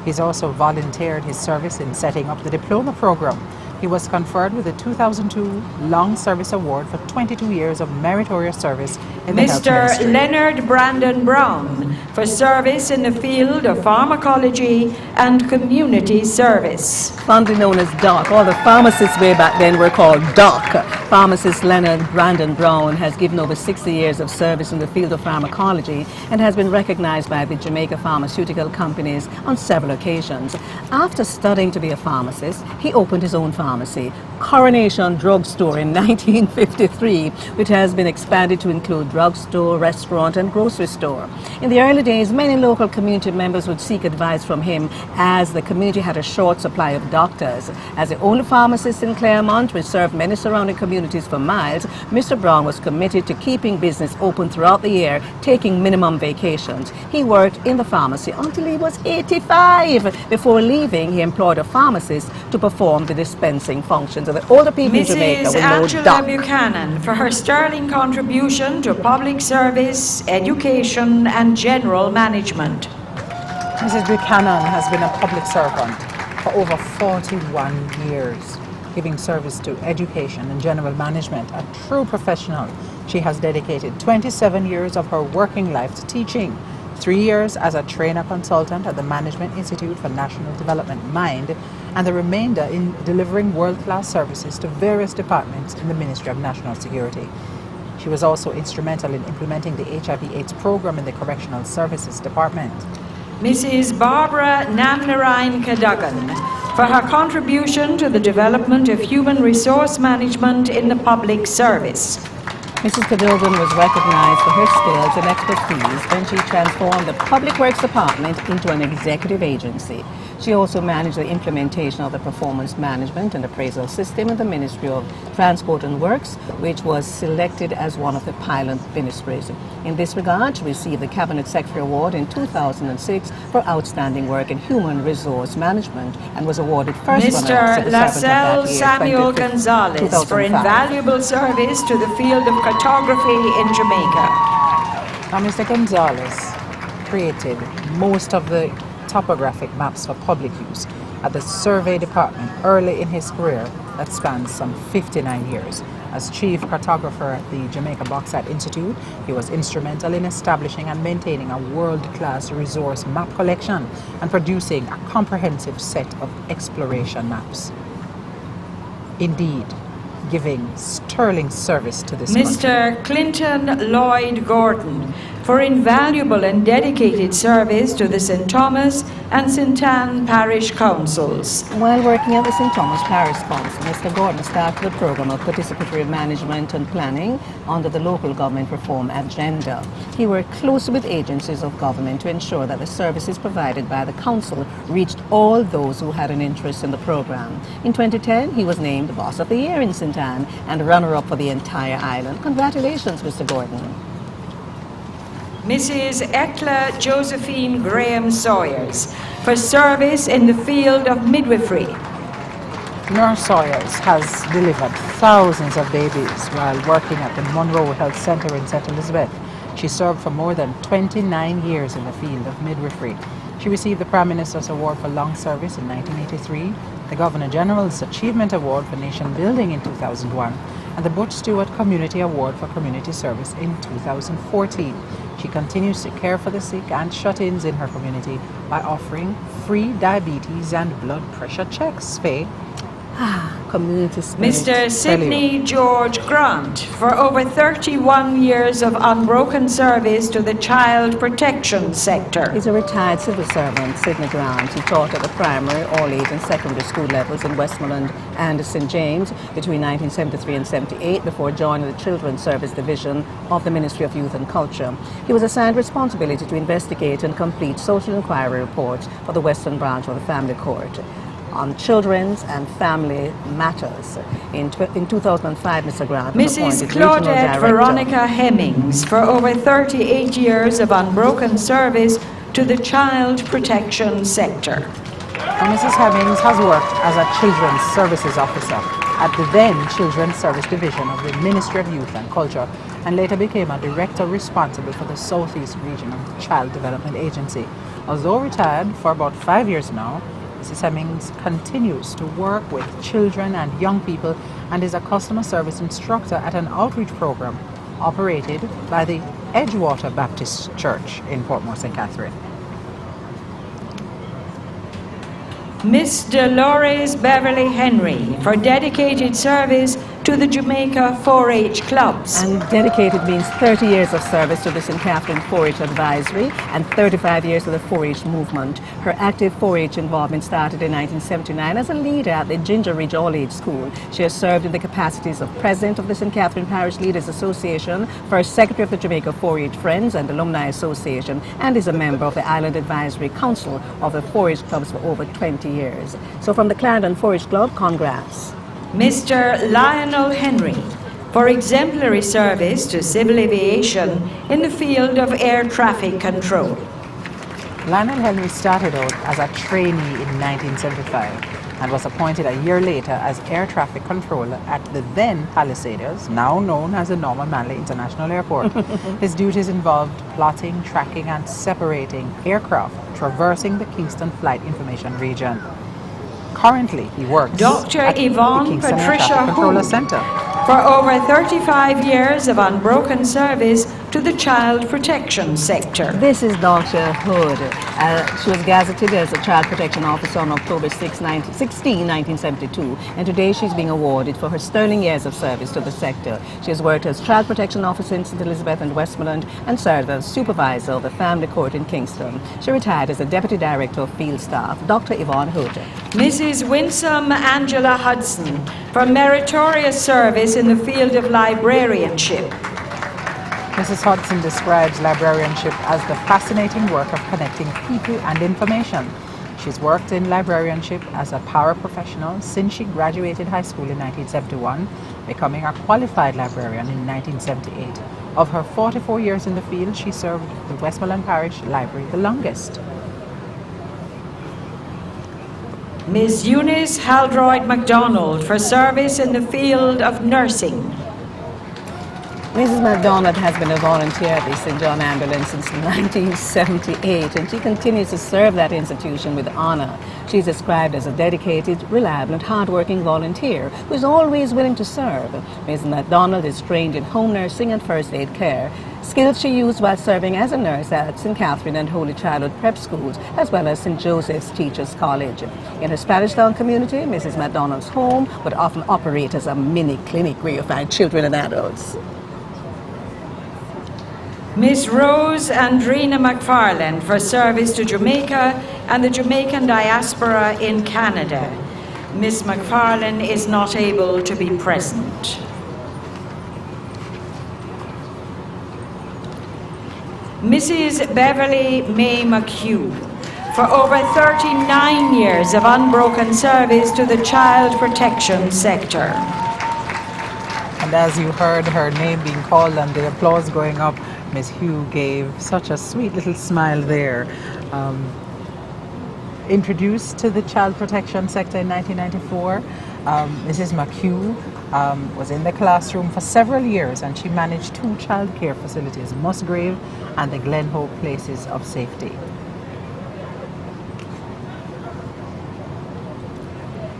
He's also volunteered his service in setting up the diploma program. He was conferred with the 2002 Long Service Award for 22 years of meritorious service in the health ministry. Mr. Leonard Brandon Brown, for service in the field of pharmacology and community service. Fondly known as Doc. All the pharmacists way back then were called Doc. Pharmacist Leonard Brandon Brown has given over 60 years of service in the field of pharmacology and has been recognized by the Jamaica pharmaceutical companies on several occasions. After studying to be a pharmacist, he opened his own pharmacy, Coronation Drugstore, in 1953, which has been expanded to include drugstore, restaurant and grocery store. In the early days, many local community members would seek advice from him as the community had a short supply of doctors. As the only pharmacist in Claremont, which served many surrounding communities for miles, Mr. Brown was committed to keeping business open throughout the year, taking minimum vacations. He worked in the pharmacy until he was 85. Before leaving, he employed a pharmacist to perform the dispensing functions. So the older people in Jamaica Mrs. will know Angela Doc. Buchanan, for her sterling contribution to public service, education and general management. Mrs. Buchanan has been a public servant for over 41 years, giving service to education and general management, a true professional. She has dedicated 27 years of her working life to teaching, 3 years as a trainer consultant at the Management Institute for National Development, MIND, and the remainder in delivering world-class services to various departments in the Ministry of National Security. She was also instrumental in implementing the HIV/AIDS program in the Correctional Services Department. Mrs. Barbara Namnarayan Cadogan, for her contribution to the development of human resource management in the public service. Mrs. Cadogan was recognized for her skills and expertise when she transformed the Public Works Department into an executive agency. She also managed the implementation of the performance management and appraisal system in the Ministry of Transport and Works, which was selected as one of the pilot ministries. In this regard, she received the Cabinet Secretary Award in 2006 for outstanding work in human resource management and was awarded first Mr. Lascelles Samuel Gonzalez for invaluable service to the field of cartography in Jamaica. Now, Mr. Gonzalez created most of the topographic maps for public use at the Survey Department early in his career that spans some 59 years. As chief cartographer at the Jamaica Bauxite Institute, he was instrumental in establishing and maintaining a world-class resource map collection and producing a comprehensive set of exploration maps. Indeed, giving sterling service to this country. Mr. Clinton Lloyd Gordon, for invaluable and dedicated service to the St. Thomas and St. Anne Parish Councils. While working at the St. Thomas Parish Council, Mr. Gordon started a program of participatory management and planning under the local government reform agenda. He worked closely with agencies of government to ensure that the services provided by the council reached all those who had an interest in the program. In 2010, he was named Boss of the Year in St. Anne and runner-up for the entire island. Congratulations, Mr. Gordon. Mrs. Ekla Josephine Graham Sawyers, for service in the field of midwifery. Nurse Sawyers has delivered thousands of babies while working at the Monroe Health Center in St. Elizabeth. She served for more than 29 years in the field of midwifery. She received the Prime Minister's Award for Long Service in 1983, the Governor General's Achievement Award for Nation Building in 2001, and the Butch Stewart Community Award for Community Service in 2014. She continues to care for the sick and shut-ins in her community by offering free diabetes and blood pressure checks. Faye? Community spirit. Mr. Sidney George Grant, for over 31 years of unbroken service to the child protection sector. He's a retired civil servant, Sidney Grant. He taught at the primary, all-age and secondary school levels in Westmoreland and St. James between 1973 and 78 before joining the Children's Service Division of the Ministry of Youth and Culture. He was assigned responsibility to investigate and complete social inquiry reports for the Western Branch of the Family Court on children's and family matters. In 2005, Mr. Grant was Mrs. appointed Regional Claudette Director. Veronica Hemmings, for over 38 years of unbroken service to the child protection sector. And Mrs. Hemmings has worked as a Children's Services Officer at the then Children's Service Division of the Ministry of Youth and Culture and later became a director responsible for the Southeast Region of the Child Development Agency. Although retired for about 5 years now, Mrs. Hemmings continues to work with children and young people and is a customer service instructor at an outreach program operated by the Edgewater Baptist Church in Portmore St. Catherine. Miss Dolores Beverly Henry, for dedicated service to the Jamaica 4-H clubs. And dedicated means 30 years of service to the St. Catherine 4-H Advisory and 35 years to the 4-H movement. Her active 4-H involvement started in 1979 as a leader at the Ginger Ridge All-Age School. She has served in the capacities of President of the St. Catherine Parish Leaders Association, First Secretary of the Jamaica 4-H Friends and Alumni Association, and is a member of the Island Advisory Council of the 4-H clubs for over 20 years. So from the Clarendon 4-H Club, congrats. Mr. Lionel Henry, for exemplary service to civil aviation in the field of air traffic control. Lionel Henry started out as a trainee in 1975 and was appointed a year later as air traffic controller at the then Palisades, now known as the Norman Manley International Airport. His duties involved plotting, tracking and separating aircraft traversing the Kingston Flight Information Region. Currently, he works Dr. at Yvonne the Kingston Air Patricia Traffic Controller Hu, Center. for over 35 years of unbroken service to the child protection sector. This is Dr. Hood. She was gazetted as a Child Protection Officer on October 16, 1972, and today she's being awarded for her sterling years of service to the sector. She has worked as Child Protection Officer in St. Elizabeth and Westmoreland and served as Supervisor of the Family Court in Kingston. She retired as a Deputy Director of Field Staff. Dr. Yvonne Hood. Mrs. Winsome Angela Hudson for meritorious service in the field of librarianship. Mrs. Hudson describes librarianship as the fascinating work of connecting people and information. She's worked in librarianship as a paraprofessional since she graduated high school in 1971, becoming a qualified librarian in 1978. Of her 44 years in the field, she served the Westmoreland Parish Library the longest. Ms. Eunice Haldroyd MacDonald for service in the field of nursing. Mrs. MacDonald has been a volunteer at the St. John Ambulance since 1978, and she continues to serve that institution with honor. She's described as a dedicated, reliable, and hardworking volunteer who is always willing to serve. Mrs. MacDonald is trained in home nursing and first aid care, skills she used while serving as a nurse at St. Catherine and Holy Childhood Prep Schools, as well as St. Joseph's Teachers College. In her Spanish Town community, Mrs. MacDonald's home would often operate as a mini clinic where you find children and adults. Ms. Rose Andrina McFarland for service to Jamaica and the Jamaican diaspora in Canada. Ms. McFarland is not able to be present. Mrs. Beverly May McHugh for over 39 years of unbroken service to the child protection sector. And as you heard her name being called and the applause going up, Ms. Hugh gave such a sweet little smile there. Introduced to the child protection sector in 1994, Mrs. McHugh was in the classroom for several years, and she managed 2 child care facilities, Musgrave and the Glenhope Places of Safety.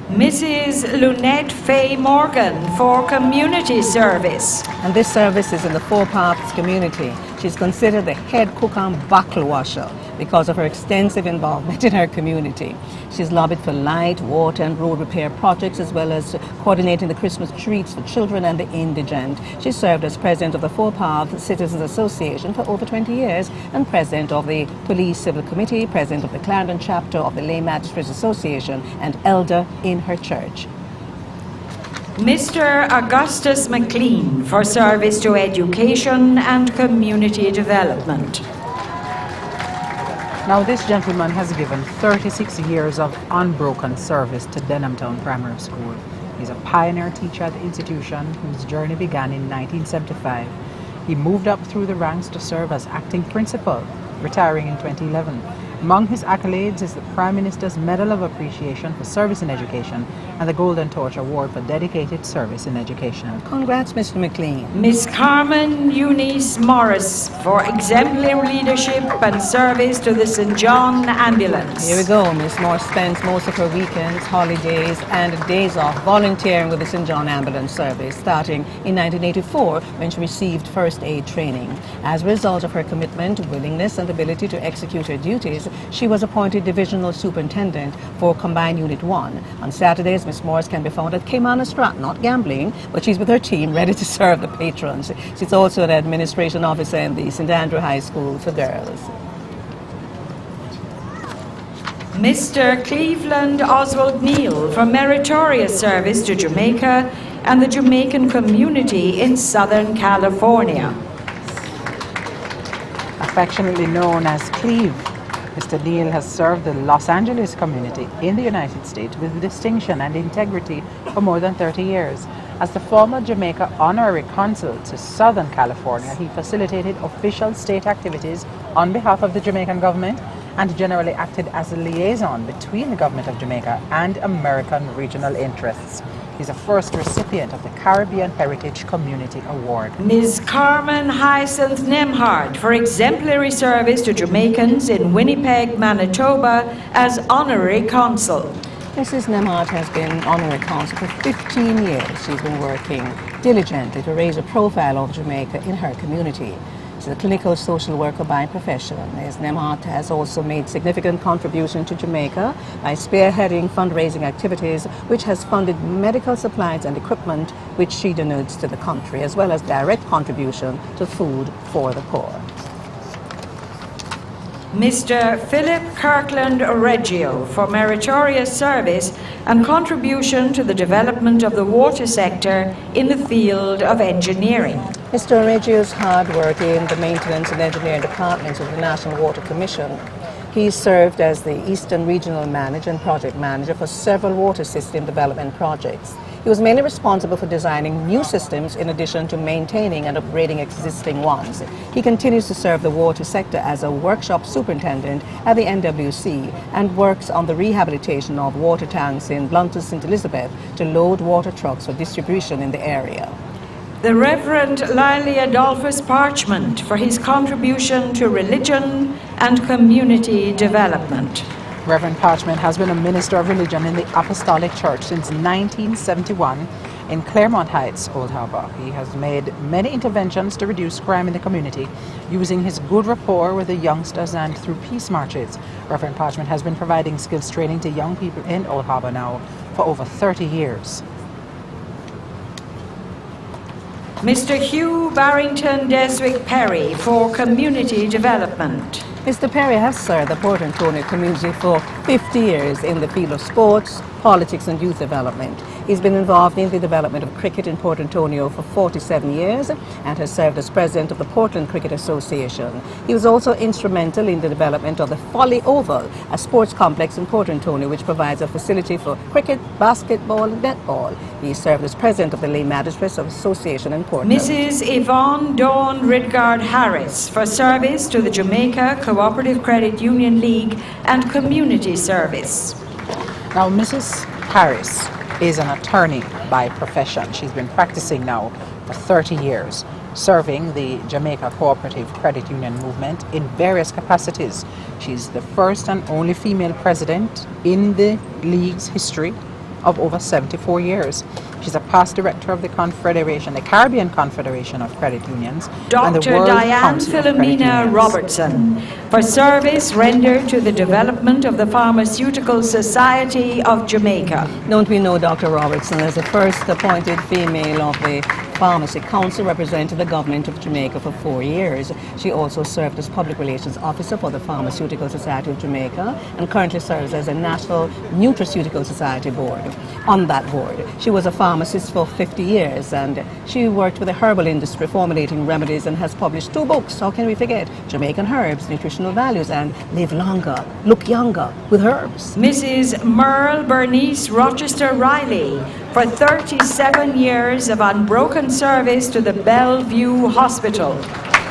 Mrs. Lunette Faye Morgan for community service. And this service is in the Four Paths community. She's considered the head cook and buckle washer because of her extensive involvement in her community. She's lobbied for light, water and road repair projects, as well as coordinating the Christmas treats for children and the indigent. She served as president of the Four Paths Citizens Association for over 20 years and president of the Police Civil Committee, president of the Clarendon chapter of the Lay Magistrates Association, and elder in her church. Mr. Augustus McLean for service to education and community development. Now, this gentleman has given 36 years of unbroken service to Denhamtown Primary School. He's a pioneer teacher at the institution whose journey began in 1975. He moved up through the ranks to serve as acting principal, retiring in 2011. Among his accolades is the Prime Minister's Medal of Appreciation for Service in Education and the Golden Torch Award for Dedicated Service in Education. Congrats, Mr. McLean. Ms. Carmen Eunice Morris for exemplary leadership and service to the St. John Ambulance. Here we go. Ms. Morris spends most of her weekends, holidays and days off volunteering with the St. John Ambulance Service, starting in 1984 when she received first aid training. As a result of her commitment, willingness and ability to execute her duties, she was appointed Divisional Superintendent for Combined Unit 1. On Saturdays, Ms. Morris can be found at Cayman Strat, not gambling, but she's with her team ready to serve the patrons. She's also an administration officer in the St. Andrew High School for Girls. Mr. Cleveland Oswald Neal for meritorious service to Jamaica and the Jamaican community in Southern California. Affectionately known as Cleve, Mr. Neal has served the Los Angeles community in the United States with distinction and integrity for more than 30 years. As the former Jamaica Honorary Consul to Southern California, he facilitated official state activities on behalf of the Jamaican government and generally acted as a liaison between the government of Jamaica and American regional interests. He's a first recipient of the Caribbean Heritage Community Award. Ms. Carmen Hyacinth Nemhard for exemplary service to Jamaicans in Winnipeg, Manitoba as Honorary Consul. Mrs. Nemhart has been honorary counsel for 15 years. She's been working diligently to raise a profile of Jamaica in her community. She's a clinical social worker by profession. Ms. Nemhart has also made significant contribution to Jamaica by spearheading fundraising activities, which has funded medical supplies and equipment which she donates to the country, as well as direct contribution to food for the poor. Mr. Philip Kirkland Reggio for meritorious service and contribution to the development of the water sector in the field of engineering. Mr. Reggio's hard work in the maintenance and engineering departments of the National Water Commission. He served as the Eastern Regional Manager and Project Manager for several water system development projects. He was mainly responsible for designing new systems in addition to maintaining and upgrading existing ones. He continues to serve the water sector as a workshop superintendent at the NWC and works on the rehabilitation of water tanks in Blunters St. Elizabeth to load water trucks for distribution in the area. The Reverend Lily Adolphus Parchment for his contribution to religion and community development. Reverend Parchment has been a minister of religion in the Apostolic Church since 1971 in Claremont Heights, Old Harbour. He has made many interventions to reduce crime in the community using his good rapport with the youngsters and through peace marches. Reverend Parchment has been providing skills training to young people in Old Harbour now for over 30 years. Mr. Hugh Barrington Deswick Perry for community development. Mr. Perry has served the Port Antonio community for 50 years in the field of sports, politics and youth development. He's been involved in the development of cricket in Port Antonio for 47 years and has served as president of the Portland Cricket Association. He was also instrumental in the development of the Folly Oval, a sports complex in Port Antonio which provides a facility for cricket, basketball and netball. He served as president of the Lay Magistrates Association in Portland. Mrs. Yvonne Dawn Ridgard Harris for service to the Jamaica Cooperative Credit Union League and community service. Now, Mrs. Harris is an attorney by profession. She's been practicing now for 30 years, serving the Jamaica Cooperative Credit Union movement in various capacities. She's the first and only female president in the league's history of over 74 years. She's a past director of the Confederation, the Caribbean Confederation of Credit Unions, and the Dr. World Diane Council of Credit Philomena Unions. Robertson for service rendered to the development of the Pharmaceutical Society of Jamaica. Don't we know Dr. Robertson as the first appointed female of the Pharmacy Council, represented the government of Jamaica for 4 years. She also served as Public Relations Officer for the Pharmaceutical Society of Jamaica and currently serves as a National Nutraceutical Society board. On that board, she was a pharmacist for 50 years and she worked with the herbal industry formulating remedies and has published 2 books. How can we forget? Jamaican Herbs, Nutritional Values and Live Longer, Look Younger with Herbs. Mrs. Merle Bernice Rochester Riley for 37 years of unbroken service to the Bellevue Hospital.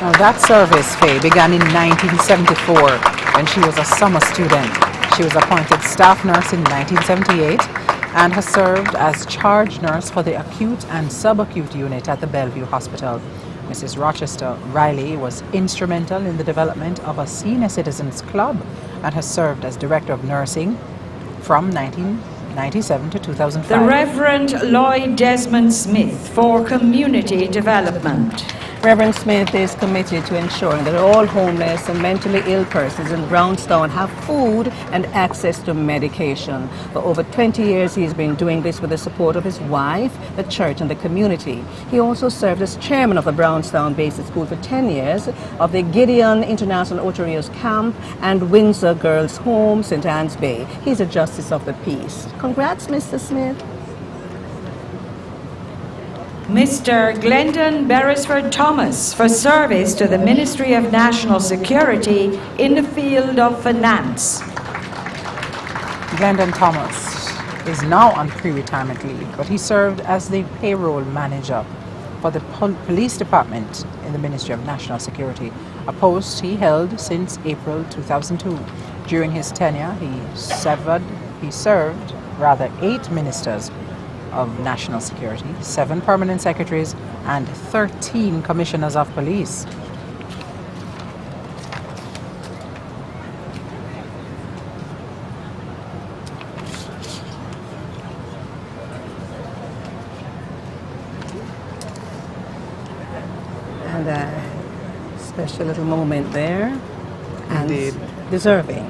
Now, that service, Faye, began in 1974 when she was a summer student. She was appointed staff nurse in 1978 and has served as charge nurse for the acute and subacute unit at the Bellevue Hospital. Mrs. Rochester Riley was instrumental in the development of a senior citizens club and has served as director of nursing from 1997 to 2005. The Reverend Lloyd Desmond Smith for community development. Reverend Smith is committed to ensuring that all homeless and mentally ill persons in Brownstown have food and access to medication. For over 20 years, he's been doing this with the support of his wife, the church, and the community. He also served as chairman of the Brownstown Basic School for 10 years, of the Gideon International Oterios Camp, and Windsor Girls Home, St. Anne's Bay. He's a justice of the peace. Congrats, Mr. Smith. Mr. Glendon Beresford Thomas for service to the Ministry of National Security in the field of finance. Glendon Thomas is now on pre-retirement leave, but he served as the payroll manager for the police department in the Ministry of National Security, a post he held since April 2002. During his tenure, he served 8 ministers of National Security, 7 permanent secretaries, and 13 commissioners of police. And a special little moment there. And Indeed. deserving.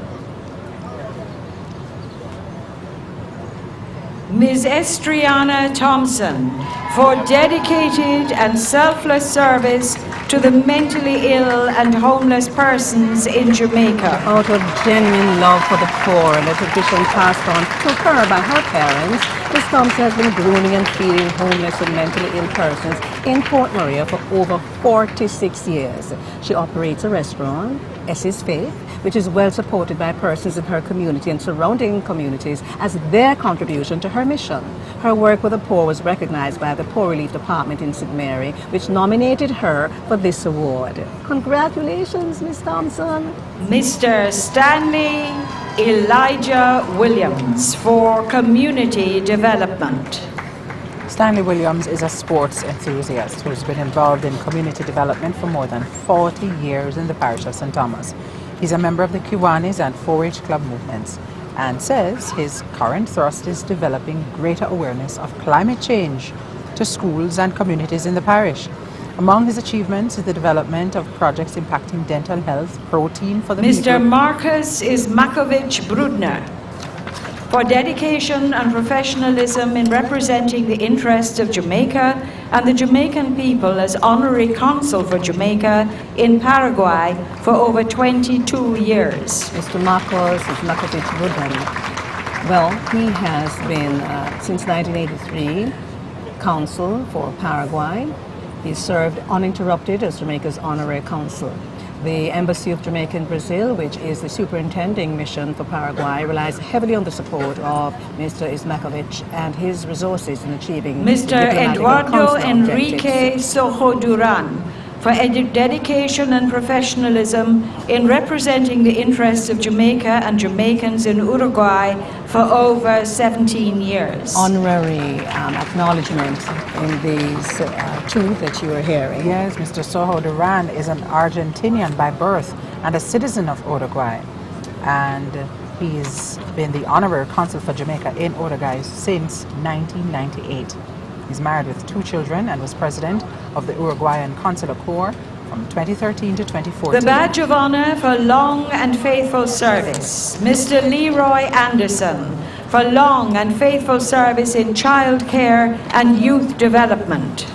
Ms. Estriana Thompson, for dedicated and selfless service to the mentally ill and homeless persons in Jamaica. Out of genuine love for the poor and a tradition passed on to her by her parents, Ms. Thompson has been grooming and feeding homeless and mentally ill persons in Port Maria for over 46 years. She operates a restaurant, Essie's Faith, which is well supported by persons in her community and surrounding communities as their contribution to her mission. Her work with the poor was recognized by the Poor Relief Department in St. Mary, which nominated her for this award. Congratulations, Ms. Thompson. Mr. Stanley Elijah Williams, for community development. Stanley Williams is a sports enthusiast who's been involved in community development for more than 40 years in the parish of St. Thomas. He's a member of the Kiwanis and 4-H club movements and says his current thrust is developing greater awareness of climate change to schools and communities in the parish. Among his achievements is the development of projects impacting dental health, protein for the Mr. people. Marcus Ismakovich Brudner, for dedication and professionalism in representing the interests of Jamaica and the Jamaican people as Honorary Consul for Jamaica in Paraguay for over 22 years. Mr. Marcos Ismakovich Brudner. Well, he has been, since 1983, Consul for Paraguay. He served uninterrupted as Jamaica's Honorary Consul. The Embassy of Jamaica in Brazil, which is the superintending mission for Paraguay, relies heavily on the support of Mr. Ismakovich and his resources in achieving Mr. diplomatic and Eduardo consular Enrique objectives. Sojo Duran, for dedication and professionalism in representing the interests of Jamaica and Jamaicans in Uruguay for over 17 years. Honorary acknowledgement in these two that you are hearing. Yes, Mr. Sojo Duran is an Argentinian by birth and a citizen of Uruguay. And he's been the Honorary Consul for Jamaica in Uruguay since 1998. He's married with 2 children and was president of the Uruguayan Consular Corps from 2013 to 2014. The Badge of Honor for long and faithful service. Mr. Leroy Anderson, for long and faithful service in child care and youth development.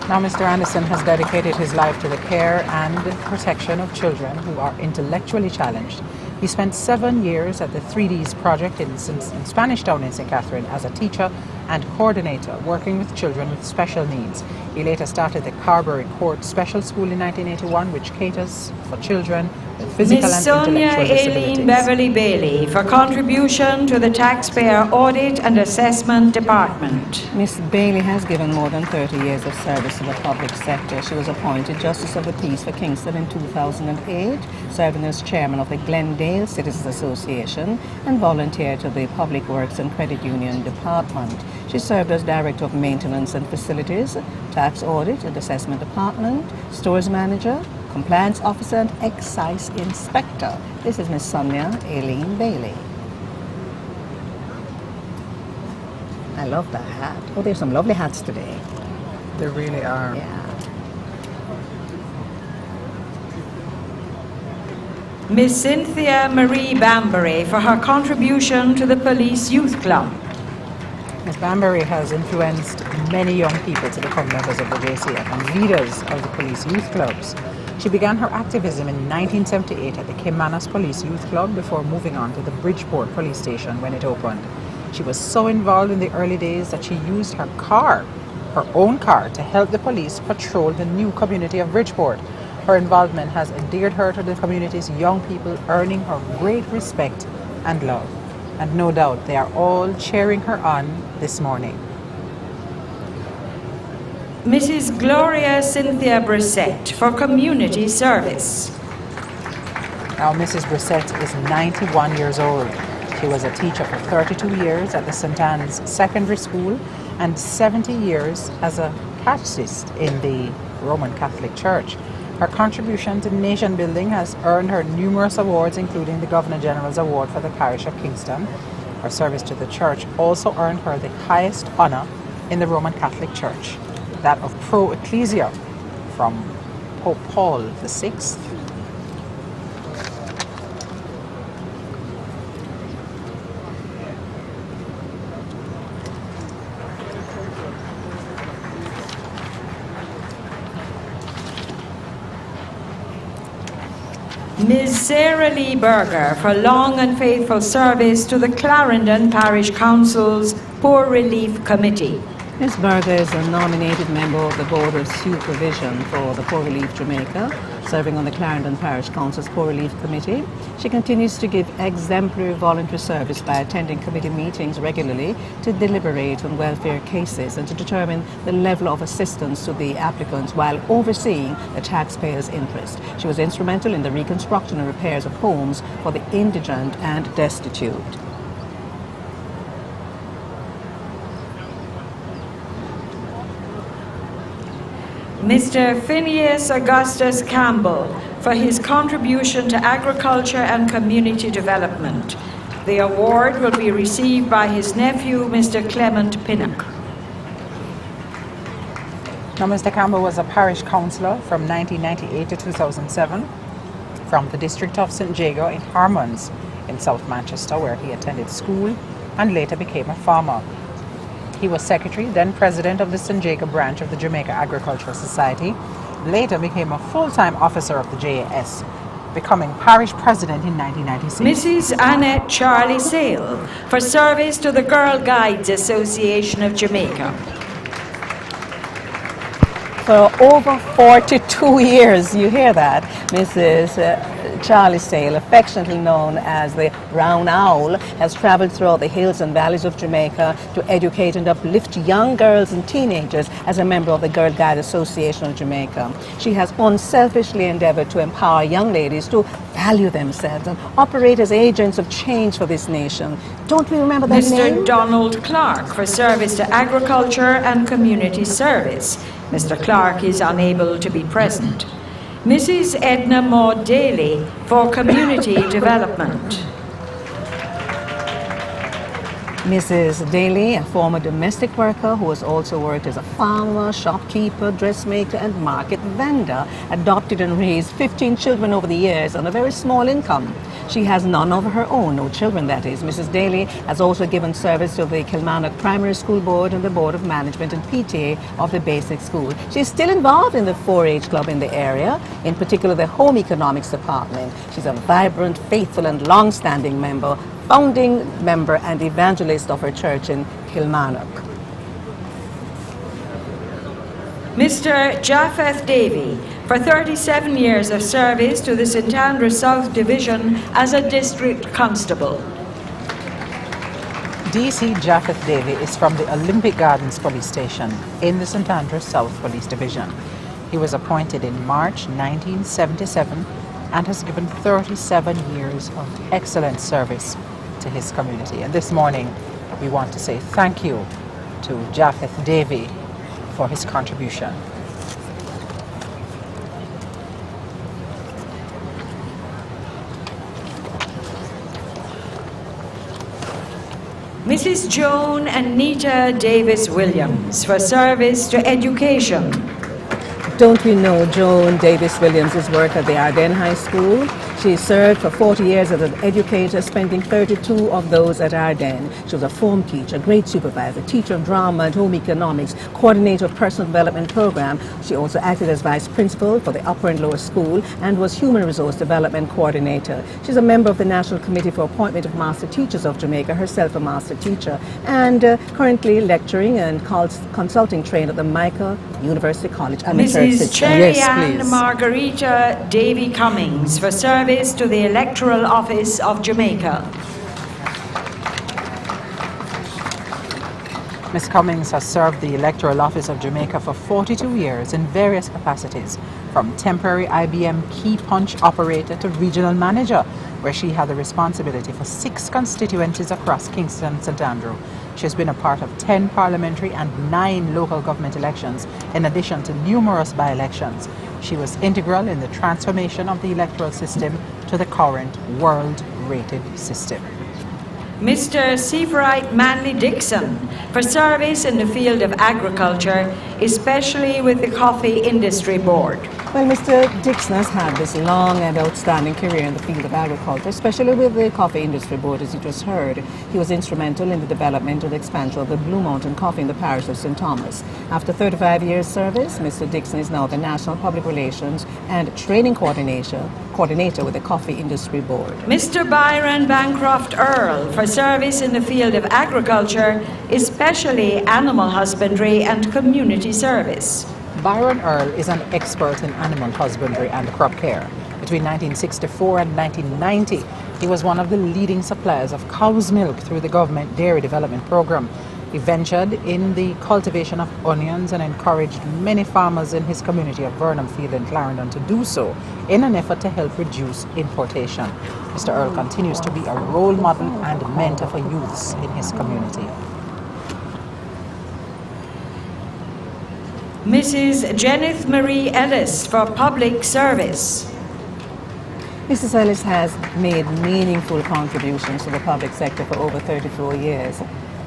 Now, Mr. Anderson has dedicated his life to the care and protection of children who are intellectually challenged. He spent 7 years at the 3Ds project in Spanish Town in St. Catherine as a teacher and coordinator working with children with special needs. He later started the Carberry Court Special School in 1981, which caters for children with physical Ms. and Sonia intellectual disabilities. Aileen Beverly Bailey, for contribution to the Taxpayer Audit and Assessment Department. Ms. Bailey has given more than 30 years of service to the public sector. She was appointed Justice of the Peace for Kingston in 2008, serving as chairman of the Glendale Citizens Association, and volunteered to the Public Works and Credit Union Department. She served as Director of Maintenance and Facilities, Tax Audit and Assessment Department, Stores Manager, Compliance Officer and Excise Inspector. This is Ms. Sonia Aileen Bailey. I love that hat. Oh, there's some lovely hats today. There really are. Yeah. Ms. Cynthia Marie Bambury, for her contribution to the Police Youth Club. Ms. Bambury has influenced many young people to become members of the JCF and leaders of the police youth clubs. She began her activism in 1978 at the Caymanas Police Youth Club before moving on to the Bridgeport Police Station when it opened. She was so involved in the early days that she used her own car, to help the police patrol the new community of Bridgeport. Her involvement has endeared her to the community's young people, earning her great respect and love. And no doubt they are all cheering her on this morning. Mrs. Gloria Cynthia Brissett, for community service. Now, Mrs. Brissett is 91 years old. She was a teacher for 32 years at the St. Anne's Secondary School and 70 years as a catechist in the Roman Catholic Church. Her contribution to nation building has earned her numerous awards, including the Governor General's Award for the Parish of Kingston. Her service to the church also earned her the highest honor in the Roman Catholic Church, that of Pro Ecclesia, from Pope Paul VI. Ms. Sarah Lee Berger for long and faithful service to the Clarendon Parish Council's Poor Relief Committee. Ms. Berger is a nominated member of the Board of Supervision for the Poor Relief Jamaica, serving on the Clarendon Parish Council's Poor Relief Committee. She continues to give exemplary voluntary service by attending committee meetings regularly to deliberate on welfare cases and to determine the level of assistance to the applicants while overseeing the taxpayers' interest. She was instrumental in the reconstruction and repairs of homes for the indigent and destitute. Mr. Phineas Augustus Campbell for his contribution to agriculture and community development. The award will be received by his nephew, Mr. Clement Pinnock. Now, Mr. Campbell was a parish councillor from 1998 to 2007 from the district of St. Jago in Harmons in South Manchester, where he attended school and later became a farmer. He was secretary, then president of the St. Jago branch of the Jamaica Agricultural Society, later became a full-time officer of the JAS, becoming parish president in 1996. Mrs. Annette Charlie Sale for service to the Girl Guides Association of Jamaica. For over 42 years, you hear that, Mrs. Charlie Sale, affectionately known as the Brown Owl, has traveled throughout the hills and valleys of Jamaica to educate and uplift young girls and teenagers as a member of the Girl Guide Association of Jamaica. She has unselfishly endeavored to empower young ladies to value themselves and operate as agents of change for this nation. Don't we remember that name? Mr. Donald Clark for service to agriculture and community service. Mr. Clark is unable to be present. Mrs. Edna Maud Daly for community development. Mrs. Daly, a former domestic worker who has also worked as a farmer, shopkeeper, dressmaker and market vendor, adopted and raised 15 children over the years on a very small income. She has none of her own, no children that is. Mrs. Daly has also given service to the Kilmarnock Primary School Board and the Board of Management and PTA of the basic school. She is still involved in the 4-H club in the area, in particular the Home Economics Department. She's a vibrant, faithful and long-standing member, founding member and evangelist of her church in Kilmarnock. Mr. Japheth Davy for 37 years of service to the St. Andrews South Division as a district constable. DC Japheth Davy is from the Olympic Gardens Police Station in the St. Andrews South Police Division. He was appointed in March 1977 and has given 37 years of excellent service to his community. And this morning, we want to say thank you to Japheth Davy for his contribution. Mrs. Joan Anita Davis Williams for service to education. Don't we know Joan Davis Williams' work at the Ardennes High School? She served for 40 years as an educator, spending 32 of those at Ardennes. She was a form teacher, grade supervisor, teacher of drama and home economics, coordinator of personal development program. She also acted as vice principal for the upper and lower school and was human resource development coordinator. She's a member of the National Committee for Appointment of Master Teachers of Jamaica, herself a master teacher, and currently lecturing and consulting trained at the Micah University College. Mrs. Cherry Ann Margarita Davy Cummings for service to the Electoral Office of Jamaica. Ms. Cummings has served the Electoral Office of Jamaica for 42 years in various capacities, from temporary IBM key punch operator to regional manager, where she had the responsibility for 6 constituencies across Kingston and St. Andrew. She has been a part of 10 parliamentary and 9 local government elections, in addition to numerous by-elections. She was integral in the transformation of the electoral system to the current world-rated system. Mr. Seabright Manley Dixon for service in the field of agriculture, especially with the Coffee Industry Board. Well, Mr. Dixon has had this long and outstanding career in the field of agriculture, especially with the Coffee Industry Board, as you just heard. He was instrumental in the development and expansion of the Blue Mountain Coffee in the parish of St. Thomas. After 35 years' service, Mr. Dixon is now the National Public Relations and Training Coordinator with the Coffee Industry Board. Mr. Byron Bancroft Earl for service in the field of agriculture, especially animal husbandry and community service. Byron Earl is an expert in animal husbandry and crop care. Between 1964 and 1990, he was one of the leading suppliers of cow's milk through the government dairy development program. He ventured in the cultivation of onions and encouraged many farmers in his community of Burnham Field and Clarendon to do so in an effort to help reduce importation. Mr. Earl continues to be a role model and mentor for youths in his community. Mrs. Jeneth Marie Ellis for public service. Mrs. Ellis has made meaningful contributions to the public sector for over 34 years.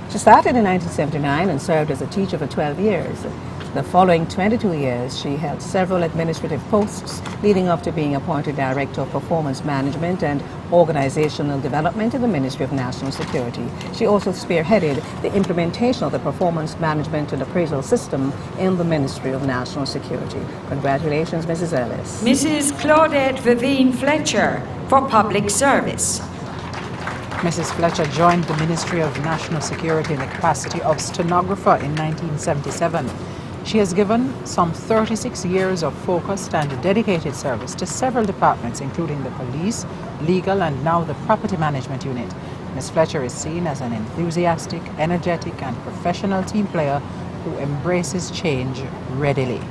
She started in 1979 and served as a teacher for 12 years. The following 22 years, she held several administrative posts, leading up to being appointed Director of Performance Management and Organizational Development in the Ministry of National Security. She also spearheaded the implementation of the Performance Management and Appraisal System in the Ministry of National Security. Congratulations, Mrs. Ellis. Mrs. Claudette Vivine Fletcher for public service. Mrs. Fletcher joined the Ministry of National Security in the capacity of stenographer in 1977. She has given some 36 years of focused and dedicated service to several departments, including the police, legal, and now the property management unit. Ms. Fletcher is seen as an enthusiastic, energetic, and professional team player who embraces change readily.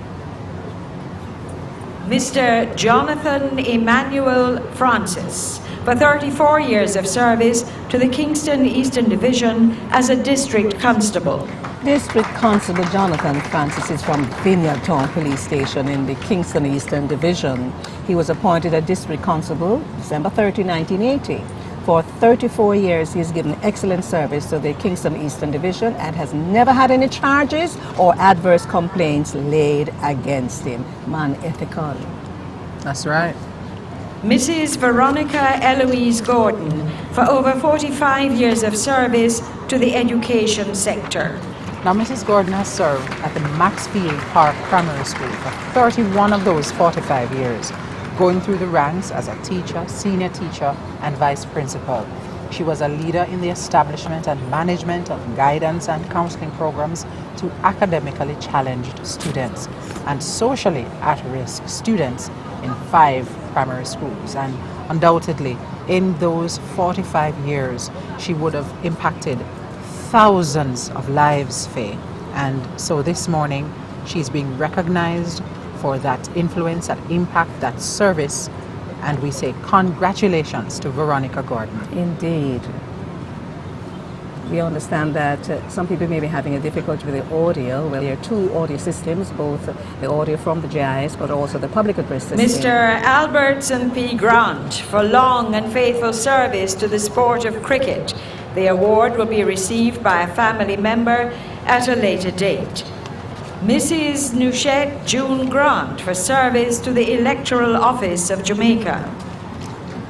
Mr. Jonathan Emmanuel Francis for 34 years of service to the Kingston Eastern Division as a district constable. District Constable Jonathan Francis is from Vineyard Town Police Station in the Kingston Eastern Division. He was appointed a District Constable December 30, 1980. For 34 years, he has given excellent service to the Kingston Eastern Division and has never had any charges or adverse complaints laid against him. Man ethical. That's right. Mrs. Veronica Eloise Gordon for over 45 years of service to the education sector. Now, Mrs. Gordon has served at the Maxfield Park Primary School for 31 of those 45 years, going through the ranks as a teacher, senior teacher, and vice principal. She was a leader in the establishment and management of guidance and counseling programs to academically challenged students and socially at-risk students in 5 primary schools. And undoubtedly, in those 45 years, she would have impacted thousands of lives, Faye. And so this morning, she's being recognized for that influence, that impact, that service. And we say congratulations to Veronica Gordon. Indeed. We understand that some people may be having a difficulty with the audio. Well, there are 2 audio systems, both the audio from the GIS, but also the public address system. Mr. Albertson P. Grant for long and faithful service to the sport of cricket. The award will be received by a family member at a later date. Mrs. Nuchette June Grant for service to the Electoral Office of Jamaica.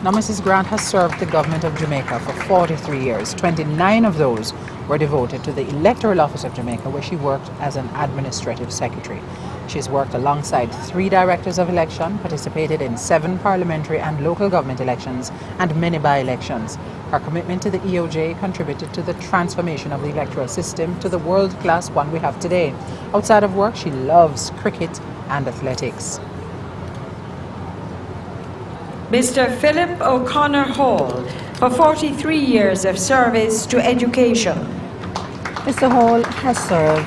Now, Mrs. Grant has served the government of Jamaica for 43 years. 29 of those were devoted to the Electoral Office of Jamaica, where she worked as an administrative secretary. She's worked alongside 3 directors of election, participated in 7 parliamentary and local government elections, and many by-elections. Her commitment to the EOJ contributed to the transformation of the electoral system to the world-class one we have today. Outside of work, she loves cricket and athletics. Mr. Philip O'Connor Hall for 43 years of service to education. Mr. Hall has served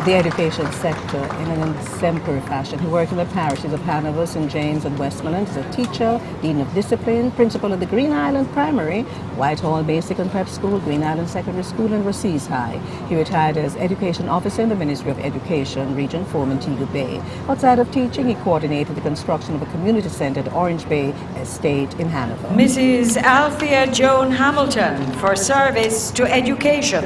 the education sector in an exemplary fashion. He worked in the parishes of Hanover, St. James and Westmoreland as a teacher, Dean of Discipline, Principal of the Green Island Primary, Whitehall Basic and Prep School, Green Island Secondary School and Rossees High. He retired as Education Officer in the Ministry of Education, Region 4, Montego Bay. Outside of teaching, he coordinated the construction of a community centre at Orange Bay Estate in Hanover. Mrs. Althea Joan Hamilton for service to education.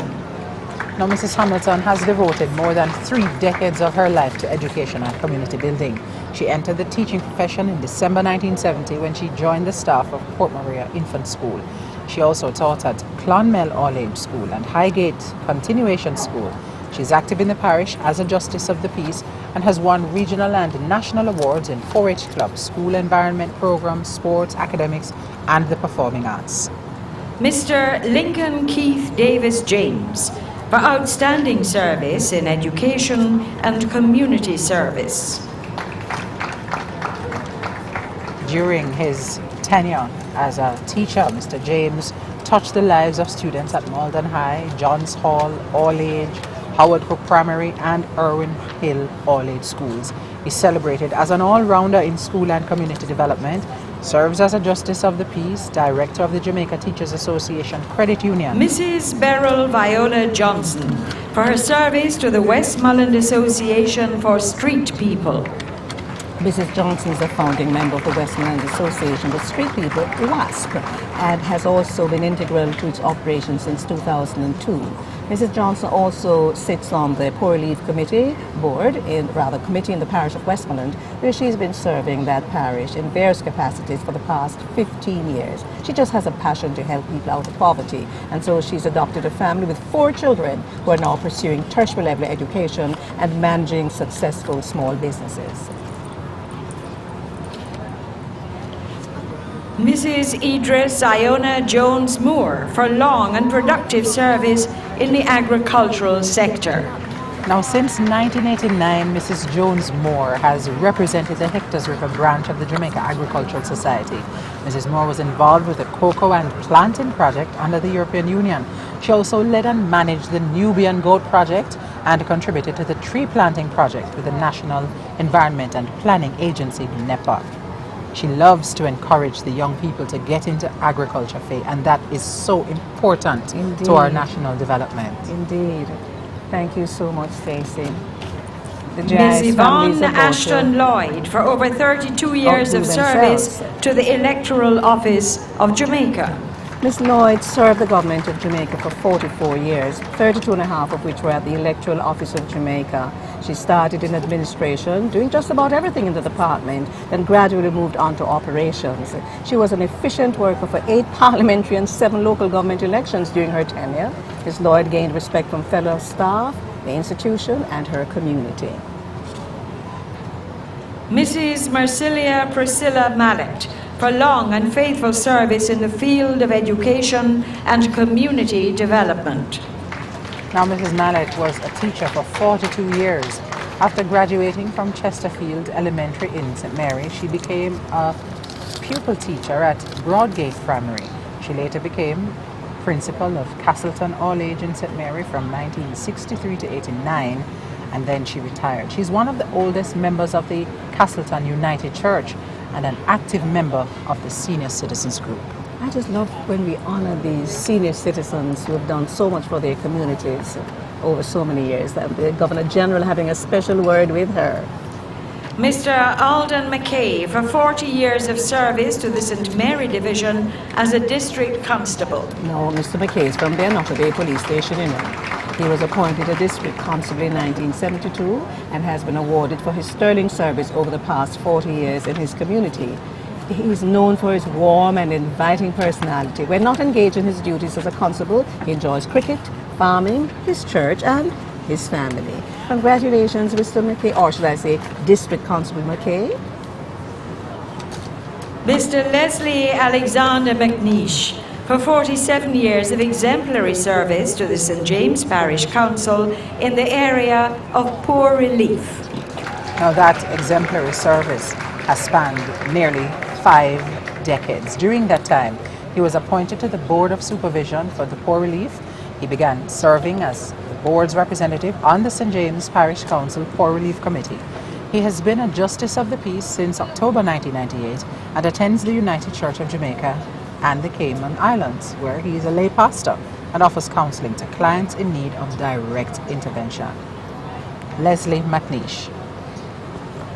Now, Mrs. Hamilton has devoted more than 3 decades of her life to education and community building. She entered the teaching profession in December 1970 when she joined the staff of Port Maria Infant School. She also taught at Clonmel All-Age School and Highgate Continuation School. She's active in the parish as a Justice of the Peace and has won regional and national awards in 4-H Club, school environment programs, sports, academics, and the performing arts. Mr. Lincoln Keith Davis James, for outstanding service in education and community service. During his tenure as a teacher, Mr. James touched the lives of students at Malden High, Johns Hall, All-Age, Howard Cook Primary and Irwin Hill All-Age Schools. He's celebrated as an all-rounder in school and community development, serves as a Justice of the Peace, Director of the Jamaica Teachers Association Credit Union. Mrs. Beryl Viola Johnson, for her service to the Westmoreland Association for Street People. Mrs. Johnson is a founding member of the Westmoreland Association for Street People, WASP, and has also been integral to its operations since 2002. Mrs. Johnson also sits on the Poor Relief Committee committee in the parish of Westmoreland, where she's been serving that parish in various capacities for the past 15 years. She just has a passion to help people out of poverty, and so she's adopted a family with 4 children who are now pursuing tertiary level education and managing successful small businesses. Mrs. Idris Iona Jones Moore, for long and productive service in the agricultural sector. Now, since 1989, Mrs. Jones Moore has represented the Hectors River branch of the Jamaica Agricultural Society. Mrs. Moore was involved with the cocoa and planting project under the European Union. She also led and managed the Nubian Goat Project and contributed to the tree planting project with the National Environment and Planning Agency, NEPA. She loves to encourage the young people to get into agriculture, Faye, and that is so important Indeed. to our national development. Indeed. Thank you so much, Stacey. Ms. Yvonne Ashton Lloyd, for over 32 years of service to the Electoral Office of Jamaica. Ms. Lloyd served the government of Jamaica for 44 years, 32 and a half of which were at the Electoral Office of Jamaica. She started in administration, doing just about everything in the department, then gradually moved on to operations. She was an efficient worker for 8 parliamentary and 7 local government elections during her tenure. Ms. Lloyd gained respect from fellow staff, the institution, and her community. Mrs. Marcilia Priscilla Mallet, for long and faithful service in the field of education and community development. Now, Mrs. Mallet was a teacher for 42 years. After graduating from Chesterfield Elementary in St. Mary, she became a pupil teacher at Broadgate Primary. She later became principal of Castleton All-Age in St. Mary from 1963 to 89, and then she retired. She's one of the oldest members of the Castleton United Church and an active member of the Senior Citizens Group. I just love when we honor these senior citizens who have done so much for their communities over so many years. The Governor General having a special word with her. Mr. Alden McKay, for 40 years of service to the St. Mary Division as a district constable. No, Mr. McKay is from the Anoka Bay Police Station, you know. He was appointed a district constable in 1972 and has been awarded for his sterling service over the past 40 years in his community. He is known for his warm and inviting personality. When not engaged in his duties as a constable, he enjoys cricket, farming, his church, and his family. Congratulations, Mr. McKay, or should I say, District Constable McKay. Mr. Leslie Alexander McNeish, for 47 years of exemplary service to the St. James Parish Council in the area of poor relief. Now, that exemplary service has spanned nearly 5 decades. During that time, he was appointed to the Board of Supervision for the Poor Relief. He began serving as the board's representative on the St. James Parish Council Poor Relief Committee. He has been a Justice of the Peace since October 1998 and attends the United Church of Jamaica and the Cayman Islands, where he is a lay pastor and offers counseling to clients in need of direct intervention. Leslie McNeish.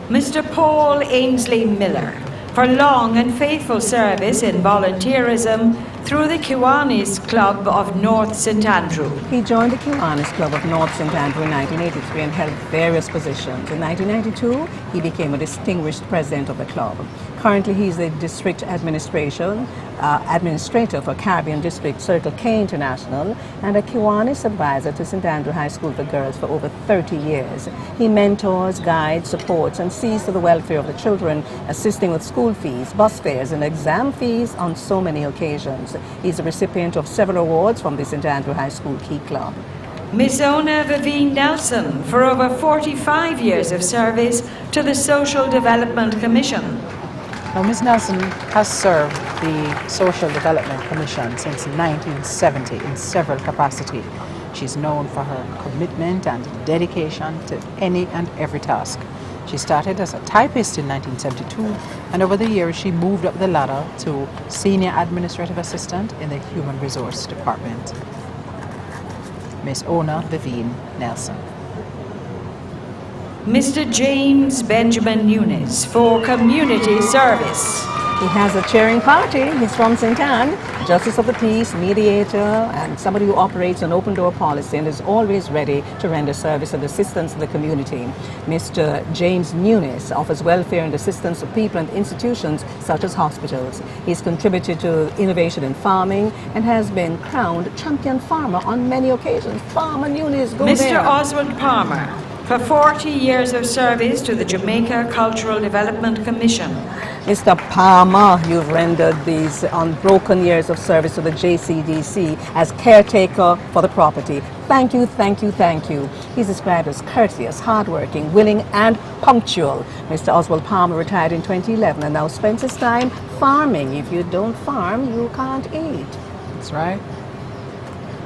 Mr. Paul Ainsley Miller, for long and faithful service in volunteerism through the Kiwanis Club of North St. Andrew. He joined the Kiwanis Club of North St. Andrew in 1983 and held various positions. In 1992, he became a distinguished president of the club. Currently, he's the district administrator for Caribbean District Circle K International and a Kiwanis advisor to St. Andrew High School for Girls for over 30 years. He mentors, guides, supports, and sees to the welfare of the children, assisting with school fees, bus fares, and exam fees on so many occasions. He's a recipient of several awards from the St. Andrew High School Key Club. Miss Ona Vivine Nelson for over 45 years of service to the Social Development Commission. Now, Ms. Nelson has served the Social Development Commission since 1970 in several capacities. She's known for her commitment and dedication to any and every task. She started as a typist in 1972, and over the years she moved up the ladder to Senior Administrative Assistant in the Human Resource Department. Ms. Ona Vivine Nelson. Mr. James Benjamin Nunes for community service. He has a cheering party. He's from St. Anne, Justice of the Peace, mediator, and somebody who operates an open door policy and is always ready to render service and assistance to the community. Mr. James Nunes offers welfare and assistance to people and institutions such as hospitals. He's contributed to innovation in farming and has been crowned champion farmer on many occasions. Farmer Nunes, go Mr. there. Oswald Palmer for 40 years of service to the Jamaica Cultural Development Commission. Mr. Palmer, you've rendered these unbroken years of service to the JCDC as caretaker for the property. Thank you, thank you, thank you. He's described as courteous, hardworking, willing, and punctual. Mr. Oswald Palmer retired in 2011 and now spends his time farming. If you don't farm, you can't eat. That's right.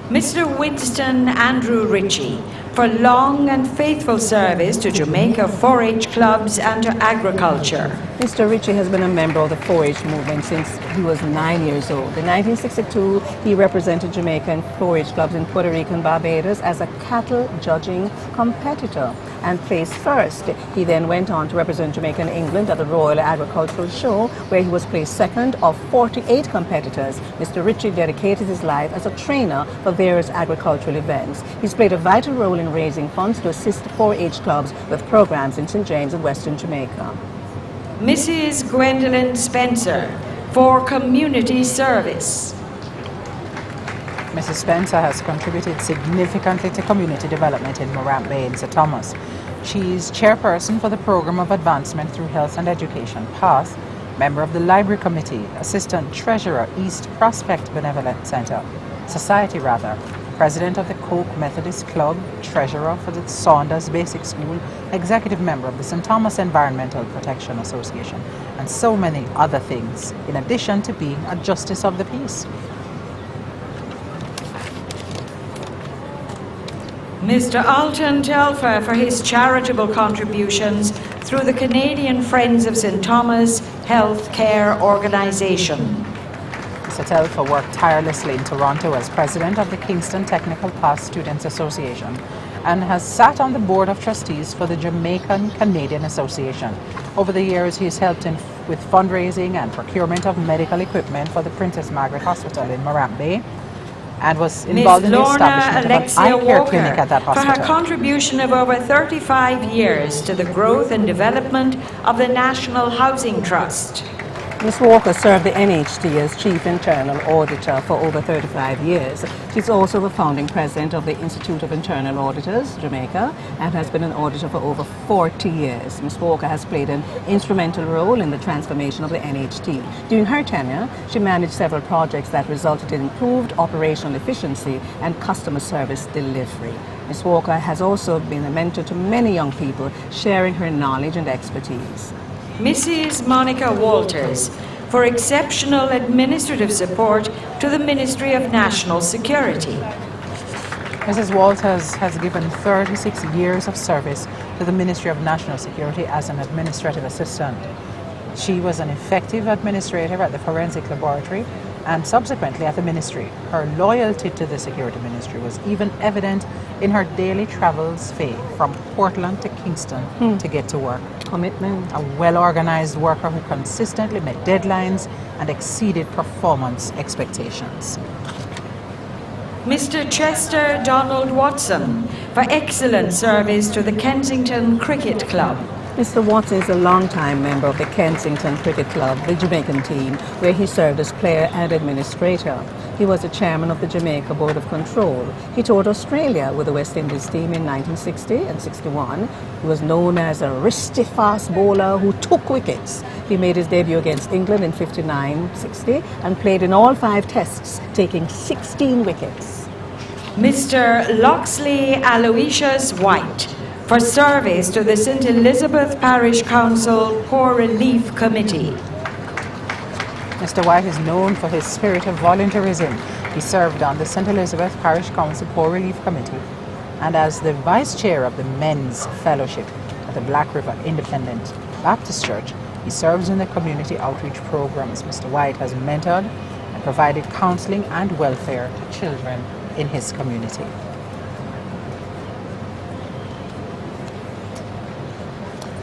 Mr. Winston Andrew Ritchie for long and faithful service to Jamaica 4-H clubs and to agriculture. Mr. Ritchie has been a member of the 4-H movement since he was 9 years old. In 1962, he represented Jamaica in 4-H clubs in Puerto Rico and Barbados as a cattle judging competitor and placed first. He then went on to represent Jamaica in England at the Royal Agricultural Show, where he was placed second of 48 competitors. Mr. Ritchie dedicated his life as a trainer for various agricultural events. He's played a vital role in raising funds to assist 4-H clubs with programs in St. James and Western Jamaica. Mrs. Gwendolyn Spencer for community service. Mrs. Spencer has contributed significantly to community development in Morant Bay and St. Thomas. She's chairperson for the Program of Advancement through Health and Education, PATH, member of the Library Committee, assistant treasurer, East Prospect Benevolent Center, Society, president of the Coke Methodist Club, treasurer for the Saunders Basic School, executive member of the St. Thomas Environmental Protection Association, and so many other things, in addition to being a Justice of the Peace. Mr. Alton Telfer for his charitable contributions through the Canadian Friends of St. Thomas Health Care Organization. Mr. Telfer worked tirelessly in Toronto as president of the Kingston Technical Pass Students Association and has sat on the board of trustees for the Jamaican Canadian Association. Over the years, he has helped with fundraising and procurement of medical equipment for the Princess Margaret Hospital in Morant Bay, and was involved in the establishment of an eye care clinic at that hospital. For her contribution of over 35 years to the growth and development of the National Housing Trust. Ms. Walker served the NHT as Chief Internal Auditor for over 35 years. She's also the founding president of the Institute of Internal Auditors, Jamaica, and has been an auditor for over 40 years. Ms. Walker has played an instrumental role in the transformation of the NHT. During her tenure, she managed several projects that resulted in improved operational efficiency and customer service delivery. Ms. Walker has also been a mentor to many young people, sharing her knowledge and expertise. Mrs. Monica Walters for exceptional administrative support to the Ministry of National Security. Mrs. Walters has given 36 years of service to the Ministry of National Security as an administrative assistant. She was an effective administrator at the Forensic Laboratory and subsequently at the ministry. Her loyalty to the Security Ministry was even evident in her daily travels from Portland to Kingston to get to work. commitment. A well-organized worker who consistently met deadlines and exceeded performance expectations. Mr. Chester Donald Watson for excellent service to the Kensington Cricket Club. Mr. Watson is a long-time member of the Kensington Cricket Club, the Jamaican team, where he served as player and administrator. He was the chairman of the Jamaica Board of Control. He toured Australia with the West Indies team in 1960 and 61. He was known as a wristy fast bowler who took wickets. He made his debut against England in 59-60 and played in all 5 tests, taking 16 wickets. Mr. Loxley Aloysius White for service to the St. Elizabeth Parish Council Poor Relief Committee. Mr. White is known for his spirit of volunteerism. He served on the St. Elizabeth Parish Council Poor Relief Committee and as the vice chair of the Men's Fellowship at the Black River Independent Baptist Church. He serves in the community outreach programs. Mr. White has mentored and provided counseling and welfare to children in his community.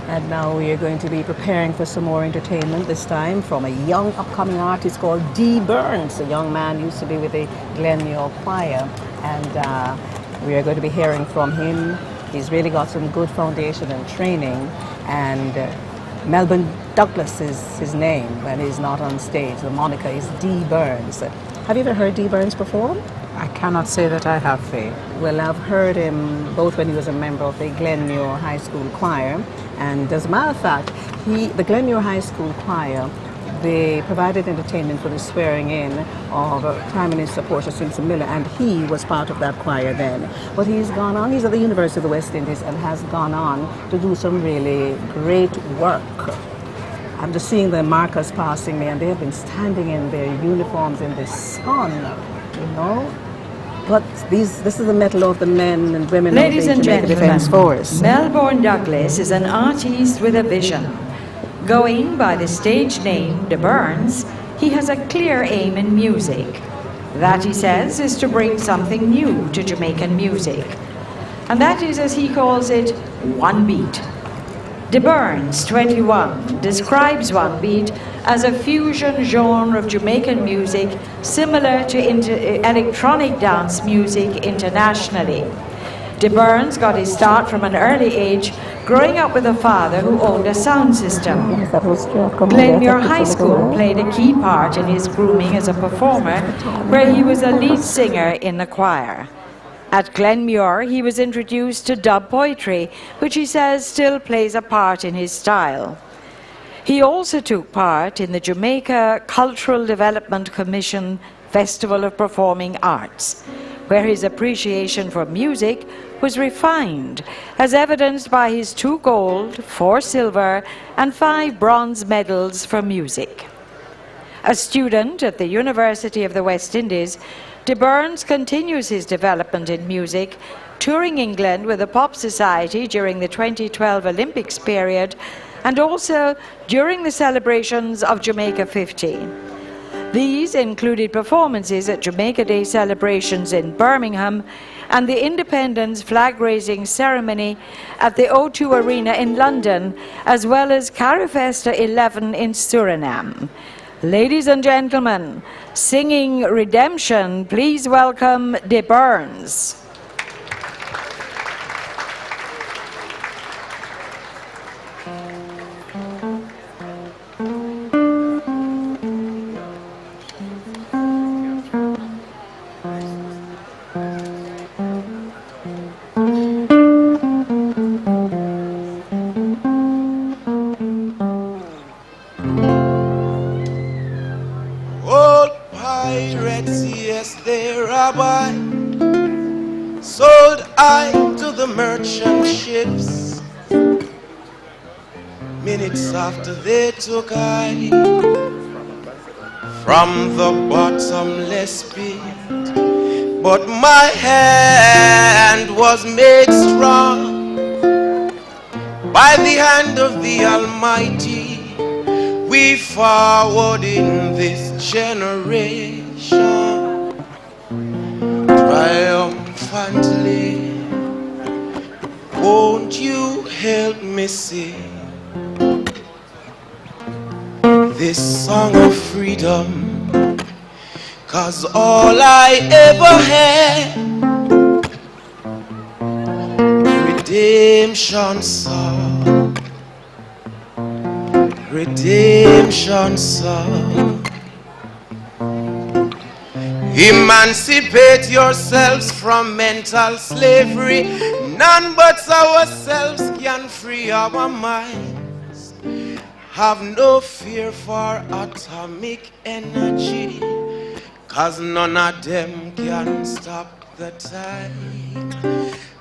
And now we are going to be preparing for some more entertainment, this time from a young upcoming artist called Dee Burns. A young man used to be with the Glenmuir Choir, and we are going to be hearing from him. He's really got some good foundation and training, and Melbourne Douglas is his name when he's not on stage. The moniker is Dee Burns. Have you ever heard Dee Burns perform? I cannot say that I have, Faye. Well, I've heard him both when he was a member of the Glenmuir High School Choir, and as a matter of fact, the Glenmuir High School Choir, they provided entertainment for the swearing in of Prime Minister Portia Simpson Miller, and he was part of that choir then. But he's gone on, he's at the University of the West Indies and has gone on to do some really great work. I'm just seeing the markers passing me, and they have been standing in their uniforms in the sun, you know. But this is the mettle of the men and women Ladies of the and Jamaica Defence gentlemen, Force. Melbourne Douglas is an artist with a vision. Going by the stage name De Burns, he has a clear aim in music. That, he says, is to bring something new to Jamaican music. And that is, as he calls it, one beat. De Burns, 21, describes one beat as a fusion genre of Jamaican music similar to electronic dance music internationally. De Burns got his start from an early age, growing up with a father who owned a sound system. Glenmuir High School played a key part in his grooming as a performer, where he was a lead singer in the choir. At Glenmuir, he was introduced to dub poetry, which he says still plays a part in his style. He also took part in the Jamaica Cultural Development Commission Festival of Performing Arts, where his appreciation for music was refined, as evidenced by his 2 gold, 4 silver, and 5 bronze medals for music. A student at the University of the West Indies, De Burns continues his development in music, touring England with the Pop Society during the 2012 Olympics period, and also during the celebrations of Jamaica 50. These included performances at Jamaica Day celebrations in Birmingham and the Independence flag-raising ceremony at the O2 Arena in London, as well as Carifesta 11 in Suriname. Ladies and gentlemen, singing Redemption, please welcome De Burns. Sold I to the merchant ships. Minutes after they took I from the bottomless pit, but my hand was made strong by the hand of the Almighty. We forward in this generation triumphantly. Won't you help me sing? this song of freedom, 'cause all I ever had, redemption song, redemption song. Emancipate yourselves from mental slavery. None but ourselves can free our minds. Have no fear for atomic energy, 'cause none of them can stop the tide.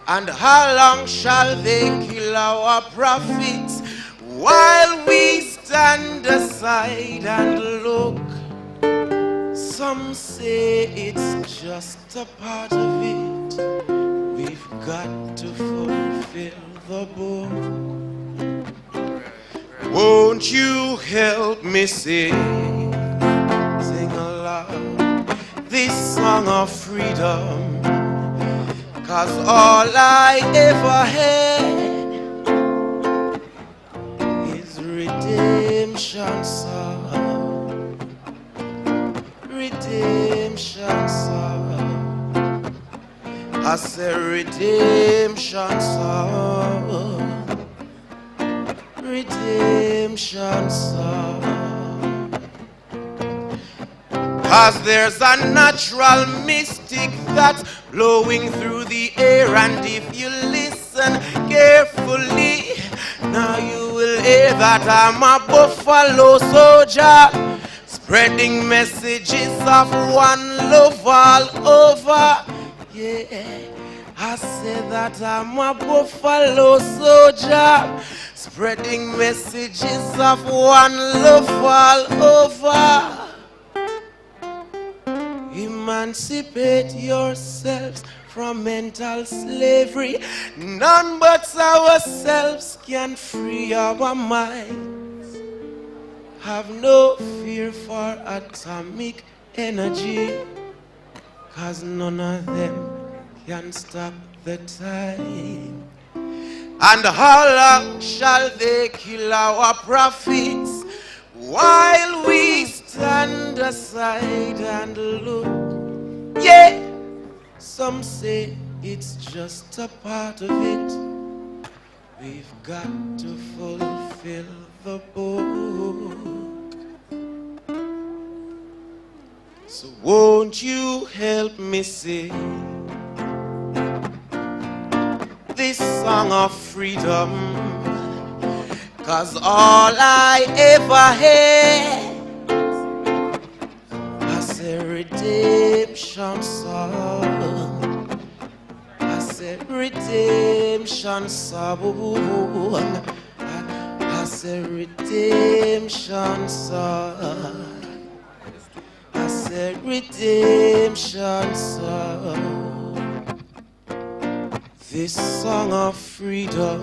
And how long shall they kill our prophets while we stand aside and look? Some say it's just a part of it. We've got to fulfill the book. Won't you help me sing aloud this song of freedom? 'Cause all I ever had is redemption song, redemption song. I said redemption song, redemption song. 'Cause there's a natural mystic that's blowing through the air, and if you listen carefully, now you will hear that I'm a buffalo soldier, spreading messages of one love all over. Yeah, I said that I'm a buffalo soldier, spreading messages of one love all over. Emancipate yourselves from mental slavery. None but ourselves can free our minds. Have no fear for atomic energy, 'cause none of them can stop the time. And how long shall they kill our prophets while we stand aside and look? Yeah, some say it's just a part of it. We've got to fulfill the book. So won't you help me sing this song of freedom? 'Cause all I ever had, I said redemption song, I said redemption song, I said redemption song, I said redemption song. This song of freedom,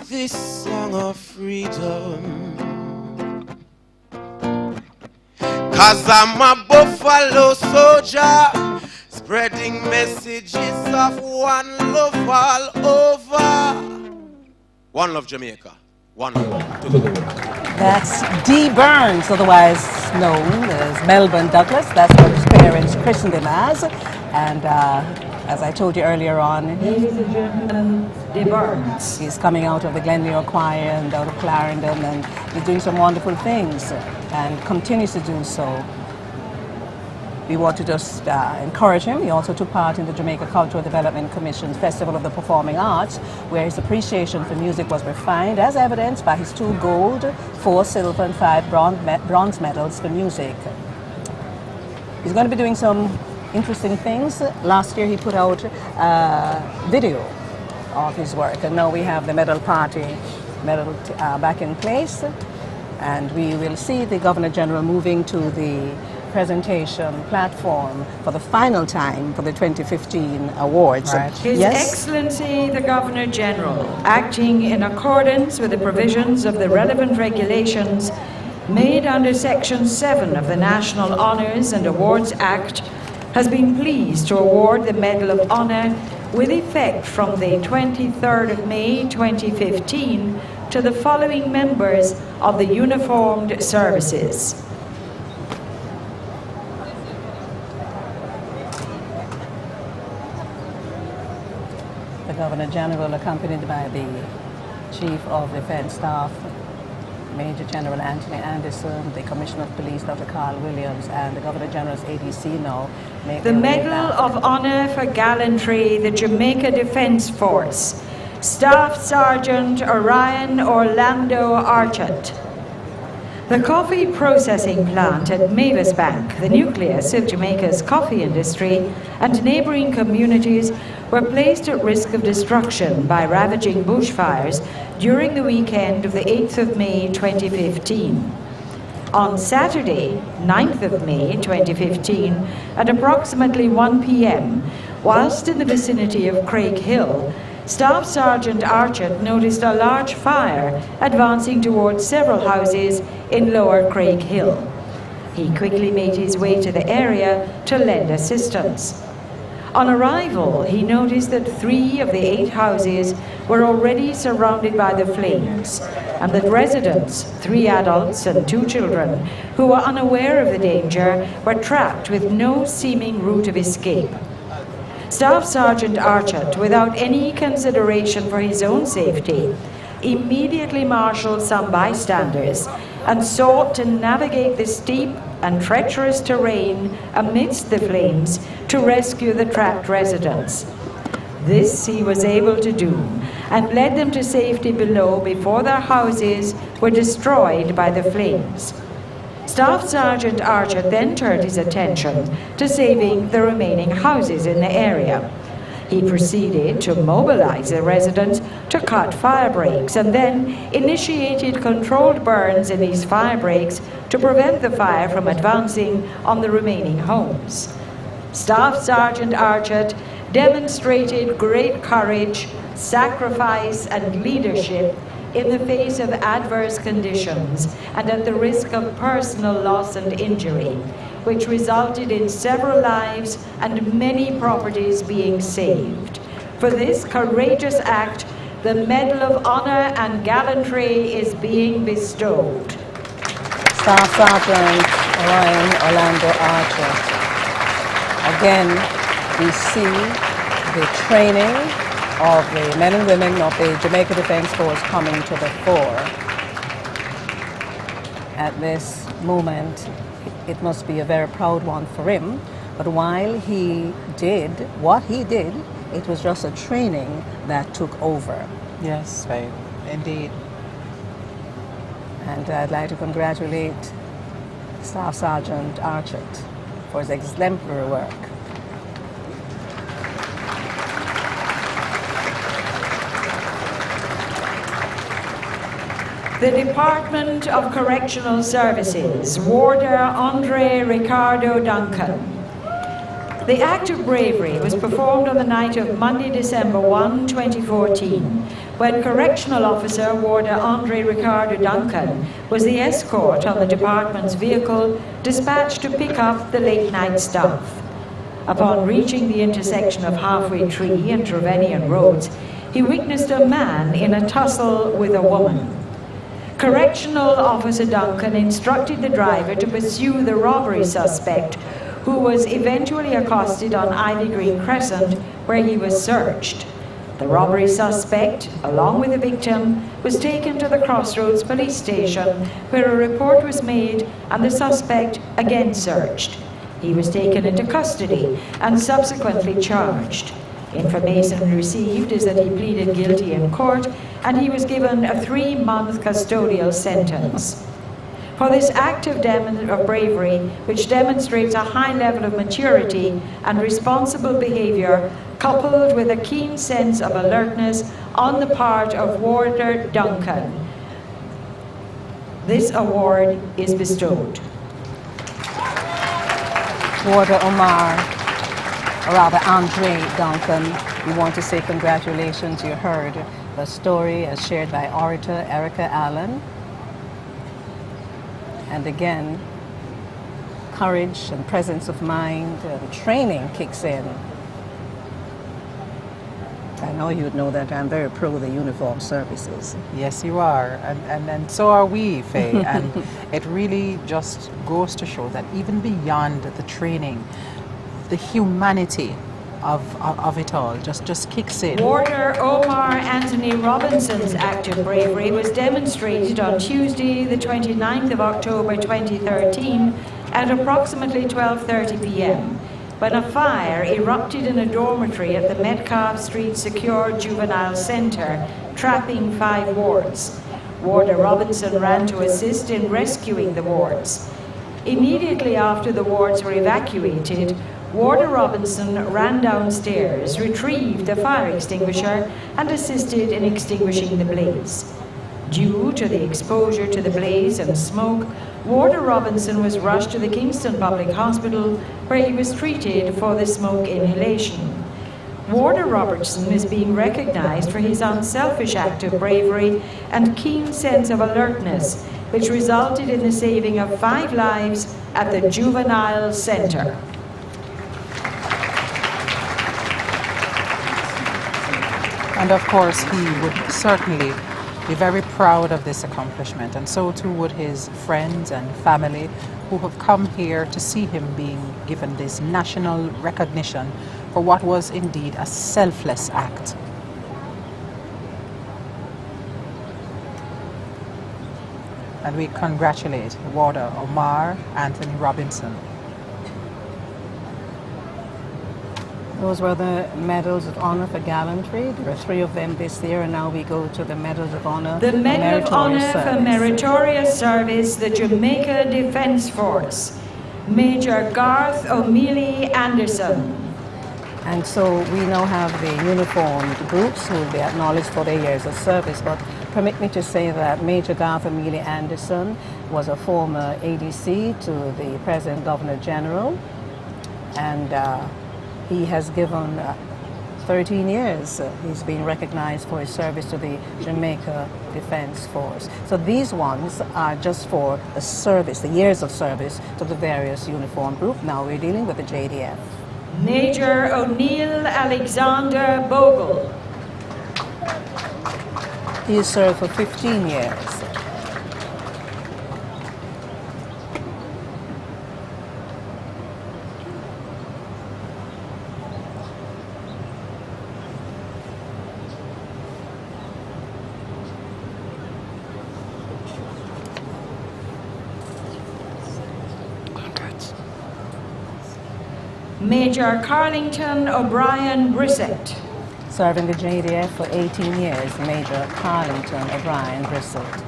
this song of freedom. 'Cause I'm a buffalo soldier, spreading messages of one love all over. One love Jamaica, one love to the world. That's Dee Burns, otherwise known as Melbourne Douglas. That's what his parents christened him as. And as I told you earlier on, Ladies and gentlemen, Dee Burns. he's coming out of the Glenmuir Choir and out of Clarendon, and he's doing some wonderful things and continues to do so. We want to just encourage him. He also took part in the Jamaica Cultural Development Commission's Festival of the Performing Arts, where his appreciation for music was refined, as evidenced by his 2 gold, 4 silver and 5 bronze medals for music. He's going to be doing some interesting things. Last year he put out a video of his work, and now we have the medal back in place, and we will see the Governor General moving to the presentation platform for the final time for the 2015 awards. Right. His Excellency the Governor General, acting in accordance with the provisions of the relevant regulations made under Section 7 of the National Honours and Awards Act, has been pleased to award the Medal of Honour with effect from the 23rd of May 2015 to the following members of the uniformed services. The Governor General, accompanied by the Chief of Defense Staff, Major General Anthony Anderson, the Commissioner of Police, Dr. Carl Williams, and the Governor General's ADC now make The Medal of Honor for Gallantry, the Jamaica Defense Force, Staff Sergeant Orion Orlando Archett. The coffee processing plant at Mavis Bank, the nucleus of Jamaica's coffee industry, and neighbouring communities were placed at risk of destruction by ravaging bushfires during the weekend of the 8th of May 2015. On Saturday, 9th of May 2015, at approximately 1 p.m., whilst in the vicinity of Craig Hill, Staff Sergeant Archett noticed a large fire advancing towards several houses in Lower Craig Hill. He quickly made his way to the area to lend assistance. On arrival, he noticed that 3 of the 8 houses were already surrounded by the flames, and that residents, 3 adults and 2 children, who were unaware of the danger, were trapped with no seeming route of escape. Staff Sergeant Archett, without any consideration for his own safety, immediately marshaled some bystanders and sought to navigate the steep and treacherous terrain amidst the flames to rescue the trapped residents. This he was able to do and led them to safety below before their houses were destroyed by the flames. Staff Sergeant Archett then turned his attention to saving the remaining houses in the area. He proceeded to mobilize the residents to cut fire breaks and then initiated controlled burns in these fire breaks to prevent the fire from advancing on the remaining homes. Staff Sergeant Archett demonstrated great courage, sacrifice, and leadership in the face of adverse conditions and at the risk of personal loss and injury, which resulted in several lives and many properties being saved. For this courageous act, the Medal of Honor and Gallantry is being bestowed. Staff Sergeant Orion Orlando Archett. Again, we see the training of the men and women of the Jamaica Defense Force coming to the fore. At this moment, it must be a very proud one for him, but while he did what he did, it was just a training that took over. Yes, right. Indeed. And I'd like to congratulate Staff Sergeant Archett for his exemplary work. The Department of Correctional Services, Warder Andre Ricardo Duncan. The act of bravery was performed on the night of Monday, December 1, 2014, when Correctional Officer Warder Andre Ricardo Duncan was the escort on the department's vehicle dispatched to pick up the late-night staff. Upon reaching the intersection of Halfway Tree and Trevanion Roads, he witnessed a man in a tussle with a woman. Correctional Officer Duncan instructed the driver to pursue the robbery suspect, who was eventually accosted on Ivy Green Crescent, where he was searched. The robbery suspect, along with the victim, was taken to the Crossroads police station, where a report was made and the suspect again searched. He was taken into custody and subsequently charged. Information received is that he pleaded guilty in court and he was given a 3-month custodial sentence. For this act of bravery, which demonstrates a high level of maturity and responsible behavior, coupled with a keen sense of alertness on the part of Warder Duncan, this award is bestowed. Warder Omar, or rather Andre Duncan, we want to say congratulations. You heard the story as shared by orator Erica Allen. And again, courage and presence of mind and training kicks in. I know you'd know that I'm very pro the uniform services. Yes, you are, and so are we, Faye. And it really just goes to show that even beyond the training, the humanity of it all just kicks in. Warder Omar Anthony Robinson's act of bravery was demonstrated on Tuesday, the 29th of October 2013 at approximately 12:30 p.m. when a fire erupted in a dormitory at the Metcalfe Street Secure Juvenile Centre, trapping 5 wards. Warder Robinson ran to assist in rescuing the wards. Immediately after the wards were evacuated, Warder Robinson ran downstairs, retrieved a fire extinguisher, and assisted in extinguishing the blaze. Due to the exposure to the blaze and smoke, Warder Robinson was rushed to the Kingston Public Hospital, where he was treated for the smoke inhalation. Warder Robertson is being recognized for his unselfish act of bravery and keen sense of alertness, which resulted in the saving of 5 lives at the Juvenile Centre. And of course, he would certainly be very proud of this accomplishment, and so too would his friends and family who have come here to see him being given this national recognition for what was indeed a selfless act. And we congratulate Warder Omar Anthony Robinson. Those were the Medals of Honor for Gallantry. There are 3 of them this year, and now we go to the Medals of Honor The Medal of Honor Meritorious for Service. Meritorious Service, the Jamaica Defence Force, Major Garth O'Mealy Anderson. And so we now have the uniformed groups who will be acknowledged for their years of service. But permit me to say that Major Garth O'Mealy Anderson was a former ADC to the President Governor General, and he has given 13 years. He's been recognized for his service to the Jamaica Defence Force. So these ones are just for the service, the years of service to the various uniform groups. Now we're dealing with the JDF. Major O'Neill Alexander Bogle. He has served for 15 years. Major Carlington O'Brien Brissett. Serving the JDF for 18 years, Major Carlington O'Brien Brissett.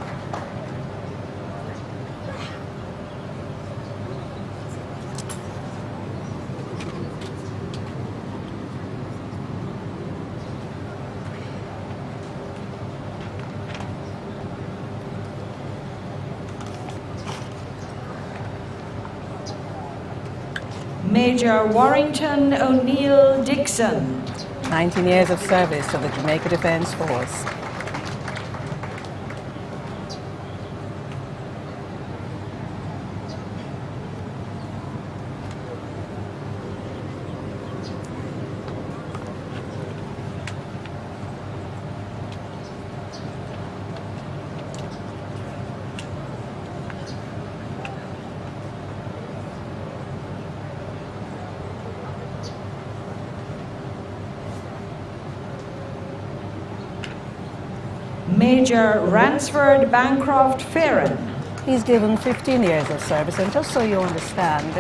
Major Warrington O'Neill Dixon. 19 years of service to the Jamaica Defence Force. Major Ransford Bancroft Farron. He's given 15 years of service, and just so you understand,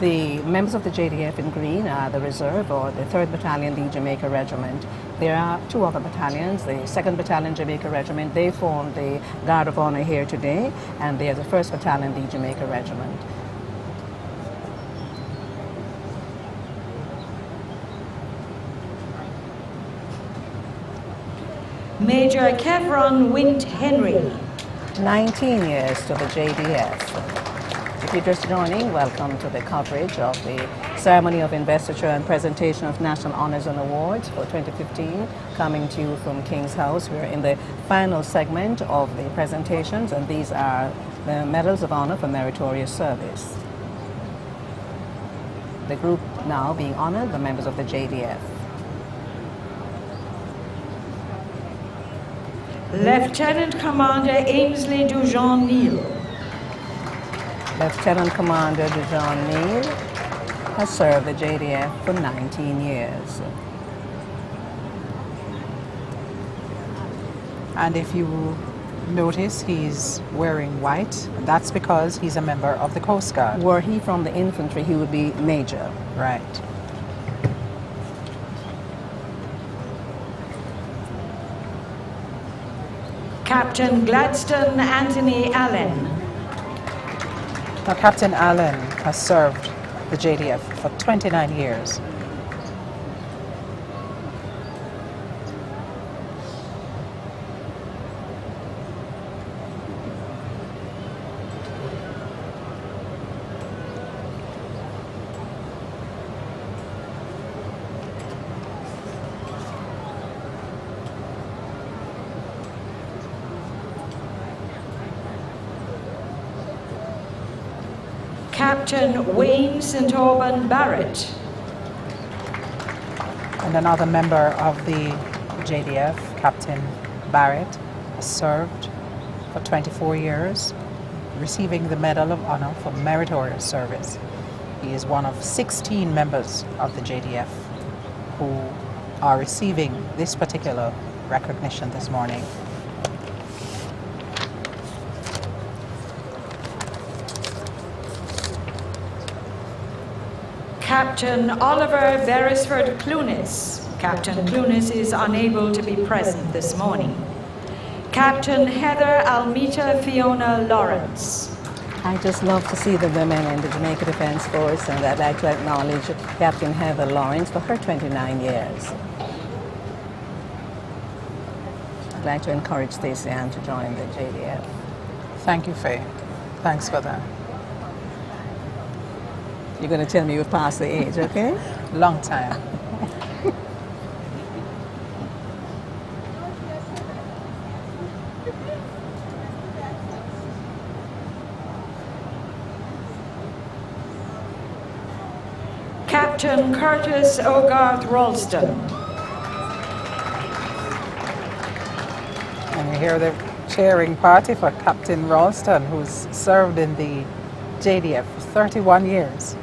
the members of the JDF in green are the reserve, or the 3rd Battalion, the Jamaica Regiment. There are 2 other battalions, the 2nd Battalion Jamaica Regiment. They form the Guard of Honor here today, and there's the 1st Battalion, the Jamaica Regiment. Major Kevron Wint Henry. 19 years to the JDF. If you're just joining, welcome to the coverage of the Ceremony of Investiture and Presentation of National Honors and Awards for 2015, coming to you from King's House. We're in the final segment of the presentations, and these are the Medals of Honor for Meritorious Service. The group now being honored, the members of the JDF. Lieutenant Commander Ainsley Dujon Neal. Lieutenant Commander Dujon Neal has served the JDF for 19 years. And if you notice, he's wearing white. That's because he's a member of the Coast Guard. Were he from the infantry, he would be major. Right. Captain Gladstone Anthony Allen. Now, Captain Allen has served the JDF for 29 years. Captain Wayne St. Auburn Barrett. And another member of the JDF, Captain Barrett, has served for 24 years, receiving the Medal of Honor for meritorious service. He is one of 16 members of the JDF who are receiving this particular recognition this morning. Captain Oliver Beresford Clunis. Captain Clunis is unable to be present this morning. Captain Heather Almita Fiona Lawrence. I just love to see the women in the Jamaica Defence Force, and I'd like to acknowledge Captain Heather Lawrence for her 29 years. I'd like to encourage Stacey Ann to join the JDF. Thank you, Faye. Thanks for that. You're going to tell me you've passed the age, okay? Long time. Captain Curtis Ogarth Ralston. And you hear the cheering party for Captain Ralston, who's served in the JDF for 31 years.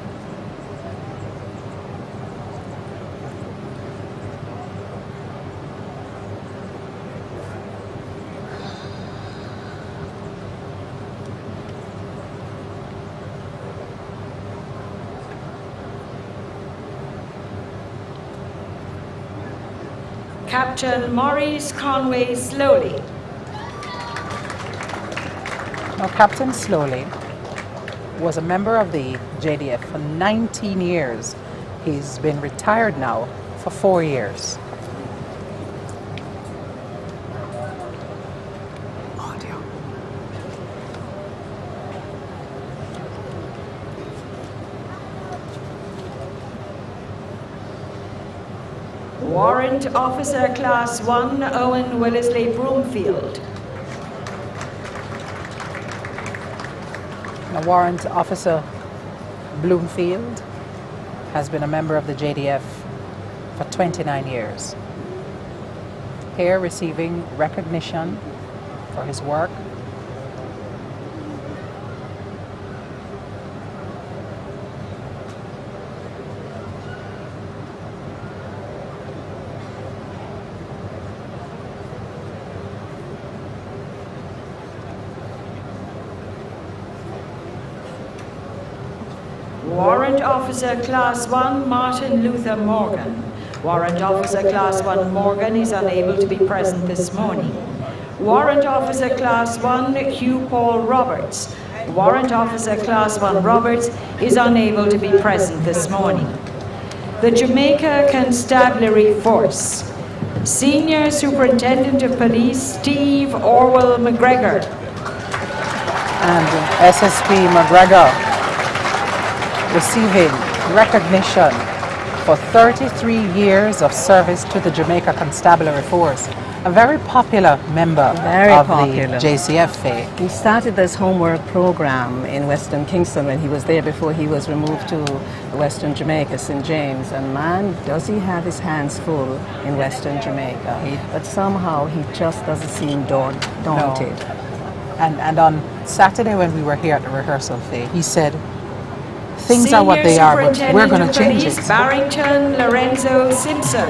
Captain Maurice Conway Slowly. Now, Captain Slowly was a member of the JDF for 19 years. He's been retired now for 4 years. Warrant Officer Class 1 Owen Wellesley Broomfield. Now, Warrant Officer Bloomfield has been a member of the JDF for 29 years. Here receiving recognition for his work. Warrant Officer Class 1 Martin Luther Morgan. Warrant Officer Class 1 Morgan is unable to be present this morning. Warrant Officer Class 1 Hugh Paul Roberts. Warrant Officer Class 1 Roberts is unable to be present this morning. The Jamaica Constabulary Force. Senior Superintendent of Police Steve Orwell McGregor. And SSP McGregor receiving recognition for 33 years of service to the Jamaica Constabulary Force. A very popular member Very of popular. the JCF, Faye. He started this homework program in Western Kingston when he was there before he was removed to Western Jamaica, St. James. And man, does he have his hands full in Western Jamaica. But somehow he just doesn't seem daunted. No. And on Saturday when we were here at the rehearsal, Faye, he said, things are what they are, but we're going to change it. Barrington Lorenzo Simpson.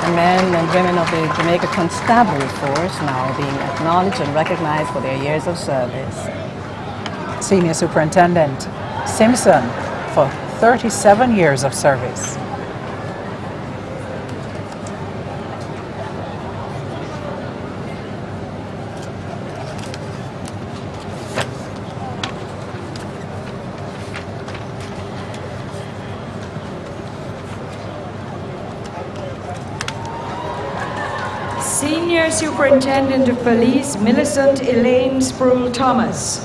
The men and women of the Jamaica Constabulary Force now being acknowledged and recognized for their years of service. Senior Superintendent Simpson for 37 years of service. Senior Superintendent of Police Millicent Elaine Sproul Thomas.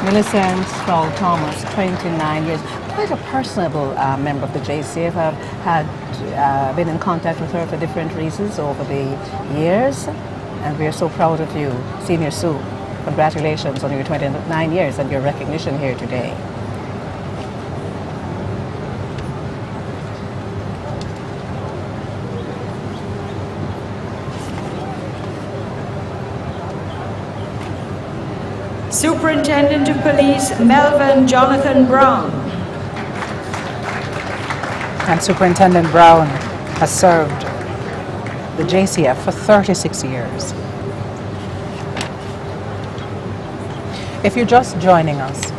Millicent Sproul Thomas, 29 years. Quite a personable member of the JCF. I've had been in contact with her for different reasons over the years, and we are so proud of you, Senior Sue. Congratulations on your 29 years and your recognition here today. Superintendent of Police Melvin Jonathan Brown. And Superintendent Brown has served the JCF for 36 years. If you're just joining us,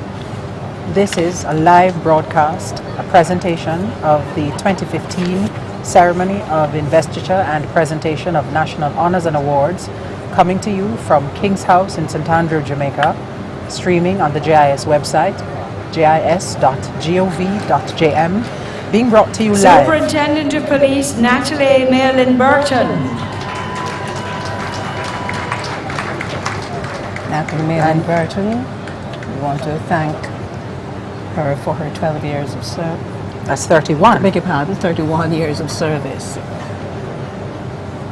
this is a live broadcast, a presentation of the 2015 ceremony of investiture and presentation of national honors and awards, coming to you from King's House in St. Andrew, Jamaica, streaming on the JIS website, jis.gov.jm, being brought to you live. Superintendent of Police Natalie Malin Burton. Natalie Malin Burton, we want to thank her for her 12 years of service. That's 31. I beg your pardon, 31 years of service.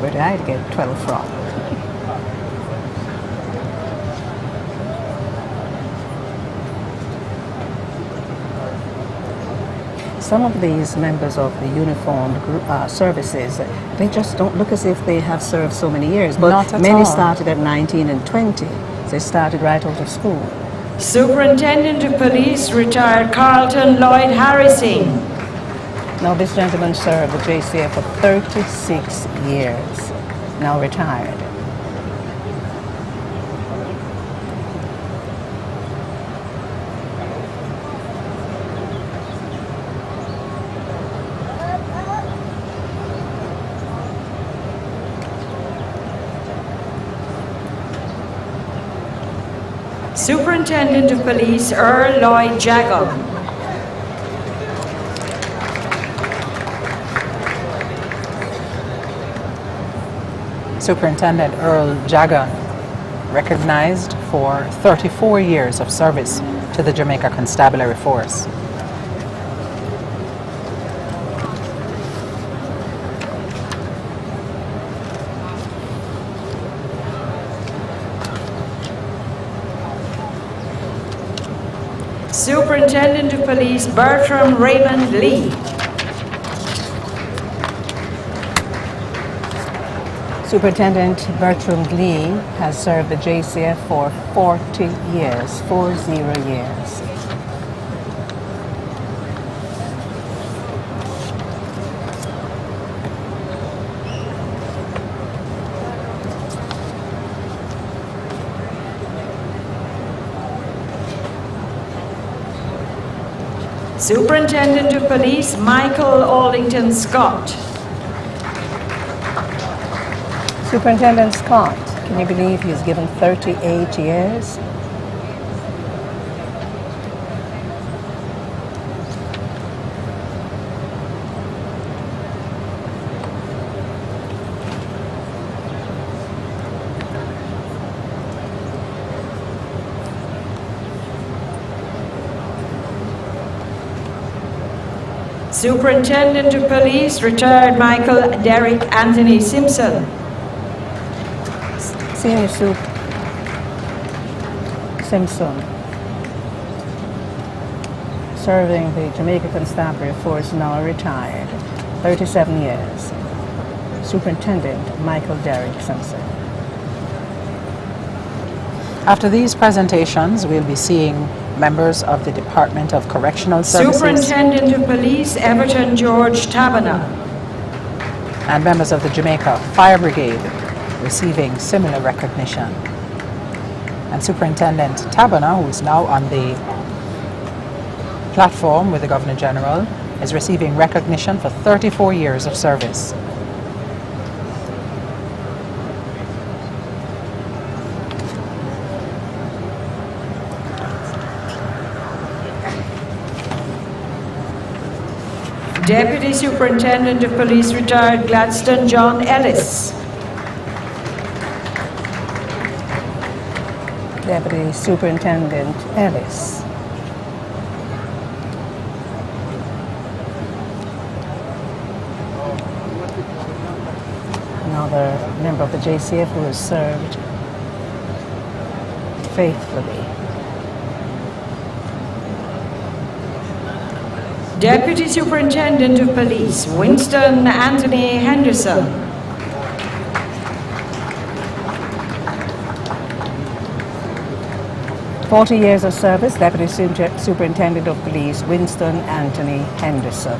Where did I get 12 from? Some of these members of the uniformed services, they just don't look as if they have served so many years. But Not at many all. started at 19 and 20. They started right out of school. Superintendent of Police retired Carlton Lloyd Harrison. Now this gentleman served the JCF for 36 years, now retired. Superintendent of Police Earl Lloyd Jacob. Superintendent Earl Jagan, recognized for 34 years of service to the Jamaica Constabulary Force. Superintendent of Police Bertram Raymond Lee. Superintendent Bertram Lee has served the JCF for 40 years, 40 years. Superintendent of Police Michael Aldington Scott. Superintendent Scott, can you believe he's given 38 years? Superintendent of Police, retired Michael Derek Anthony Simpson. Senior Soup Simpson, serving the Jamaica Constabulary Force, now retired, 37 years. Superintendent Michael Derek Simpson. After these presentations, we'll be seeing members of the Department of Correctional Services Superintendent of Police, Everton George Tabana. and members of the Jamaica Fire Brigade receiving similar recognition. And Superintendent Tabana, who is now on the platform with the Governor General, is receiving recognition for 34 years of service. Deputy Superintendent of Police, retired Gladstone John Ellis. Deputy Superintendent Ellis. Another member of the JCF who has served faithfully. Deputy Superintendent of Police, Winston Anthony Henderson. "40 years of service, Deputy Superintendent of Police, Winston Anthony Henderson."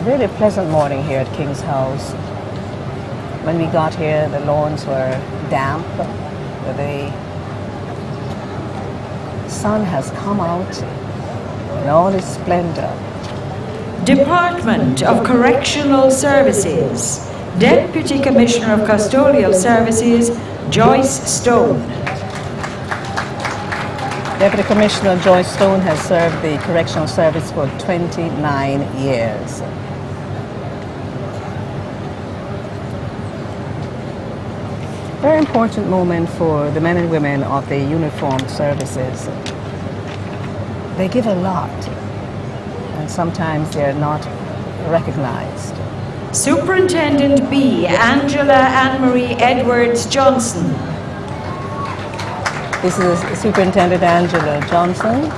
Really pleasant morning here at King's House. When we got here, the lawns were damp. The sun has come out in all its splendor. Department of Correctional Services, Deputy Commissioner of Custodial Services, Joyce Stone. Deputy Commissioner Joyce Stone has served the Correctional Service for 29 years. Very important moment for the men and women of the uniformed services. They give a lot, and sometimes they're not recognized. Superintendent B, Angela Anne-Marie Edwards Johnson. This is Superintendent Angela Johnson,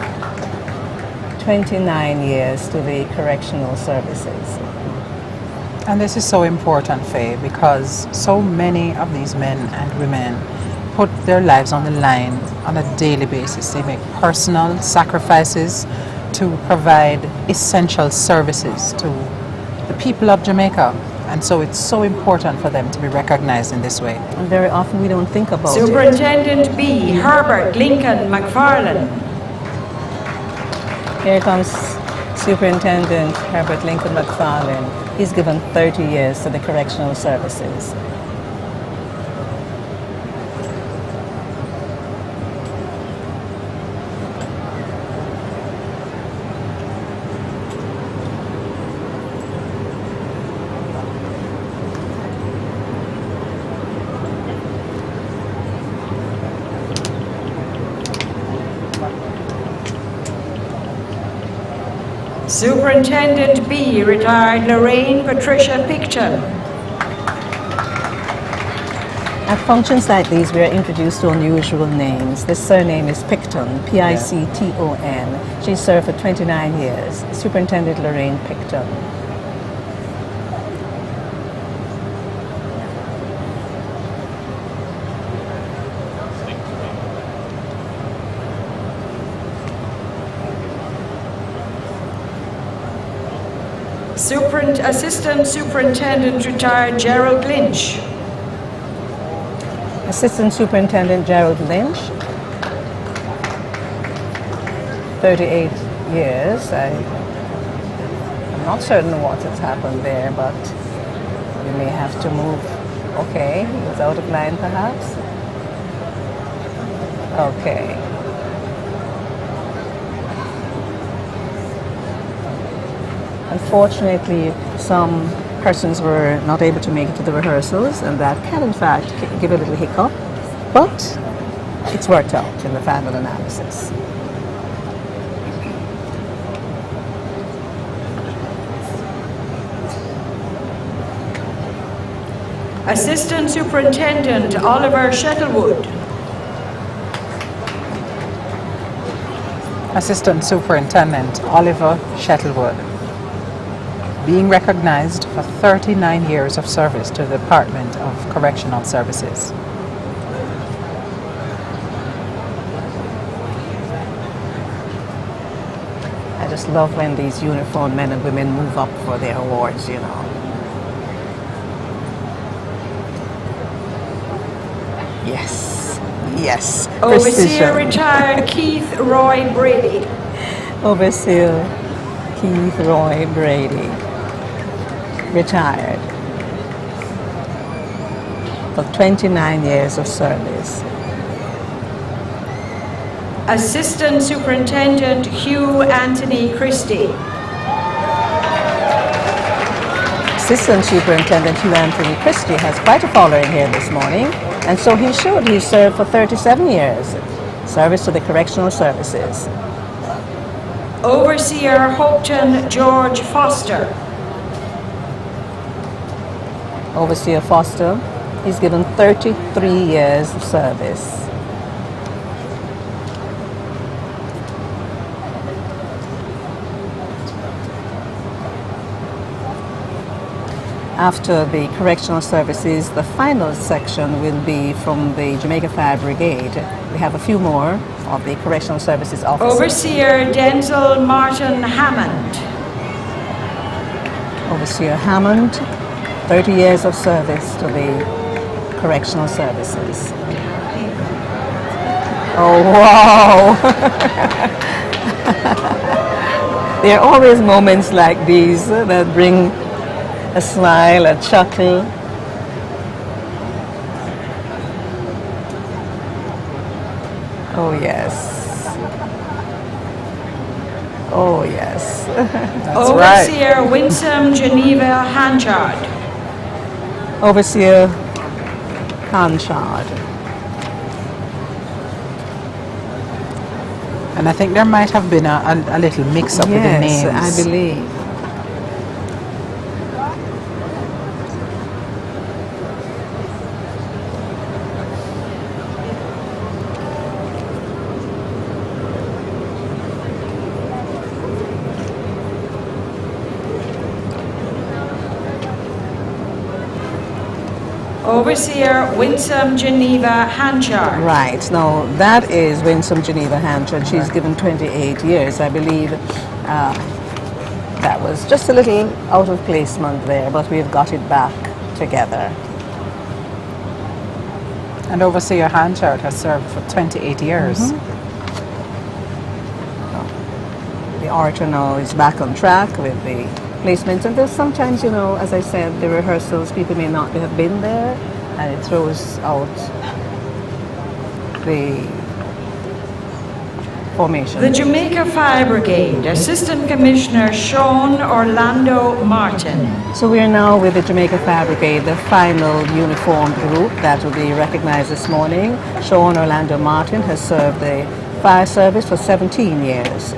29 years to the Correctional Services. And this is so important, Faye, because so many of these men and women put their lives on the line on a daily basis. They make personal sacrifices to provide essential services to the people of Jamaica. And so it's so important for them to be recognized in this way. And very often we don't think about it. Superintendent B, Herbert Lincoln McFarlane. Here comes Superintendent Herbert Lincoln McFarlane. He's given 30 years to the Correctional Services. Superintendent B, retired Lorraine Patricia Picton. At functions like these, we are introduced to unusual names. This surname is Picton, P-I-C-T-O-N. She served for 29 years. Superintendent Lorraine Picton. Assistant Superintendent, retired Gerald Lynch. Assistant Superintendent Gerald Lynch, 38 years. I'm not certain what has happened there, but we may have to move. Okay, he was out of line perhaps. Okay. Unfortunately, some persons were not able to make it to the rehearsals, and that can in fact give a little hiccup, but it's worked out in the final analysis. Assistant Superintendent Oliver Shuttlewood. Assistant Superintendent Oliver Shuttlewood, being recognized for 39 years of service to the Department of Correctional Services. I just love when these uniformed men and women move up for their awards, you know. Yes, yes. Overseer Precision. retired Keith Roy Brady. Overseer Keith Roy Brady, retired for 29 years of service. Assistant Superintendent Hugh Anthony Christie. Assistant Superintendent Hugh Anthony Christie has quite a following here this morning, and so he should. He served for 37 years, service to the correctional services. Overseer Hopeton George Foster. Overseer Foster, he's given 33 years of service. After the correctional services, the final section will be from the Jamaica Fire Brigade. We have a few more of the correctional services officers. Overseer Denzel Martin Hammond. Overseer Hammond, 30 years of service to the correctional services. Oh, wow! There are always moments like these that bring a smile, a chuckle. Oh, yes. Oh, yes. That's Overseer Winsome Geneva Hanchard. Overseer Hanchard. And I think there might have been a little mix-up with the names. Yes, I believe. Overseer Winsome Geneva Hanchard. Right. Now, that is Winsome Geneva Hanchard. She's given 28 years. I believe that was just a little out of placement there, but we've got it back together. And Overseer Hanchard has served for 28 years. The orator now is back on track with the placements, and there's sometimes, you know, as I said, the rehearsals, people may not have been there, and it throws out the formation. The Jamaica Fire Brigade, Assistant Commissioner Sean Orlando Martin. So we are now with the Jamaica Fire Brigade, the final uniformed group that will be recognized this morning. Sean Orlando Martin has served the fire service for 17 years.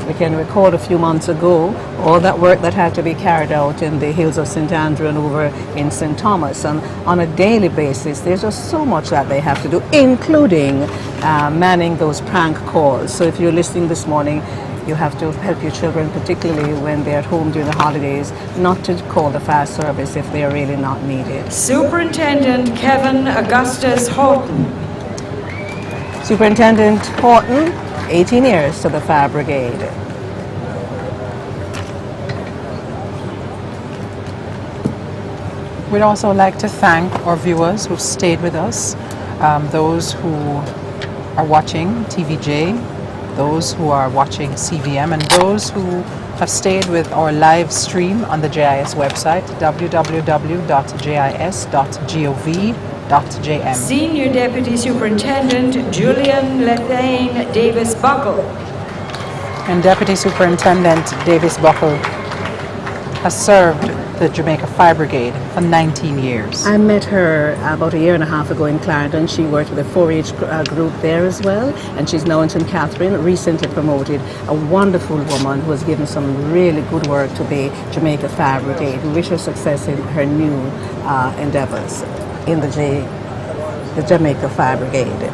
We can recall a few months ago all that work that had to be carried out in the hills of St. Andrew and over in St. Thomas. And on a daily basis, there's just so much that they have to do, including manning those prank calls. So if you're listening this morning, you have to help your children, particularly when they're at home during the holidays, not to call the fire service if they are really not needed. Superintendent Kevin Augustus Horton. Superintendent Horton, 18 years to the Fire Brigade. We'd also like to thank our viewers who've stayed with us, those who are watching TVJ, those who are watching CVM, and those who have stayed with our live stream on the JIS website, www.jis.gov.jm. Senior Deputy Superintendent Julian Lethane Davis Buckle. And Deputy Superintendent Davis Buckle has served the the Jamaica Fire Brigade for 19 years. I met her about a year and a half ago in Clarendon. She worked with a 4-H group there as well, and she's now in St. Catherine, recently promoted. A wonderful woman who has given some really good work to the Jamaica Fire Brigade. We wish her success in her new endeavors in the Jamaica Fire Brigade.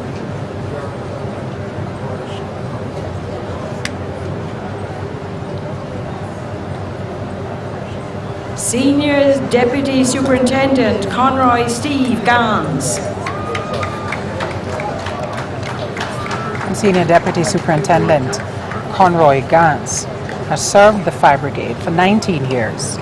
Senior Deputy Superintendent Conroy Steve Gans. Senior Deputy Superintendent Conroy Gans has served the Fire Brigade for 19 years.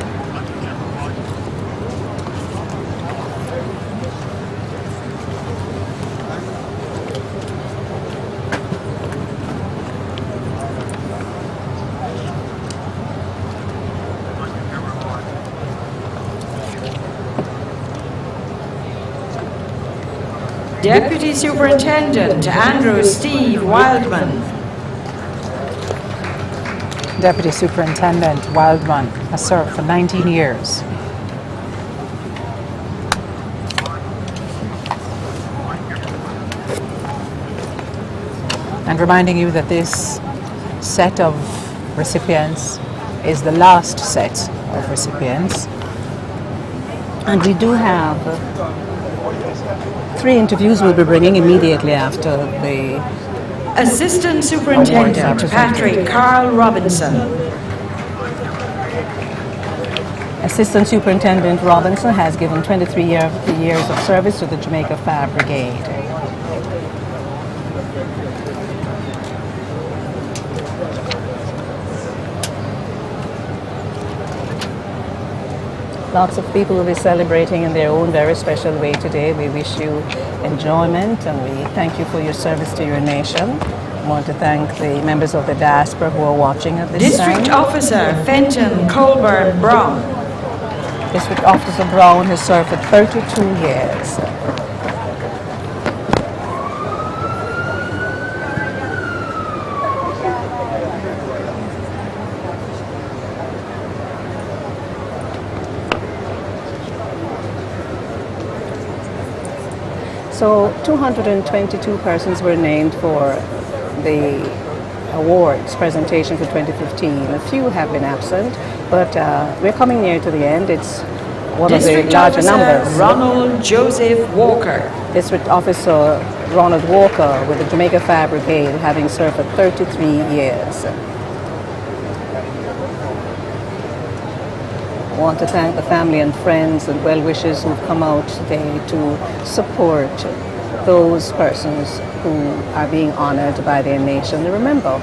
Deputy Superintendent Andrew Steve Wildman. Deputy Superintendent Wildman has served for 19 years. And reminding you that this set of recipients is the last set of recipients. And we do have 3 interviews we'll be bringing immediately after the Assistant Superintendent Patrick Carl Robinson. Assistant Superintendent Robinson has given 23 years of service to the Jamaica Fire Brigade. Lots of people will be celebrating in their own very special way today. We wish you enjoyment and we thank you for your service to your nation. I want to thank the members of the diaspora who are watching at this time. District Officer Fenton Colburn Brown. District Officer Brown has served for 32 years. So 222 persons were named for the awards presentation for 2015. A few have been absent, but we're coming near to the end. It's one District of the larger Officer numbers. Ronald Joseph Walker. District Officer Ronald Walker with the Jamaica Fire Brigade, having served for 33 years. I want to thank the family and friends and well-wishers who've come out today to support those persons who are being honored by their nation. Remember,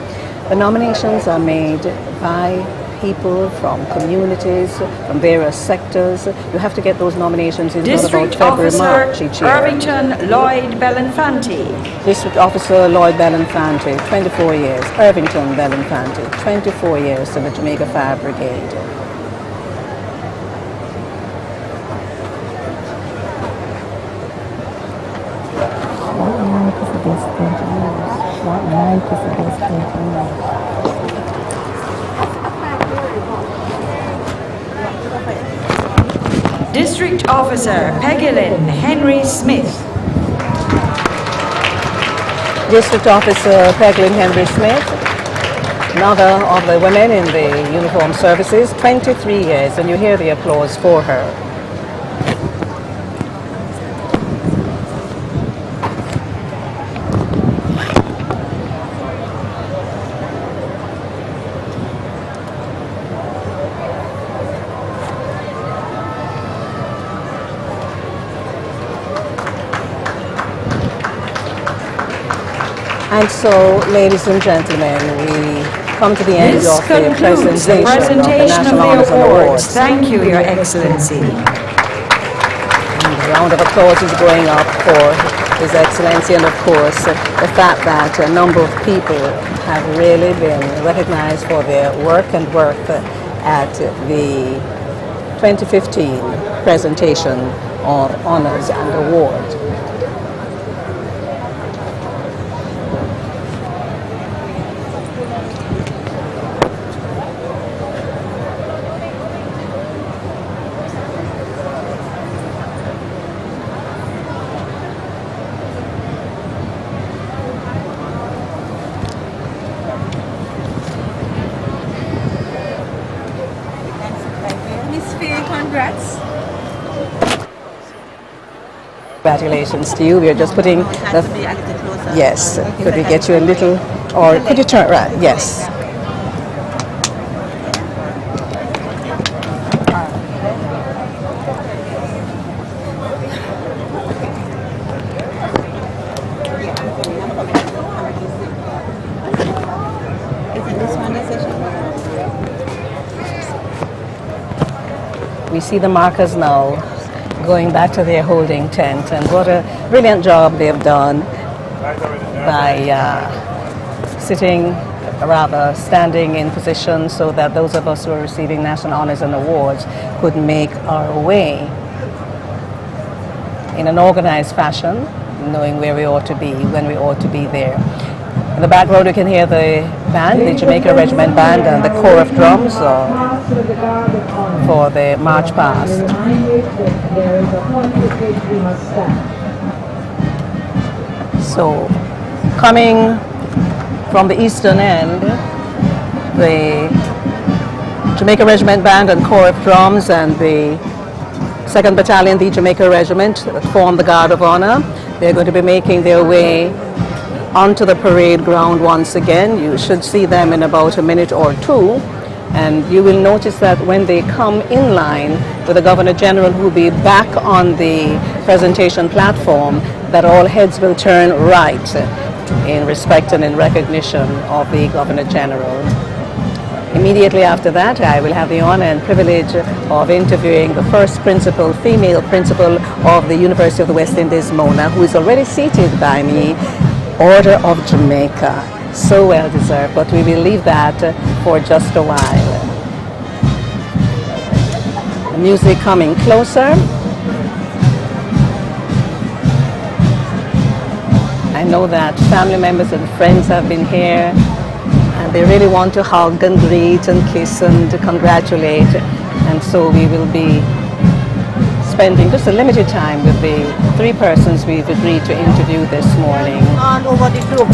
the nominations are made by people from communities, from various sectors. You have to get those nominations in District about February, Officer March each year. Irvington Lloyd Belinfanti. District Officer Lloyd Belinfanti, 24 years. Irvington Belinfanti, 24 years to the Jamaica Fire Brigade. District Officer Peggy-Lynn Henry Smith. District Officer Peggy-Lynn Henry Smith, another of the women in the uniformed services, 23 years, and you hear the applause for her. And so, ladies and gentlemen, we come to the end This of the concludes the presentation of the Honors and awards. Thank you, Your Excellency. And a round of applause is going up for His Excellency, and of course, the fact that a number of people have really been recognized for their work and worth at the 2015 presentation of honors and awards. Congratulations to you. We are just putting the... Yes. Could we get you a little... Or could you turn right? Yes. We see the markers now going back to their holding tent, and what a brilliant job they've done by standing in position so that those of us who are receiving national honors and awards could make our way in an organized fashion, knowing where we ought to be, when we ought to be there. In the background, you can hear the band, the Jamaica Regiment Band, and the corps of drums for the march past. So, coming from the eastern end, the Jamaica Regiment Band and corps of drums and the 2nd Battalion, the Jamaica Regiment, that form the Guard of Honor, they're going to be making their way onto the parade ground once again. You should see them in about a minute or two, and you will notice that when they come in line with the Governor General, who will be back on the presentation platform, that all heads will turn right in respect and in recognition of the Governor General. Immediately after that, I will have the honor and privilege of interviewing the first principal, female principal of the University of the West Indies, Mona, who is already seated by me. Order of Jamaica, so well deserved, but we will leave that for just a while. The music coming closer. I know that family members and friends have been here, and they really want to hug and greet and kiss and congratulate, and so we will be spending just a limited time with the 3 persons we've agreed to interview this morning. And over the globe.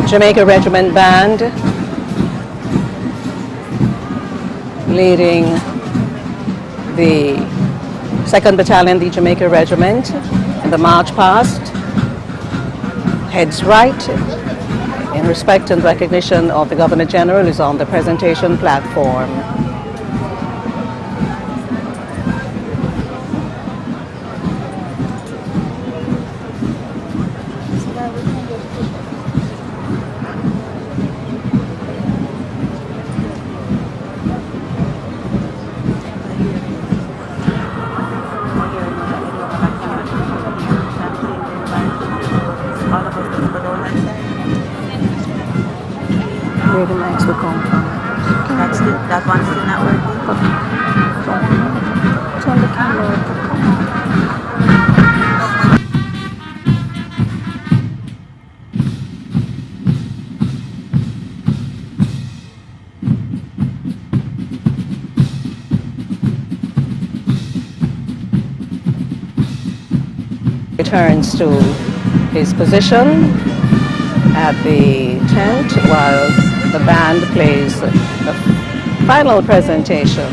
Jamaica Regiment Band leading the 2nd Battalion, the Jamaica Regiment, in the march past, heads right in respect and recognition of the Governor General, is on the presentation platform. Where the lights will come from. That one's still not working. Turn the camera. Returns to his position at the tent while the band plays the final presentation.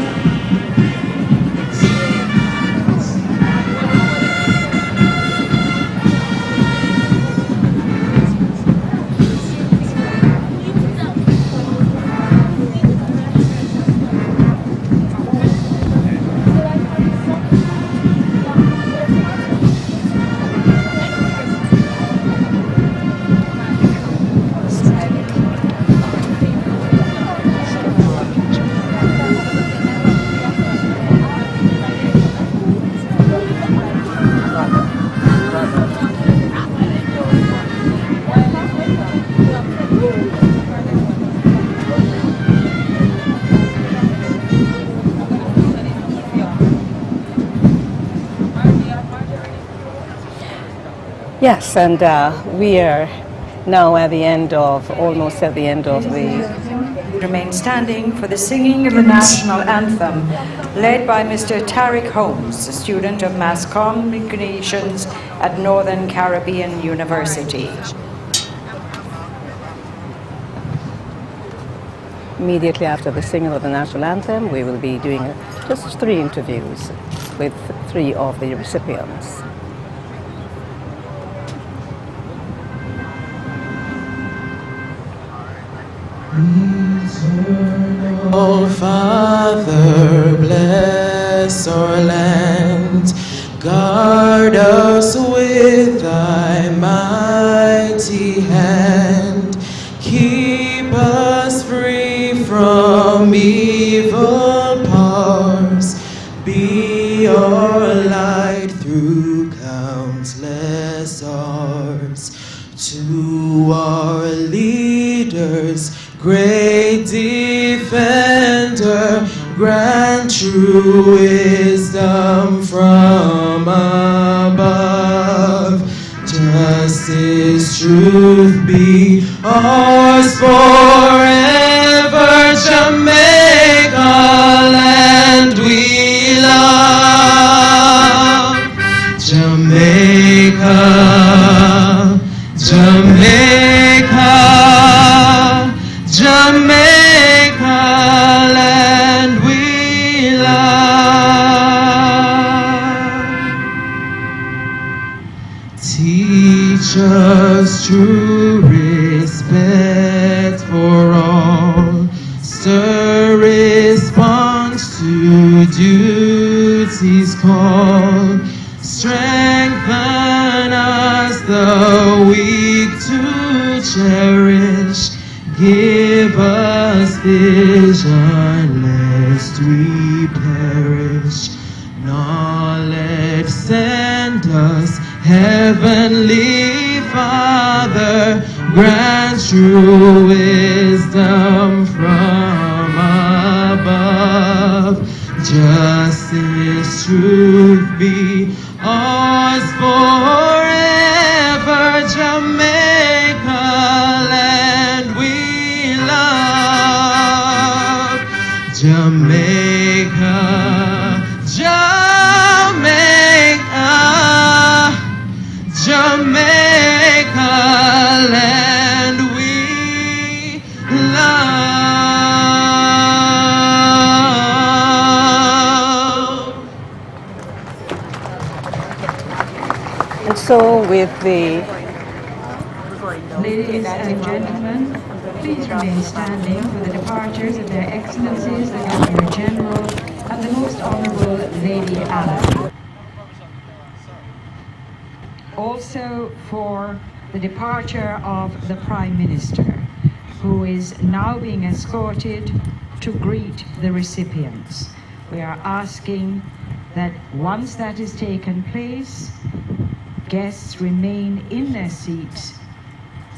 Yes, and we are now at the end of, almost at the end of the... Remain standing for the singing of the national anthem, led by Mr. Tariq Holmes, a student of mass communications at Northern Caribbean University. Immediately after the singing of the national anthem, we will be doing just 3 interviews with 3 of the recipients. Oh, Father, bless our land, guard us with thy mighty hand, keep us free from evil powers, be our light through countless hours. To our leaders, great defender, grant true wisdom from above. Justice, truth be ours forever. Jamaica, land we love. Jamaica, Jamaica, Jamaica, land we love. Teach us true respect for all, stir response to duty's call, strengthen us the weak to cherish, give us vision lest we perish. Knowledge send us, Heavenly Father, grant true wisdom from above. Justice, truth be ours forever. Jamaica, land we love. Jamaica, Jamaica, Jamaica, land we love. And so with the... Ladies and gentlemen, please remain standing for the departures of Their Excellencies the Governor General and the Most Honourable Lady Anna. Also for the departure of the Prime Minister, who is now being escorted to greet the recipients. We are asking that once that is taken place, guests remain in their seats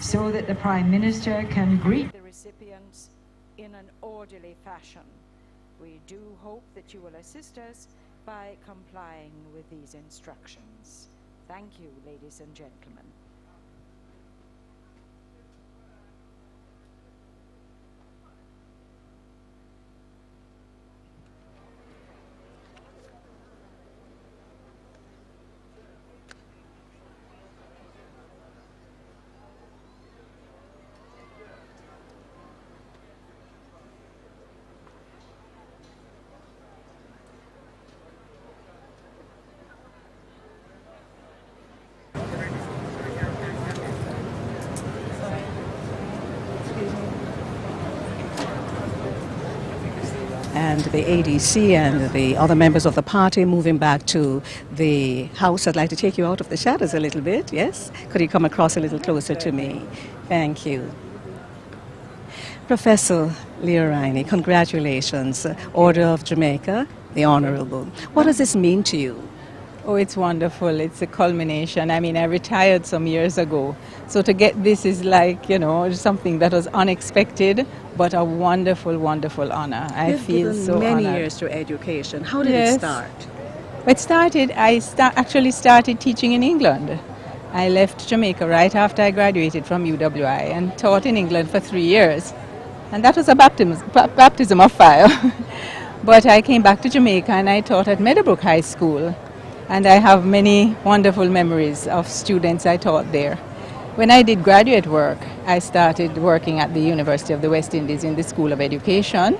so that the Prime Minister can greet the recipients in an orderly fashion. We do hope that you will assist us by complying with these instructions. Thank you, ladies and gentlemen. And the ADC and the other members of the party moving back to the house. I'd like to take you out of the shadows a little bit, yes? Could you come across a little closer to me? Thank you. Professor Leah Riney, congratulations. Order of Jamaica, the Honorable. What does this mean to you? Oh, it's wonderful. It's a culmination. I mean, I retired some years ago. So to get this is like, you know, something that was unexpected, but a wonderful, wonderful honor. I feel so honored. Many years to education. How did it start? It started, actually started teaching in England. I left Jamaica right after I graduated from UWI and taught in England for 3 years. And that was a baptism of fire. But I came back to Jamaica and I taught at Meadowbrook High School. And I have many wonderful memories of students I taught there. When I did graduate work, I started working at the University of the West Indies in the School of Education.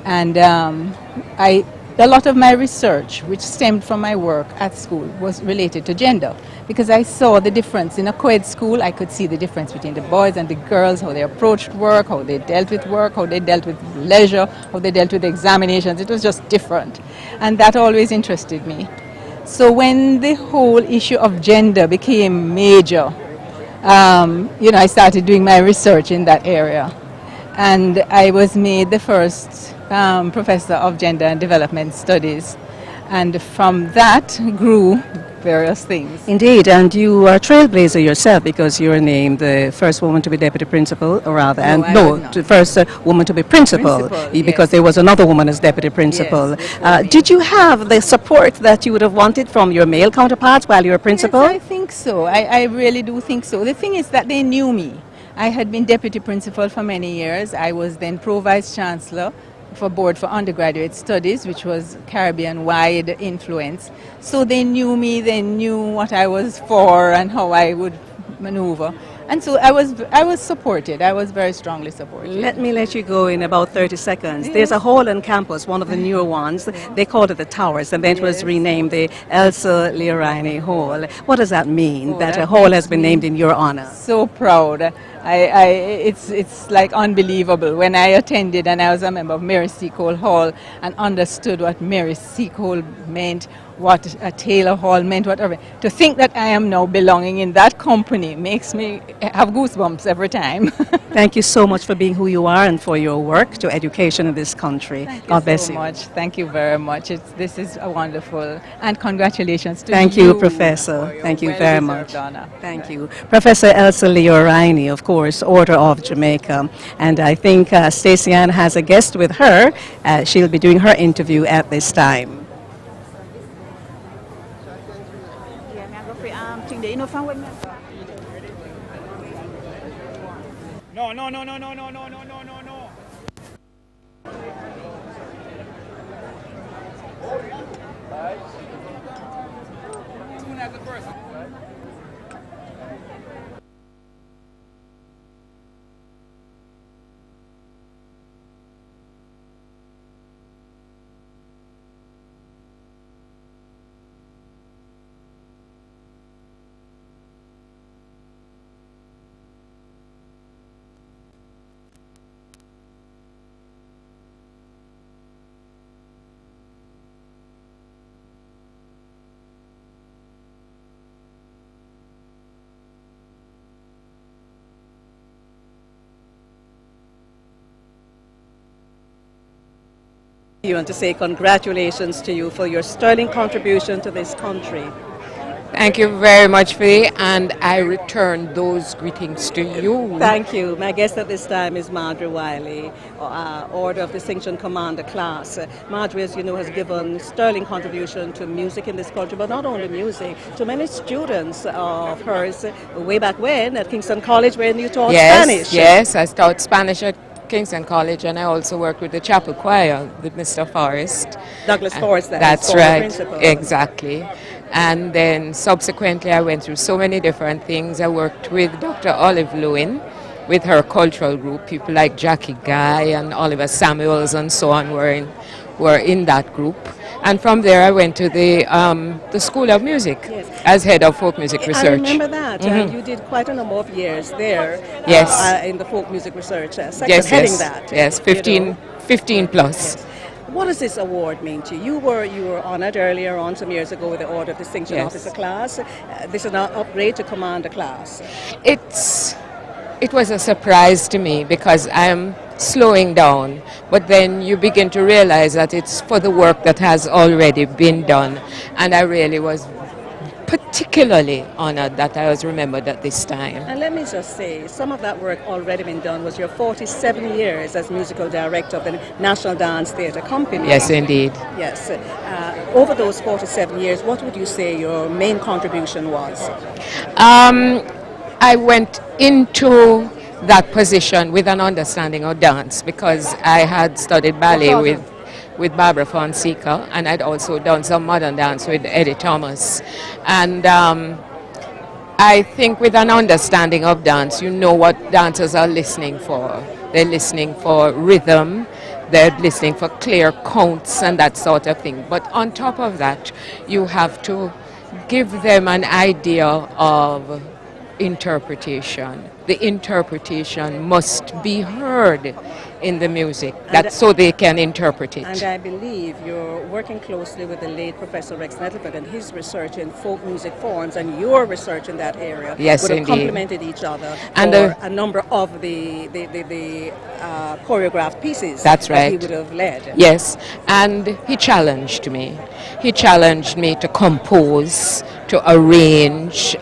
And a lot of my research, which stemmed from my work at school, was related to gender. Because I saw the difference. In a co-ed school, I could see the difference between the boys and the girls, how they approached work, how they dealt with work, how they dealt with leisure, how they dealt with examinations. It was just different. And that always interested me. So when the whole issue of gender became major, I started doing my research in that area. And I was made the first professor of gender and development studies. And from that grew various things. Indeed, and you are a trailblazer yourself because you were named the first woman to be deputy principal, or rather, the first woman to be principal, because there was another woman as deputy principal. Yes, did you have the support that you would have wanted from your male counterparts while you were principal? Yes, I think so. I really do think so. The thing is that they knew me. I had been deputy principal for many years. I was then pro-vice chancellor for Board for Undergraduate Studies, which was Caribbean-wide influence. So they knew me, they knew what I was for and how I would maneuver. And so I was supported. I was very strongly supported. Let me let you go in about 30 seconds. Yes. There's a hall on campus, one of the newer ones. They called it the Towers, and then it was renamed the Elsa Leoraine Hall. What does that mean, that a hall has been named in your honor? So proud. It's like unbelievable. When I attended and I was a member of Mary Seacole Hall and understood what Mary Seacole meant, what a Taylor Hall meant, whatever. To think that I am now belonging in that company makes me have goosebumps every time. Thank you so much for being who you are and for your work to education in this country. God bless you. Much. Thank you very much. This is a wonderful, and congratulations to you. Thank you, Professor. Thank you very much. Honor. Thank you. Professor Elsa Leoraine, of course, Order of Jamaica. And I think Stacey Ann has a guest with her. She'll be doing her interview at this time. No. You want to say congratulations to you for your sterling contribution to this country. Thank you very much, Faye, and I return those greetings to you. Thank you. My guest at this time is Marjorie Wiley, Order of Distinction Commander Class. Marjorie, as you know, has given sterling contribution to music in this country, but not only music, to many students of hers way back when at Kingston College, where you taught Spanish. Yes, I taught Spanish at Kingston College, and I also worked with the chapel choir with Mr. Forrest. Douglas Forrest, that's right, principal. Exactly. And then subsequently I went through so many different things. I worked with Dr. Olive Lewin with her cultural group. People like Jackie Guy and Oliver Samuels and so on were in that group. And from there I went to the School of Music as head of folk music research. I remember that. And you did quite a number of years there in the folk music research section, heading that. Yes, 15 plus. Yes. What does this award mean to you? You were honored earlier on some years ago with the Order of Distinction Officer Class. This is an upgrade to Commander Class. It was a surprise to me because I'm slowing down, but then you begin to realize that it's for the work that has already been done, and I really was particularly honored that I was remembered at this time. And let me just say, some of that work already been done was your 47 years as musical director of the National Dance Theatre Company. Yes, indeed. Yes. Over those 47 years, what would you say your main contribution was? I went into that position with an understanding of dance because I had studied ballet with Barbara Fonseca, and I'd also done some modern dance with Eddie Thomas. And I think with an understanding of dance, you know what dancers are listening for. They're listening for rhythm, they're listening for clear counts and that sort of thing. But on top of that, you have to give them an idea of interpretation. The interpretation must be heard in the music, so they can interpret it. And I believe you're working closely with the late Professor Rex Nettleford and his research in folk music forms, and your research in that area yes, would have indeed. Complemented each other and for a number of the choreographed pieces that's right. that he would have led. Yes, and he challenged me. He challenged me to compose, to arrange.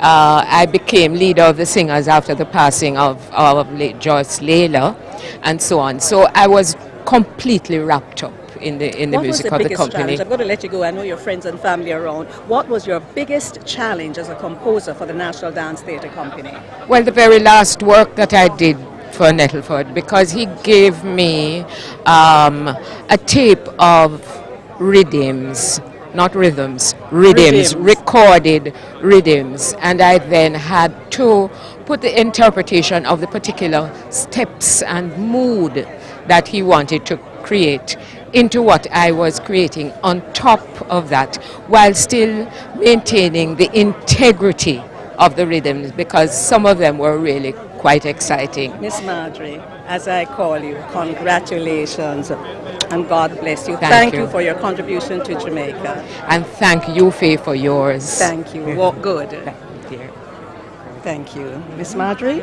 I became leader of the singers after the passing of late Joyce Layla, and so on. So I was completely wrapped up in the music of the company. Challenge? I'm going to let you go. I know your friends and family are around. What was your biggest challenge as a composer for the National Dance Theatre Company? Well, the very last work that I did for Nettleford, because he gave me a tape of rhythms. Not rhythms, rhythms, recorded rhythms, and I then had to put the interpretation of the particular steps and mood that he wanted to create into what I was creating on top of that, while still maintaining the integrity of the rhythms, because some of them were really quite exciting. Miss Marjorie, as I call you, congratulations and God bless you. Thank you for your contribution to Jamaica. And thank you, Faye, for yours. Thank you. Walk good. Dear. Thank you. Miss Marjorie?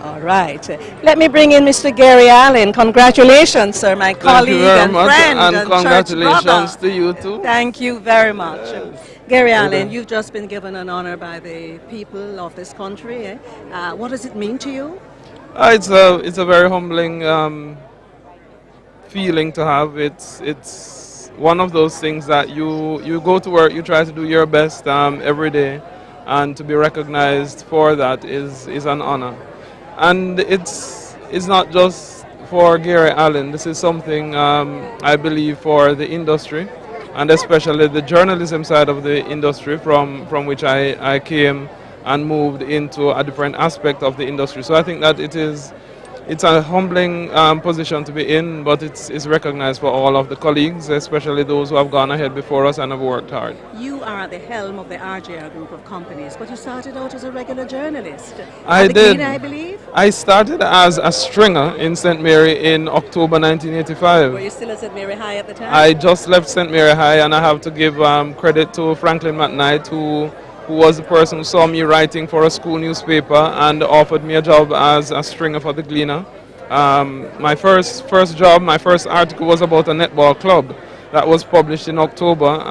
All right. Let me bring in Mr. Gary Allen. Congratulations, sir, my colleague and friend and congratulations to you too. Thank you very much. Gary Allen, you've just been given an honor by the people of this country. What does it mean to you? It's a very humbling feeling to have. It's one of those things that you go to work, you try to do your best every day, and to be recognized for that is an honor. And it's not just for Gary Allen. This is something I believe for the industry, and especially the journalism side of the industry from which I came and moved into a different aspect of the industry. So I think that it's a humbling position to be in, but it's recognized for all of the colleagues, especially those who have gone ahead before us and have worked hard. You are at the helm of the RJR group of companies, but you started out as a regular journalist. I did. Gleaner, I believe? I started as a stringer in St. Mary in October 1985. Were you still at St. Mary High at the time? I just left St. Mary High, and I have to give credit to Franklin McKnight, who was the person who saw me writing for a school newspaper and offered me a job as a stringer for the Gleaner. My first job, my first article was about a netball club that was published in October,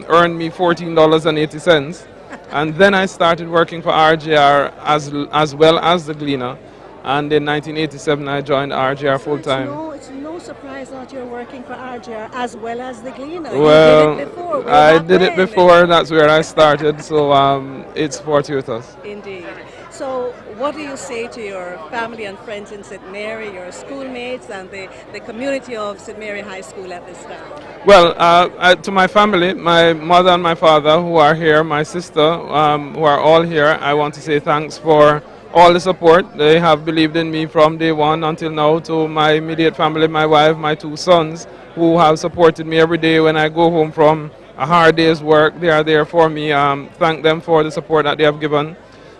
earned me $14.80, and then I started working for RJR as well as the Gleaner, and in 1987 I joined RJR full-time. It's no surprise that you're working for RJR as well as the Gleaner. Well, you did it before. I did it before, that's where I started, so it's fortuitous. Indeed. So what do you say to your family and friends in St. Mary, your schoolmates and the community of St. Mary High School at this time? Well, to my family, my mother and my father who are here, my sister who are all here, I want to say thanks for all the support. They have believed in me from day one until now. To my immediate family, my wife, my two sons, who have supported me every day when I go home from a hard day's work. They are there for me. Thank them for the support that they have given.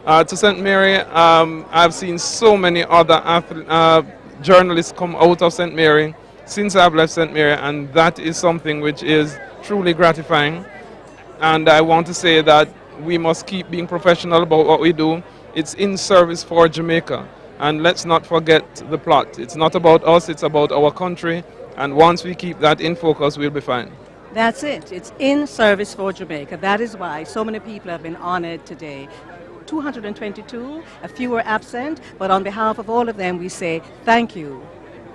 To St. Mary, I've seen so many other journalists come out of St. Mary since I've left St. Mary, and that is something which is truly gratifying. And I want to say that we must keep being professional about what we do. It's in service for Jamaica, and let's not forget the plot. It's not about us, it's about our country, and once we keep that in focus, we'll be fine. That's it. It's in service for Jamaica. That is why so many people have been honored today. 222, a few were absent, but on behalf of all of them, we say thank you,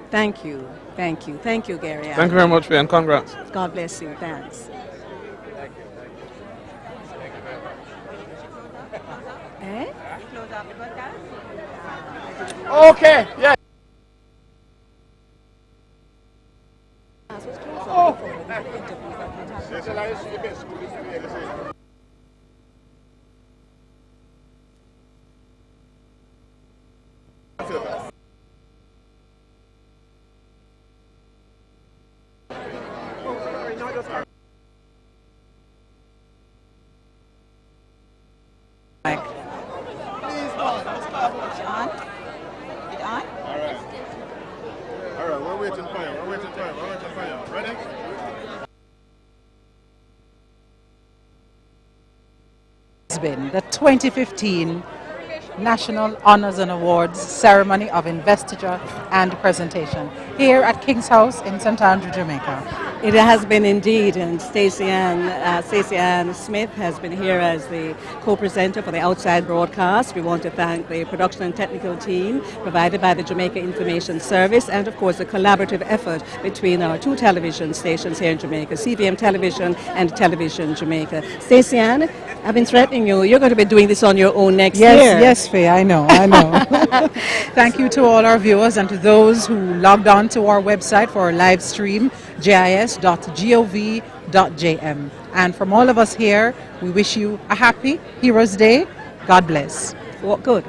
thank you, thank you, thank you, Gary. Thank you very much, and congrats. God bless you. Thanks. Eh? Okay, yeah. Alright, we're waiting for you. Ready? Has been the 2015 National Honors and Awards Ceremony of Investiture and Presentation here at King's House in St. Andrew, Jamaica. It has been indeed, and Stacey Ann Smith has been here as the co-presenter for the outside broadcast. We want to thank the production and technical team provided by the Jamaica Information Service, and of course the collaborative effort between our two television stations here in Jamaica, CVM Television and Television Jamaica. Stacey Ann, I've been threatening you. You're going to be doing this on your own next year. Yes, Faye, I know. Thank you to all our viewers and to those who logged on to our website for our live stream, jis.gov.jm. And from all of us here, we wish you a happy Heroes Day. God bless. Well, good.